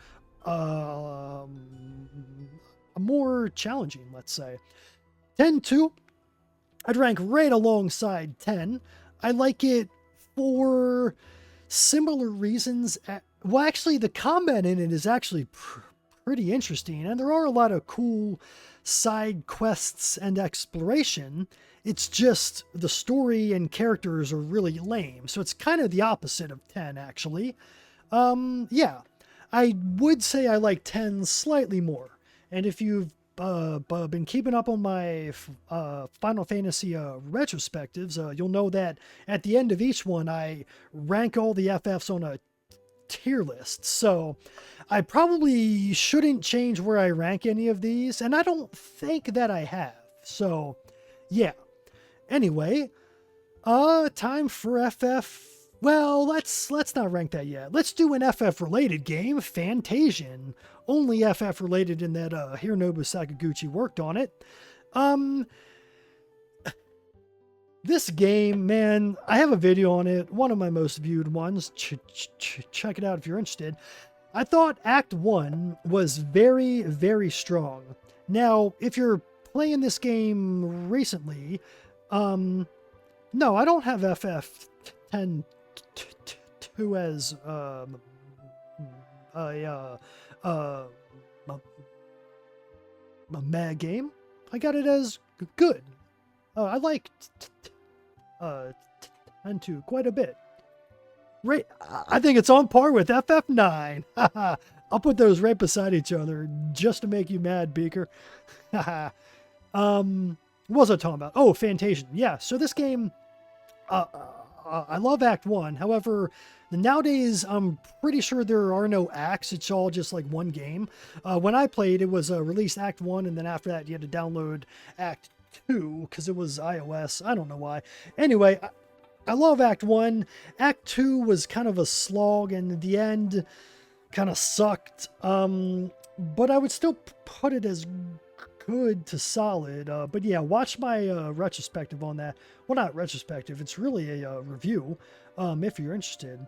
more challenging, let's say. 10-2, I'd rank right alongside 10. I like it for similar reasons. Well, actually, the combat in it is actually pretty interesting, and there are a lot of cool side quests and exploration. It's just the story and characters are really lame, so it's kind of the opposite of 10, actually. Yeah, I would say I like 10 slightly more, and if you've been keeping up on my Final Fantasy retrospectives, you'll know that at the end of each one, I rank all the FFs on a tier list. So I probably shouldn't change where I rank any of these, and I don't think that I have. So yeah. Anyway, time for FF. Well, let's not rank that yet. Let's do an FF related game, Fantasian. Only FF related in that Hironobu Sakaguchi worked on it. This game, man, I have a video on it, one of my most viewed ones. Check it out if you're interested. I thought Act 1 was very, very strong. Now, if you're playing this game recently, no, I don't have FF10 2 as a mad game. I got it as good. I like 10-2 quite a bit. Right, I think it's on par with FF9. I'll put those right beside each other just to make you mad, Beaker. What was I talking about? Oh, Fantasian. Yeah, so this game, I love Act 1. However, nowadays, I'm pretty sure there are no acts. It's all just like one game. When I played, it was released Act 1, and then after that, you had to download Act 2 because it was iOS. I don't know why. Anyway, I love Act 1. Act 2 was kind of a slog, and the end kind of sucked. But I would still put it as good to solid. But yeah, watch my retrospective on that. Well, not retrospective. It's really a review, if you're interested.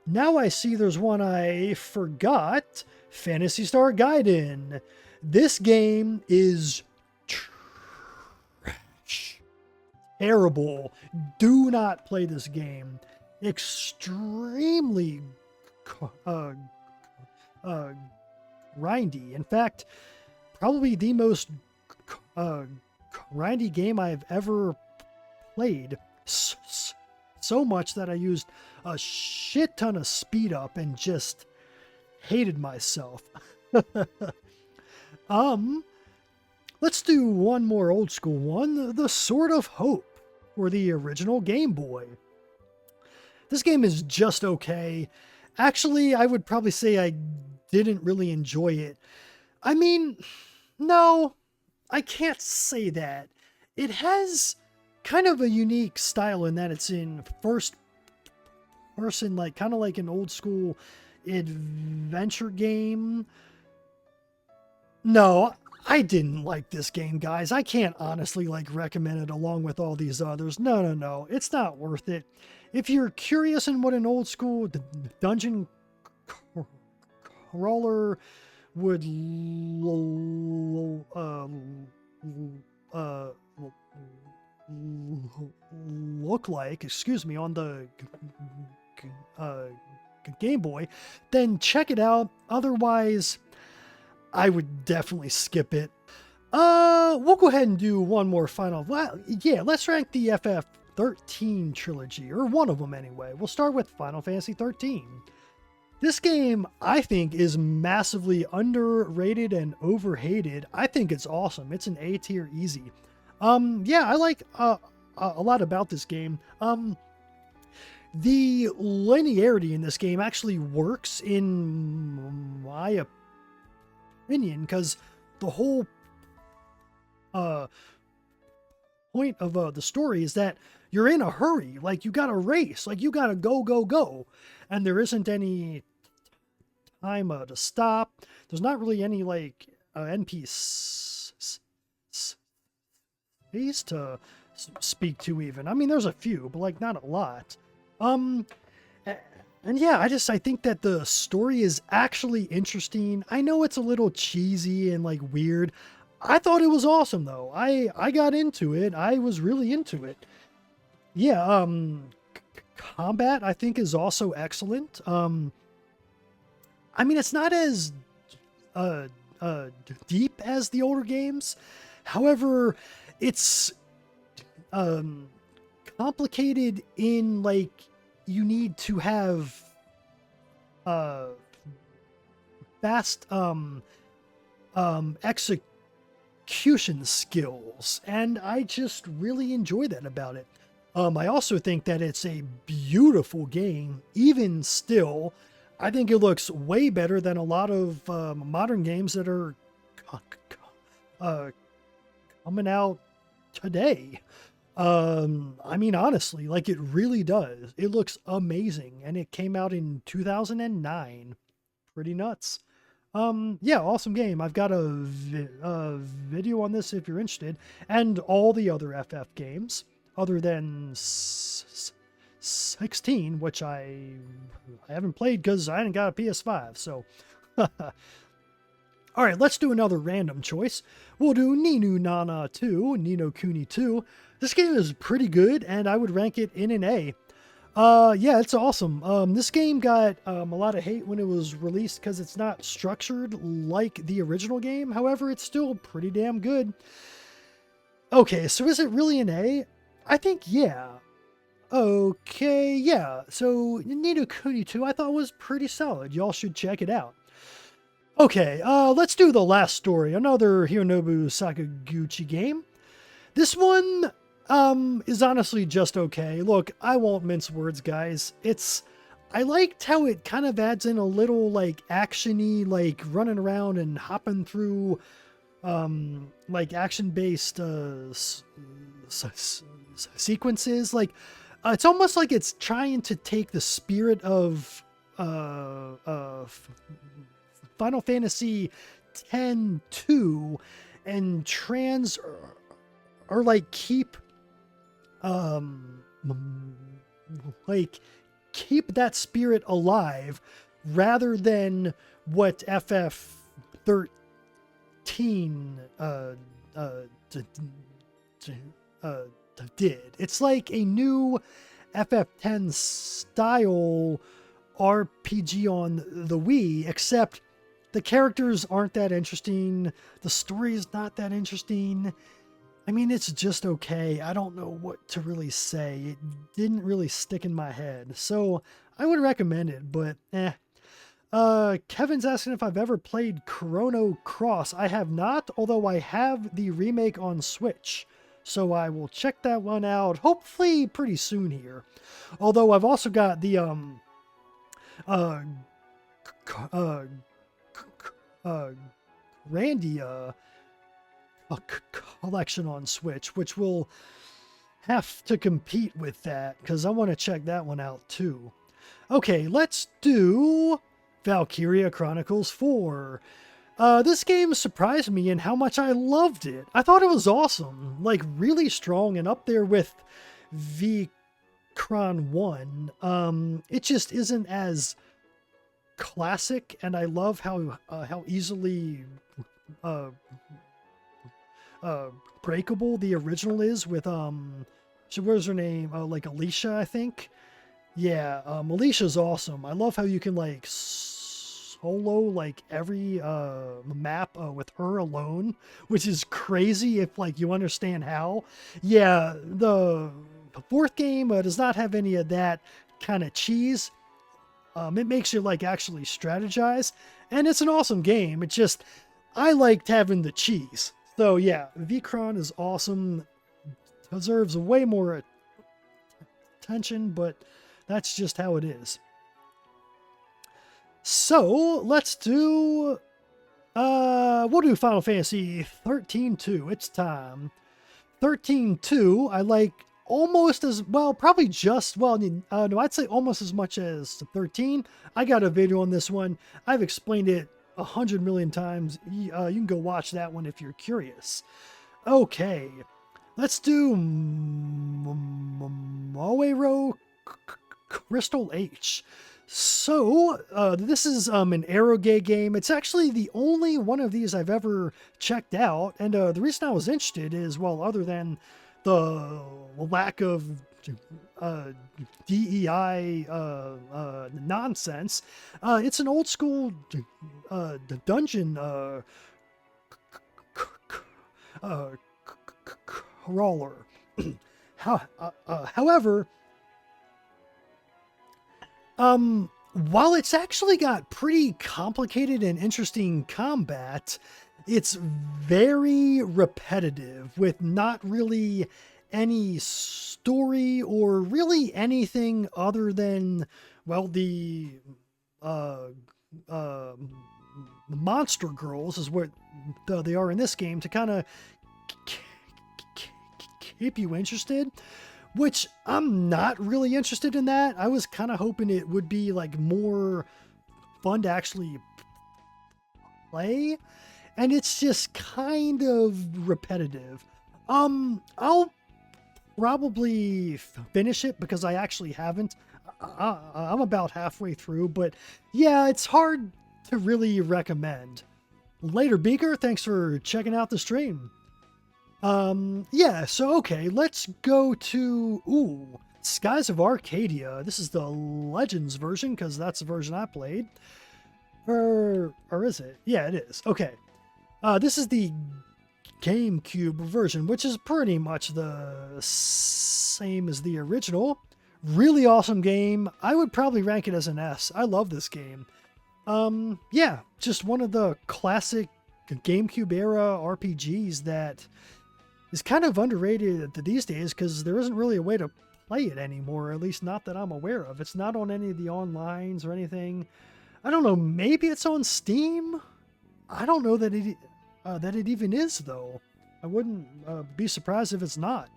Now I see there's one I forgot. Phantasy Star Gaiden. This game is trash. Terrible. Do not play this game. Extremely grindy. In fact, probably the most grindy game I've ever played. So much that I used a shit ton of speed up and just hated myself. Let's do one more old school one. The Sword of Hope for the original Game Boy. This game is just okay. Actually, I would probably say I didn't really enjoy it. I mean, no, I can't say that. It has kind of a unique style in that it's in first person, like kind of like an old school adventure game. No, I didn't like this game, guys. I can't honestly recommend it along with all these others. No. It's not worth it. If you're curious in what an old school dungeon crawler would look like, on the Game Boy, then check it out. Otherwise, I would definitely skip it. We'll go ahead and do one more final. Well, yeah, let's rank the FF13 trilogy, or one of them anyway. We'll start with Final Fantasy 13. This game, I think, is massively underrated and overhated. I think it's awesome. It's an A tier easy. Yeah, I like a lot about this game. The linearity in this game actually works in my opinion, because the whole point of the story is that you're in a hurry. Like, you gotta race. Like, you gotta go, go, go. And there isn't any time to stop. There's not really any, like, NPCs to speak to even. I mean, there's a few, but, like, not a lot. And yeah, I think that the story is actually interesting. I know it's a little cheesy and, like, weird. I thought it was awesome, though. I got into it. I was really into it. Yeah, combat, I think, is also excellent. I mean, it's not as deep as the older games. However, it's complicated in, like, you need to have fast execution skills, and I just really enjoy that about it. I also think that it's a beautiful game. Even still, I think it looks way better than a lot of modern games that are coming out today. I mean, honestly, like, it really does. It looks amazing, and it came out in 2009. Pretty nuts. Yeah, awesome game. I've got a video on this if you're interested, and all the other FF games, other than 16, which I haven't played because I ain't got a PS5, so... Alright, let's do another random choice. We'll do Ni no Nana 2, Ni no Kuni 2. This game is pretty good, and I would rank it in an A. Yeah, it's awesome. This game got a lot of hate when it was released because it's not structured like the original game. However, it's still pretty damn good. Okay, so is it really an A? I think, yeah. Okay, yeah. So, Ni no Kuni 2 I thought was pretty solid. Y'all should check it out. Okay, let's do the last story. Another Hironobu Sakaguchi game. This one is honestly just okay. Look, I won't mince words, guys. I liked how it kind of adds in a little, like, action-y, like, running around and hopping through, like, action-based sequences. Like, it's almost like it's trying to take the spirit of Final Fantasy X-2 and or like keep that spirit alive rather than what FF13 did. It's like a new FF10 style RPG on the Wii, except the characters aren't that interesting. The story is not that interesting. I mean, it's just okay. I don't know what to really say. It didn't really stick in my head. So I would recommend it, but eh. Kevin's asking if I've ever played Chrono Cross. I have not, although I have the remake on Switch. So I will check that one out, hopefully pretty soon here. Although I've also got the Grandia collection on Switch, which will have to compete with that because I want to check that one out too. Okay, let's do Valkyria Chronicles 4. This game surprised me in how much I loved it. I thought it was awesome, like really strong and up there with V-Cron 1. It just isn't as classic, and I love how easily breakable the original is with where's her name? Like Alicia, I think. Yeah, Alicia's awesome. I love how you can like solo like every map with her alone, which is crazy if like you understand how. Yeah, the fourth game does not have any of that kind of cheese. It makes you like actually strategize, and it's an awesome game. It's just I liked having the cheese. So yeah, V-Cron is awesome. Deserves way more attention, but that's just how it is. So let's do we'll do Final Fantasy 13-2. It's time. 13-2, I like almost as well, probably just, well, no, I'd say almost as much as 13. I got a video on this one. I've explained it 100 million times. You can go watch that one if you're curious. Okay, let's do Moero Crystal H. So, this is an Aerogay game. It's actually the only one of these I've ever checked out, and the reason I was interested is, well, other than the lack of DEI nonsense, it's an old school dungeon crawler. However, while it's actually got pretty complicated and interesting combat, it's very repetitive with not really any story or really anything other than, well, the monster girls is what they are in this game to kind of keep you interested, which I'm not really interested in that. I was kind of hoping it would be like more fun to actually play, and it's just kind of repetitive. I'll probably finish it because I actually haven't. I'm about halfway through, but yeah, it's hard to really recommend. Later, Beaker, thanks for checking out the stream. Yeah, so okay, let's go to, Skies of Arcadia. This is the Legends version, because that's the version I played. Or is it? Yeah, it is. Okay. This is the GameCube version, which is pretty much the same as the original. Really awesome game. I would probably rank it as an S. I love this game. Yeah, just one of the classic GameCube era RPGs that is kind of underrated these days because there isn't really a way to play it anymore, at least not that I'm aware of. It's not on any of the onlines or anything. I don't know, maybe it's on Steam? I don't know that it even is, though. I wouldn't be surprised if it's not.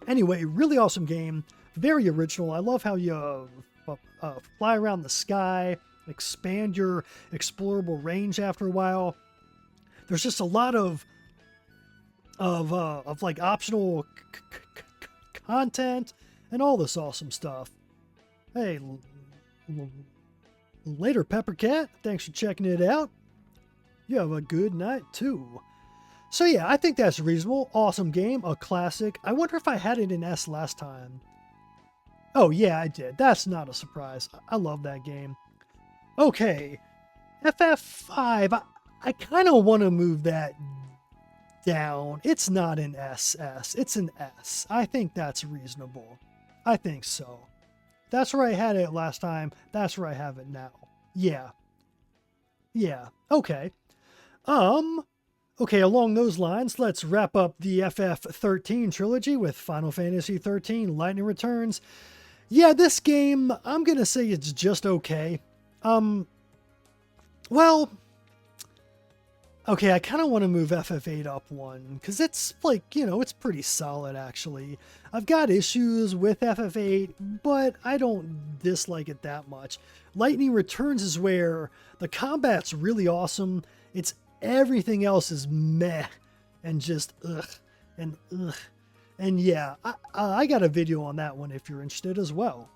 Anyway, really awesome game. Very original. I love how you fly around the sky, expand your explorable range after a while. There's just a lot of like optional content and all this awesome stuff. Hey, later, Peppercat. Thanks for checking it out. You have a good night too. So yeah, I think that's reasonable. Awesome game, a classic. I wonder if I had it in S last time. Oh yeah, I did. That's not a surprise. I love that game. Okay, FF5. I kind of want to move that down. It's not an SS. It's an S. I think that's reasonable. I think so. That's where I had it last time. That's where I have it now. Yeah. Yeah. Okay. Okay, along those lines, let's wrap up the FF13 trilogy with Final Fantasy 13 Lightning Returns. Yeah, this game, I'm going to say it's just okay. Well, okay, I kind of want to move FF8 up one, because it's like, it's pretty solid, actually. I've got issues with FF8, but I don't dislike it that much. Lightning Returns is where the combat's really awesome. Everything else is meh, and just ugh, and ugh. And yeah, I got a video on that one if you're interested as well.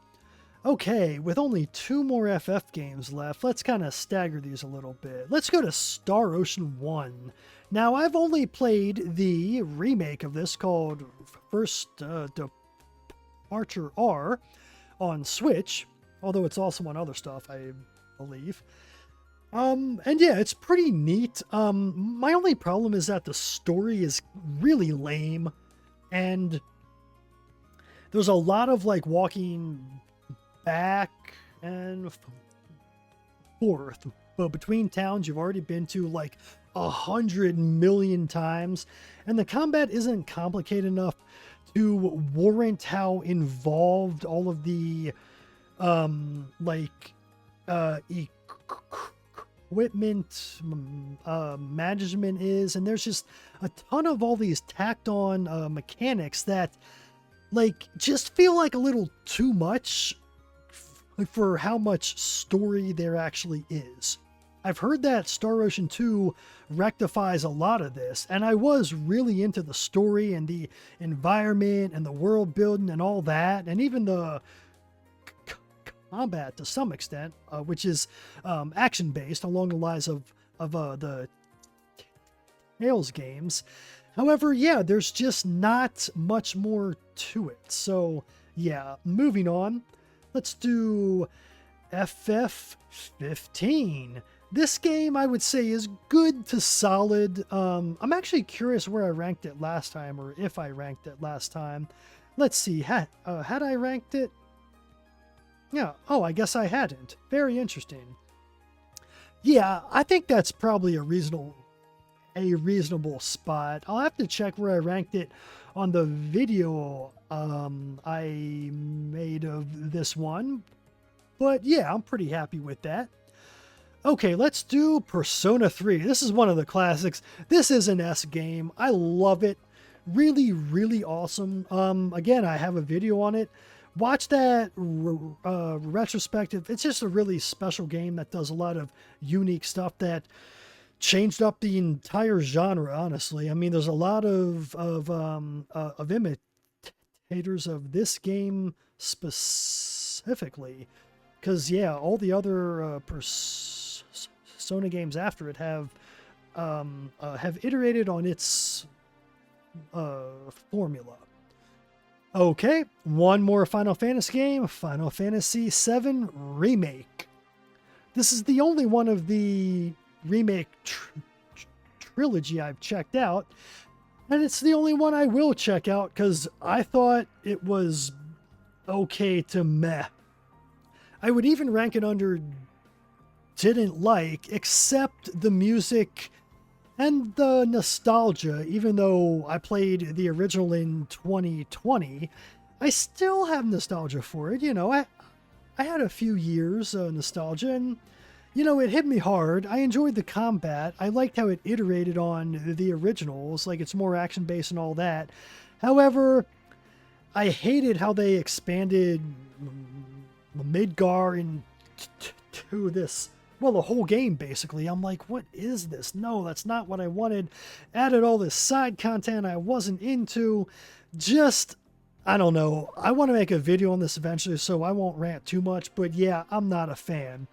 Okay, with only 2 more FF games left, let's kind of stagger these a little bit. Let's go to Star Ocean 1. Now, I've only played the remake of this called First Departure R on Switch, although it's also on other stuff, I believe. And yeah, it's pretty neat. My only problem is that the story is really lame, and there's a lot of like walking back and forth, but between towns you've already been to like 100 million times, and the combat isn't complicated enough to warrant how involved all of the equipment management is, and there's just a ton of all these tacked on mechanics that like just feel like a little too much for how much story there actually is. I've heard that Star Ocean 2 rectifies a lot of this, and I was really into the story and the environment and the world building and all that, and even the combat to some extent, which is action based along the lines of the Tales games. However, yeah, there's just not much more to it. So yeah, moving on, let's do FF15. This game I would say is good to solid. I'm actually curious where I ranked it last time, or if I ranked it last time. Let's see, had I ranked it? Yeah, oh, I guess I hadn't. Very interesting. Yeah, I think that's probably a reasonable spot. I'll have to check where I ranked it on the video I made of this one. But yeah, I'm pretty happy with that. Okay, let's do Persona 3. This is one of the classics. This is an S game. I love it. Really, really awesome. Again, I have a video on it. Watch that retrospective. It's just a really special game that does a lot of unique stuff that changed up the entire genre, honestly. I mean, there's a lot of imitators of this game specifically. Because, yeah, all the other Persona games after it have iterated on its formula. Okay, one more Final Fantasy game, Final Fantasy VII Remake. This is the only one of the remake trilogy I've checked out, and it's the only one I will check out because I thought it was okay to meh. I would even rank it under didn't like, except the music and the nostalgia. Even though I played the original in 2020, I still have nostalgia for it. You know, I had a few years nostalgia, and you know, it hit me hard. I enjoyed the combat. I liked how it iterated on the originals, like it's more action-based and all that. However, I hated how they expanded Midgar into this, well, the whole game, basically. I'm like, what is this? No, that's not what I wanted. Added all this side content I wasn't into. Just, I don't know. I want to make a video on this eventually, so I won't rant too much. But yeah, I'm not a fan.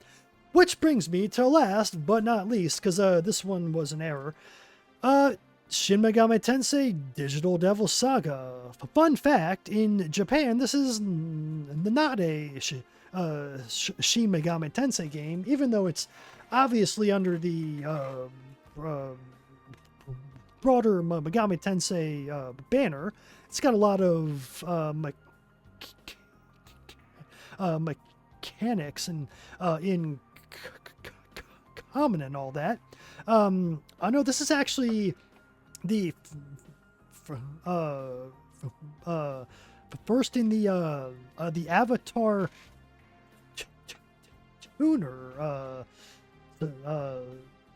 Which brings me to last, but not least, because this one was an error. Shin Megami Tensei Digital Devil Saga. Fun fact, in Japan, this is not a Shin Megami Tensei game, even though it's obviously under the broader Megami Tensei banner. It's got a lot of mechanics and in common and all that. I know this is actually the first in the Avatar tuner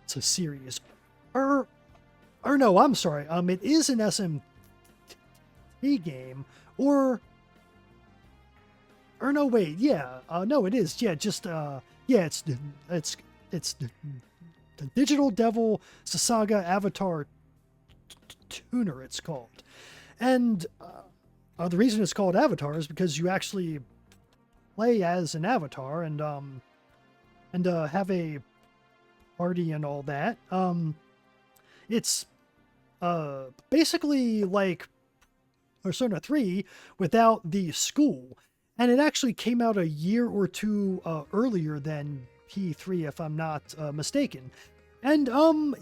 series, or no, I'm sorry. It is an SMT game, or no, wait, yeah, no, it is, yeah, just yeah, it's the Digital Devil Saga Avatar tuner, it's called. And the reason it's called Avatar is because you actually play as an avatar and have a party and all that. It's basically like Persona 3 without the school. And it actually came out a year or two earlier than P3, if I'm not mistaken. And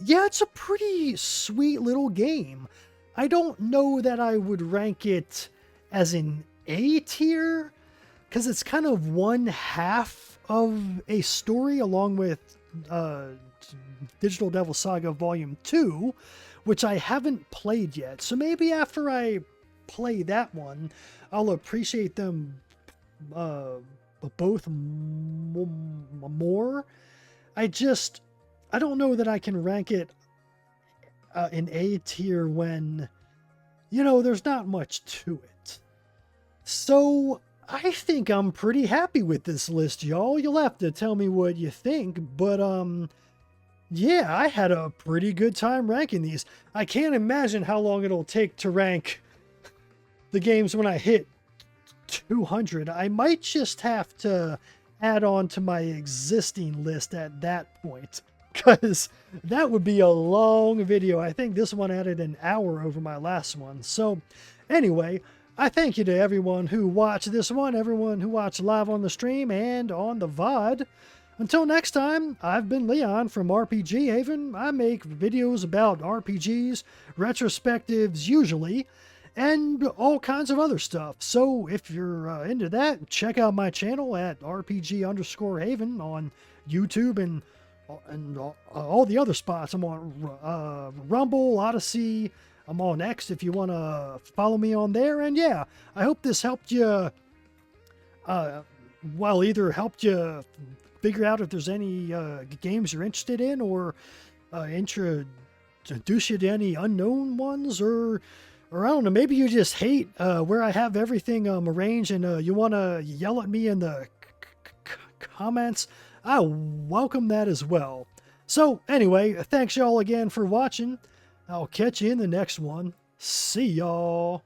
yeah, it's a pretty sweet little game. I don't know that I would rank it as an A tier, because it's kind of one half of a story along with Digital Devil Saga Volume 2, which I haven't played yet. So maybe after I play that one, I'll appreciate them both more. I just, I don't know that I can rank it in A tier when, you know, there's not much to it. So I think I'm pretty happy with this list, y'all. You'll have to tell me what you think, but yeah, I had a pretty good time ranking these. I can't imagine how long it'll take to rank the games when I hit 200. I might just have to add on to my existing list at that point, because that would be a long video. I think this one added an hour over my last one. So anyway, I thank you to everyone who watched this one, everyone who watched live on the stream and on the VOD. Until next time, I've been Leon from RPG Haven. I make videos about RPGs, retrospectives usually, and all kinds of other stuff. So if you're into that, check out my channel at RPG_Haven on YouTube and all the other spots. I'm on Rumble, Odyssey. I'm on X if you want to follow me on there. And yeah, I hope this helped you, well, either helped you figure out if there's any games you're interested in, or introduce you to any unknown ones, or I don't know, maybe you just hate where I have everything arranged and you want to yell at me in the comments. I welcome that as well. So anyway, thanks y'all again for watching. I'll catch you in the next one. See y'all.